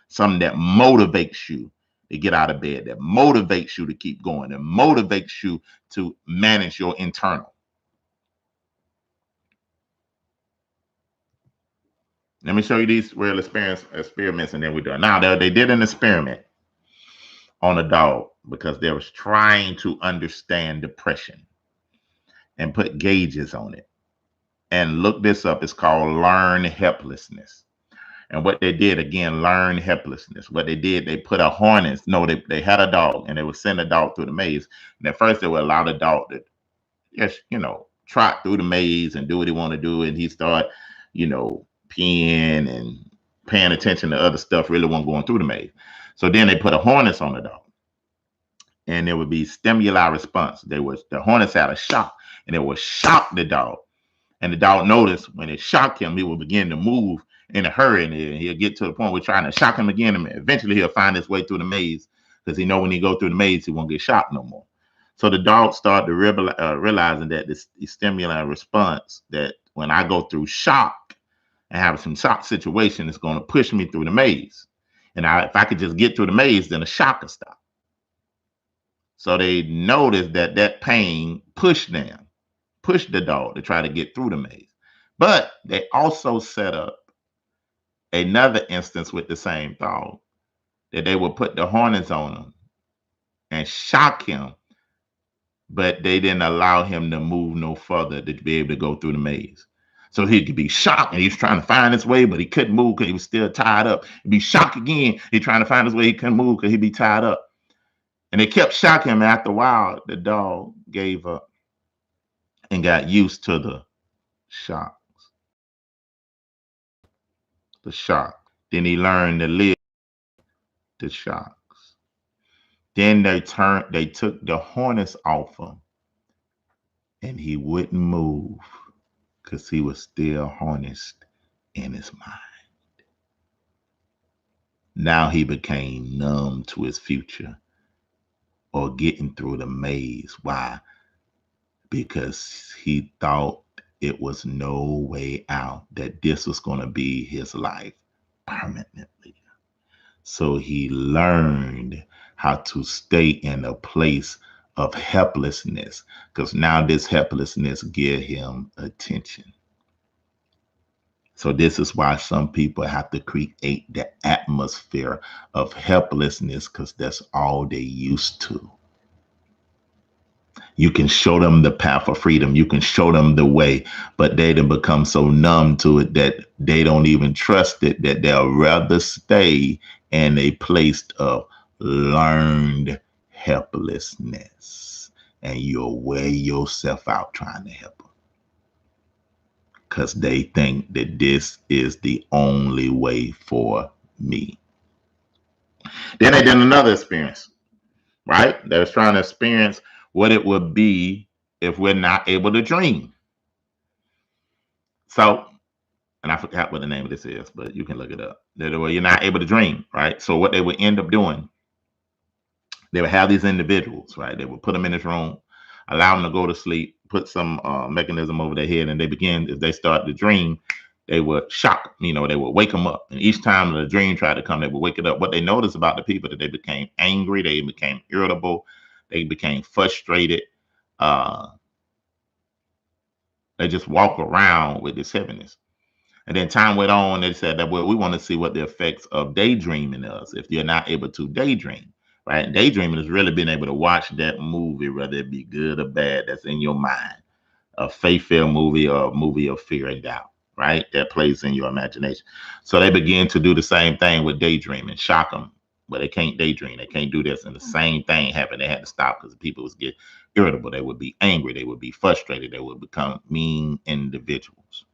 Something that motivates you to get out of bed, that motivates you to keep going, that motivates you to manage your internal. Let me show you these real experiments, and then we're done. Now, they did an experiment on a dog because they was trying to understand depression and put gauges on it. And look this up. It's called learn helplessness. And what they did, again, learn helplessness. What they did, they put a harness. No, they had a dog, and they would send a dog through the maze. And at first, they would allow the dog to just, trot through the maze and do what he want to do. And he start, peeing and paying attention to other stuff, really wasn't going through the maze. So then they put a harness on the dog. And there would be stimuli response. The harness had a shock, and it would shock the dog. And the dog noticed when it shocked him, he would begin to move in a hurry, and he'll get to the point where trying to shock him again, and eventually he'll find his way through the maze, because he know when he go through the maze, he won't get shocked no more. So the dog started realizing that this stimuli response, that when I go through shock and have some shock situation, it's going to push me through the maze. And if I could just get through the maze, then the shock will stop. So they noticed that pain pushed the dog to try to get through the maze. But they also set up another instance with the same dog, that they would put the harness on him and shock him, but they didn't allow him to move no further to be able to go through the maze. So he could be shocked, and he's trying to find his way, but he couldn't move because he was still tied up. He'd be shocked again. He's trying to find his way. He couldn't move because he'd be tied up. And they kept shocking him. After a while, the dog gave up and got used to the shocks. the shock. Then he learned to live the shocks. Then they took the harness off him, and he wouldn't move because he was still harnessed in his mind. Now he became numb to his future or getting through the maze. Why? Because he thought it was no way out, that this was going to be his life permanently. So he learned how to stay in a place of helplessness, because now this helplessness gave him attention. So this is why some people have to create the atmosphere of helplessness, because that's all they used to. You can show them the path of freedom. You can show them the way, but they then become so numb to it that they don't even trust it, that they'll rather stay in a place of learned helplessness. And you'll wear yourself out trying to help them, because they think that this is the only way for me. Then they did another experience, right? They was trying to experience what it would be if we're not able to dream. So, and I forgot what the name of this is, but you can look it up. You're not able to dream, right? So what they would end up doing, they would have these individuals, right? They would put them in this room, allow them to go to sleep, put some mechanism over their head, and if they start to dream, they would shock them, they would wake them up. And each time the dream tried to come, they would wake it up. What they noticed about the people, that they became angry, they became irritable, they became frustrated. They just walk around with this heaviness. And then time went on, they said that, well, we want to see what the effects of daydreaming is if you're not able to daydream, right? Daydreaming is really being able to watch that movie, whether it be good or bad, that's in your mind, a faith-filled movie or a movie of fear and doubt, right? That plays in your imagination. So they begin to do the same thing with daydreaming, shock them, but they can't daydream. They can't do this. And the same thing happened. They had to stop because people would get irritable. They would be angry. They would be frustrated. They would become mean individuals.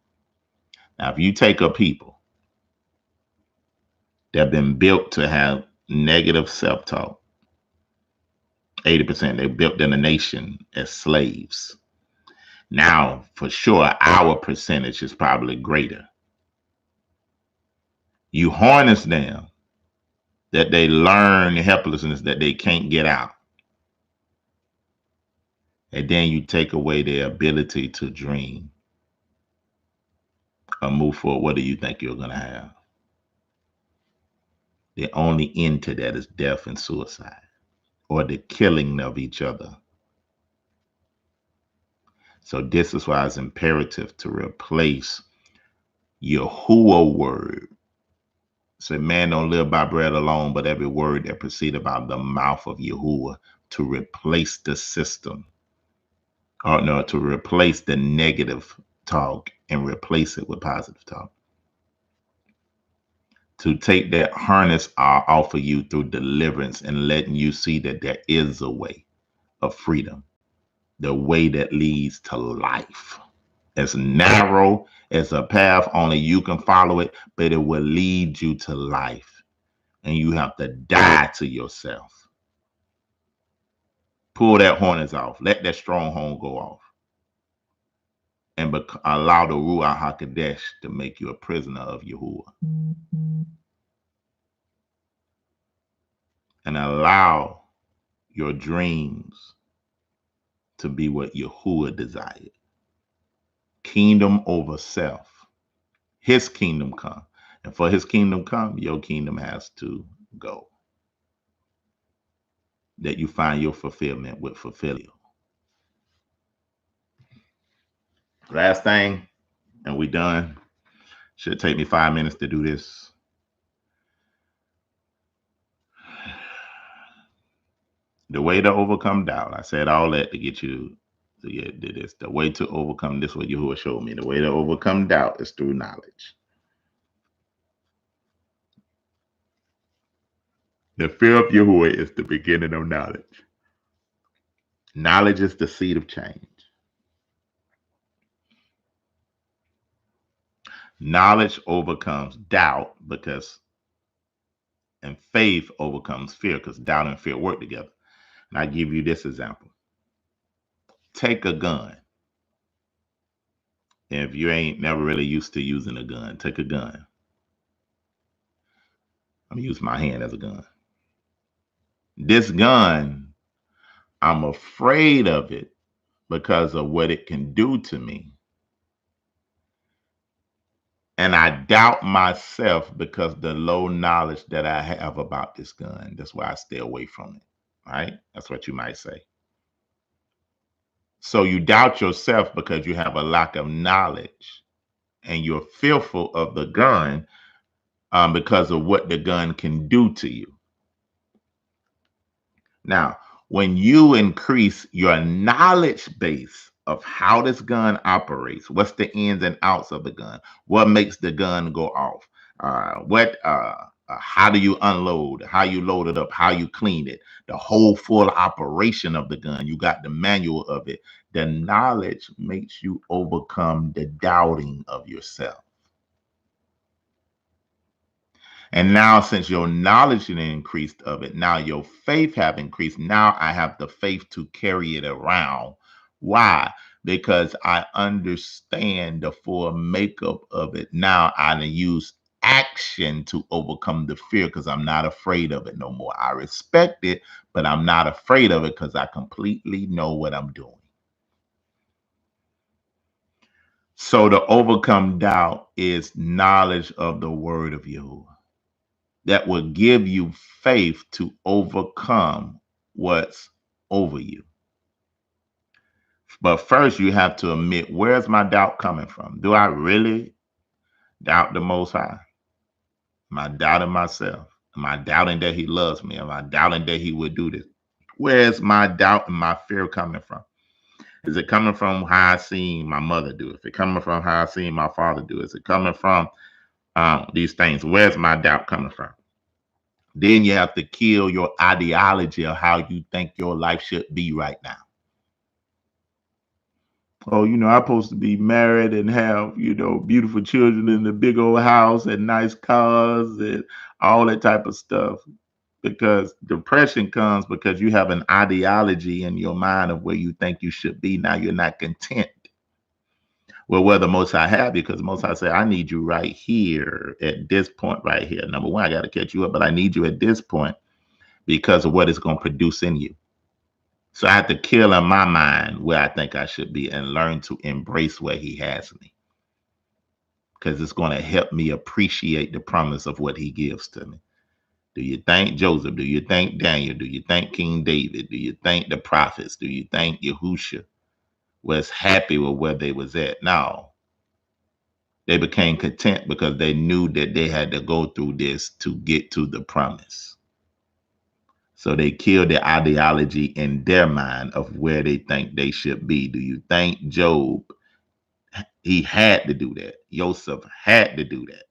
Now, if you take a people that have been built to have negative self-talk, 80%, they built in a nation as slaves. Now, for sure, our percentage is probably greater. You harness them, that they learn helplessness, that they can't get out. And then you take away their ability to dream or move forward. What do you think you're going to have? The only end to that is death and suicide, or the killing of each other. So this is why it's imperative to replace Yahuwah word. So man don't live by bread alone, but every word that proceeded out of the mouth of Yahuwah, to replace the system. Or no, to replace the negative talk and replace it with positive talk. To take that harness off of you through deliverance and letting you see that there is a way of freedom, the way that leads to life. As narrow as a path, only you can follow it, but it will lead you to life. And you have to die to yourself. Pull that harness off. Let that stronghold go off. And allow the Ruach HaKodesh to make you a prisoner of Yahuwah. And allow your dreams to be what Yahuwah desired. Kingdom over self. His kingdom come. And for his kingdom come, your kingdom has to go. That you find your fulfillment with fulfilling. Last thing, and we done. Should take me 5 minutes to do this. The way to overcome doubt. I said all that to get you to get this. The way to overcome this, what Yahuwah showed me. The way to overcome doubt is through knowledge. The fear of Yahuwah is the beginning of knowledge. Knowledge is the seed of change. Knowledge overcomes doubt and faith overcomes fear because doubt and fear work together. And I give you this example. Take a gun. If you ain't never really used to using a gun, take a gun. I'm gonna use my hand as a gun. This gun, I'm afraid of it because of what it can do to me. And I doubt myself because the low knowledge that I have about this gun. That's why I stay away from it. Right? That's what you might say. So you doubt yourself because you have a lack of knowledge and you're fearful of the gun because of what the gun can do to you. Now, when you increase your knowledge base of how this gun operates, what's the ins and outs of the gun, what makes the gun go off, how do you unload, how you load it up, how you clean it, the whole full operation of the gun, you got the manual of it. The knowledge makes you overcome the doubting of yourself. And now, since your knowledge has increased of it, now your faith have increased. Now I have the faith to carry it around. Why? Because I understand the full makeup of it. Now I use action to overcome the fear because I'm not afraid of it no more. I respect it, but I'm not afraid of it because I completely know what I'm doing. So to overcome doubt is knowledge of the word of Yahuwah. That will give you faith to overcome what's over you. But first, you have to admit, where's my doubt coming from? Do I really doubt the Most High? Am I doubting myself? Am I doubting that He loves me? Am I doubting that He would do this? Where's my doubt and my fear coming from? Is it coming from how I seen my mother do it? Is it coming from how I seen my father do it? Is it coming from these things? Where's my doubt coming from? Then you have to kill your ideology of how you think your life should be right now. Oh, I'm supposed to be married and have, beautiful children in the big old house and nice cars and all that type of stuff. Because depression comes because you have an ideology in your mind of where you think you should be. Now you're not content. Well, where the Most High have you, because the Most High said, I need you right here at this point right here. Number one, I got to catch you up, but I need you at this point because of what it's going to produce in you. So I have to kill in my mind where I think I should be and learn to embrace where He has me. Because it's going to help me appreciate the promise of what He gives to me. Do you thank Joseph? Do you thank Daniel? Do you thank King David? Do you thank the prophets? Do you thank Yahushua? Was happy with where they was at. Now, they became content because they knew that they had to go through this to get to the promise. So they killed the ideology in their mind of where they think they should be. Do you thank Job? He had to do that. Joseph had to do that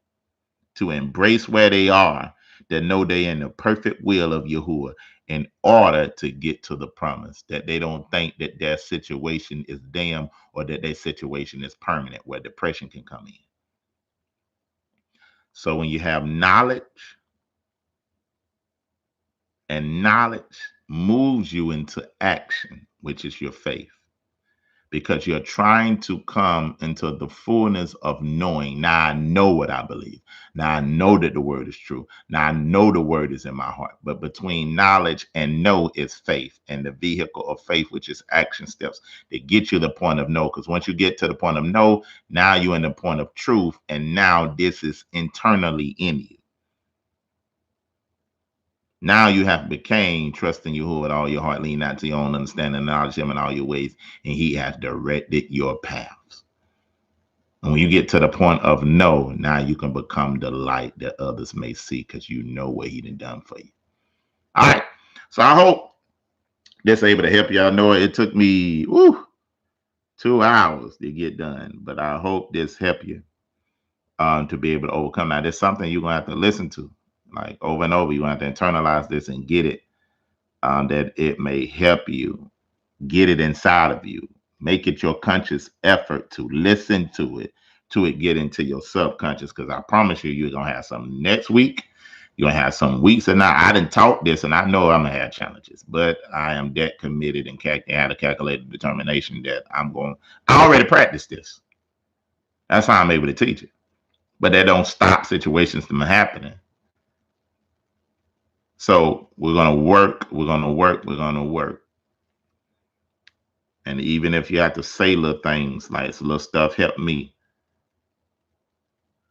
to embrace where they are, to know they're in the perfect will of Yahuwah in order to get to the promise, that they don't think that their situation is them or that their situation is permanent, where depression can come in. So when you have knowledge, and knowledge moves you into action, which is your faith, because you're trying to come into the fullness of knowing. Now I know what I believe. Now I know that the word is true. Now I know the word is in my heart. But between knowledge and know is faith, and the vehicle of faith, which is action steps that get you to the point of know. Because once you get to the point of know, now you're in the point of truth, and now this is internally in you. Now you have became trusting Yahuwah with all your heart, lean not to your own understanding, acknowledge Him in all your ways, and He has directed your paths. And when you get to the point of know, now you can become the light that others may see because you know what He done for you. All right. So I hope this able to help y'all. Know it took me 2 hours to get done, but I hope this help you to be able to overcome. Now, there's something you're going to have to listen to like over and over. You want to have to internalize this and get it, that it may help you get it inside of you. Make it your conscious effort to listen to it, to it get into your subconscious, because I promise you, you're going to have some next week. You're going to have some weeks. And now I didn't taught this, and I know I'm going to have challenges, but I am that committed and had a calculated determination that I already practiced this. That's how I'm able to teach it. But that don't stop situations from happening. So we're going to work. We're going to work. We're going to work. And even if you have to say little things, like little stuff, help me.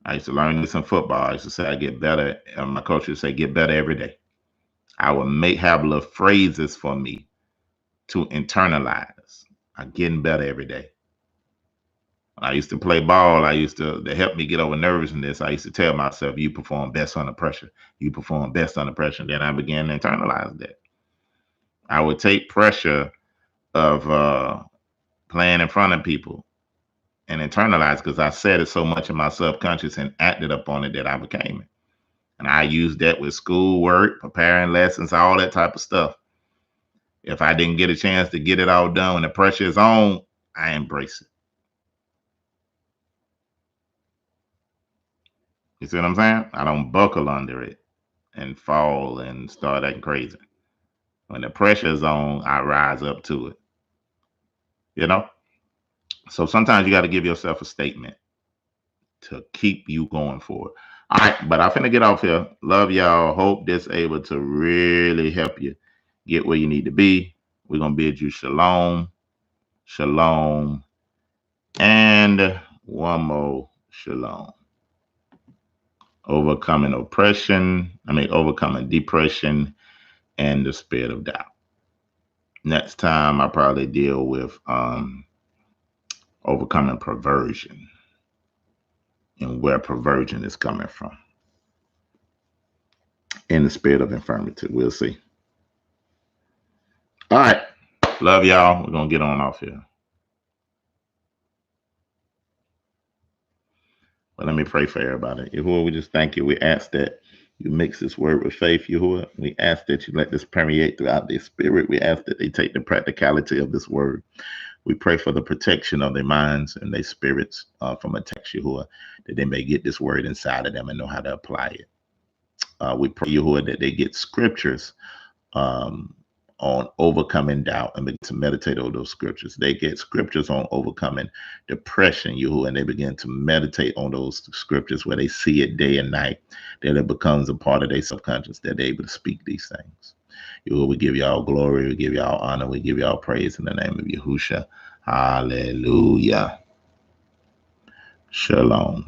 I used to learn this in football. I used to say I get better. My coach would say, get better every day. I would have little phrases for me to internalize. I'm getting better every day. When I used to play ball, to help me get over nervousness, I used to tell myself, you perform best under pressure. You perform best under pressure. Then I began to internalize that. I would take pressure of playing in front of people and internalize, because I said it so much in my subconscious and acted upon it that I became it. And I used that with schoolwork, preparing lessons, all that type of stuff. If I didn't get a chance to get it all done when the pressure is on, I embrace it. You see what I'm saying? I don't buckle under it and fall and start acting crazy. When the pressure is on, I rise up to it. You know? So sometimes you got to give yourself a statement to keep you going forward. All right, but I'm finna get off here. Love y'all. Hope this able to really help you get where you need to be. We're going to bid you shalom, shalom, and one more shalom. Overcoming depression and the spirit of doubt. Next time, I probably deal with overcoming perversion and where perversion is coming from. In the spirit of infirmity. We'll see. All right. Love y'all. We're going to get on off here. Well, let me pray for everybody. Yahuwah, we just thank you. We ask that you mix this word with faith, Yahuwah. We ask that you let this permeate throughout their spirit. We ask that they take the practicality of this word. We pray for the protection of their minds and their spirits from attacks, Yahuwah, that they may get this word inside of them and know how to apply it. We pray, Yahuwah, that they get scriptures on overcoming doubt and begin to meditate on those scriptures. They get scriptures on overcoming depression, Yahuwah, and they begin to meditate on those scriptures where they see it day and night, that it becomes a part of their subconscious, that they're able to speak these things. Yahuwah, we give y'all glory, we give y'all honor, we give y'all praise in the name of Yahusha. Hallelujah. Shalom.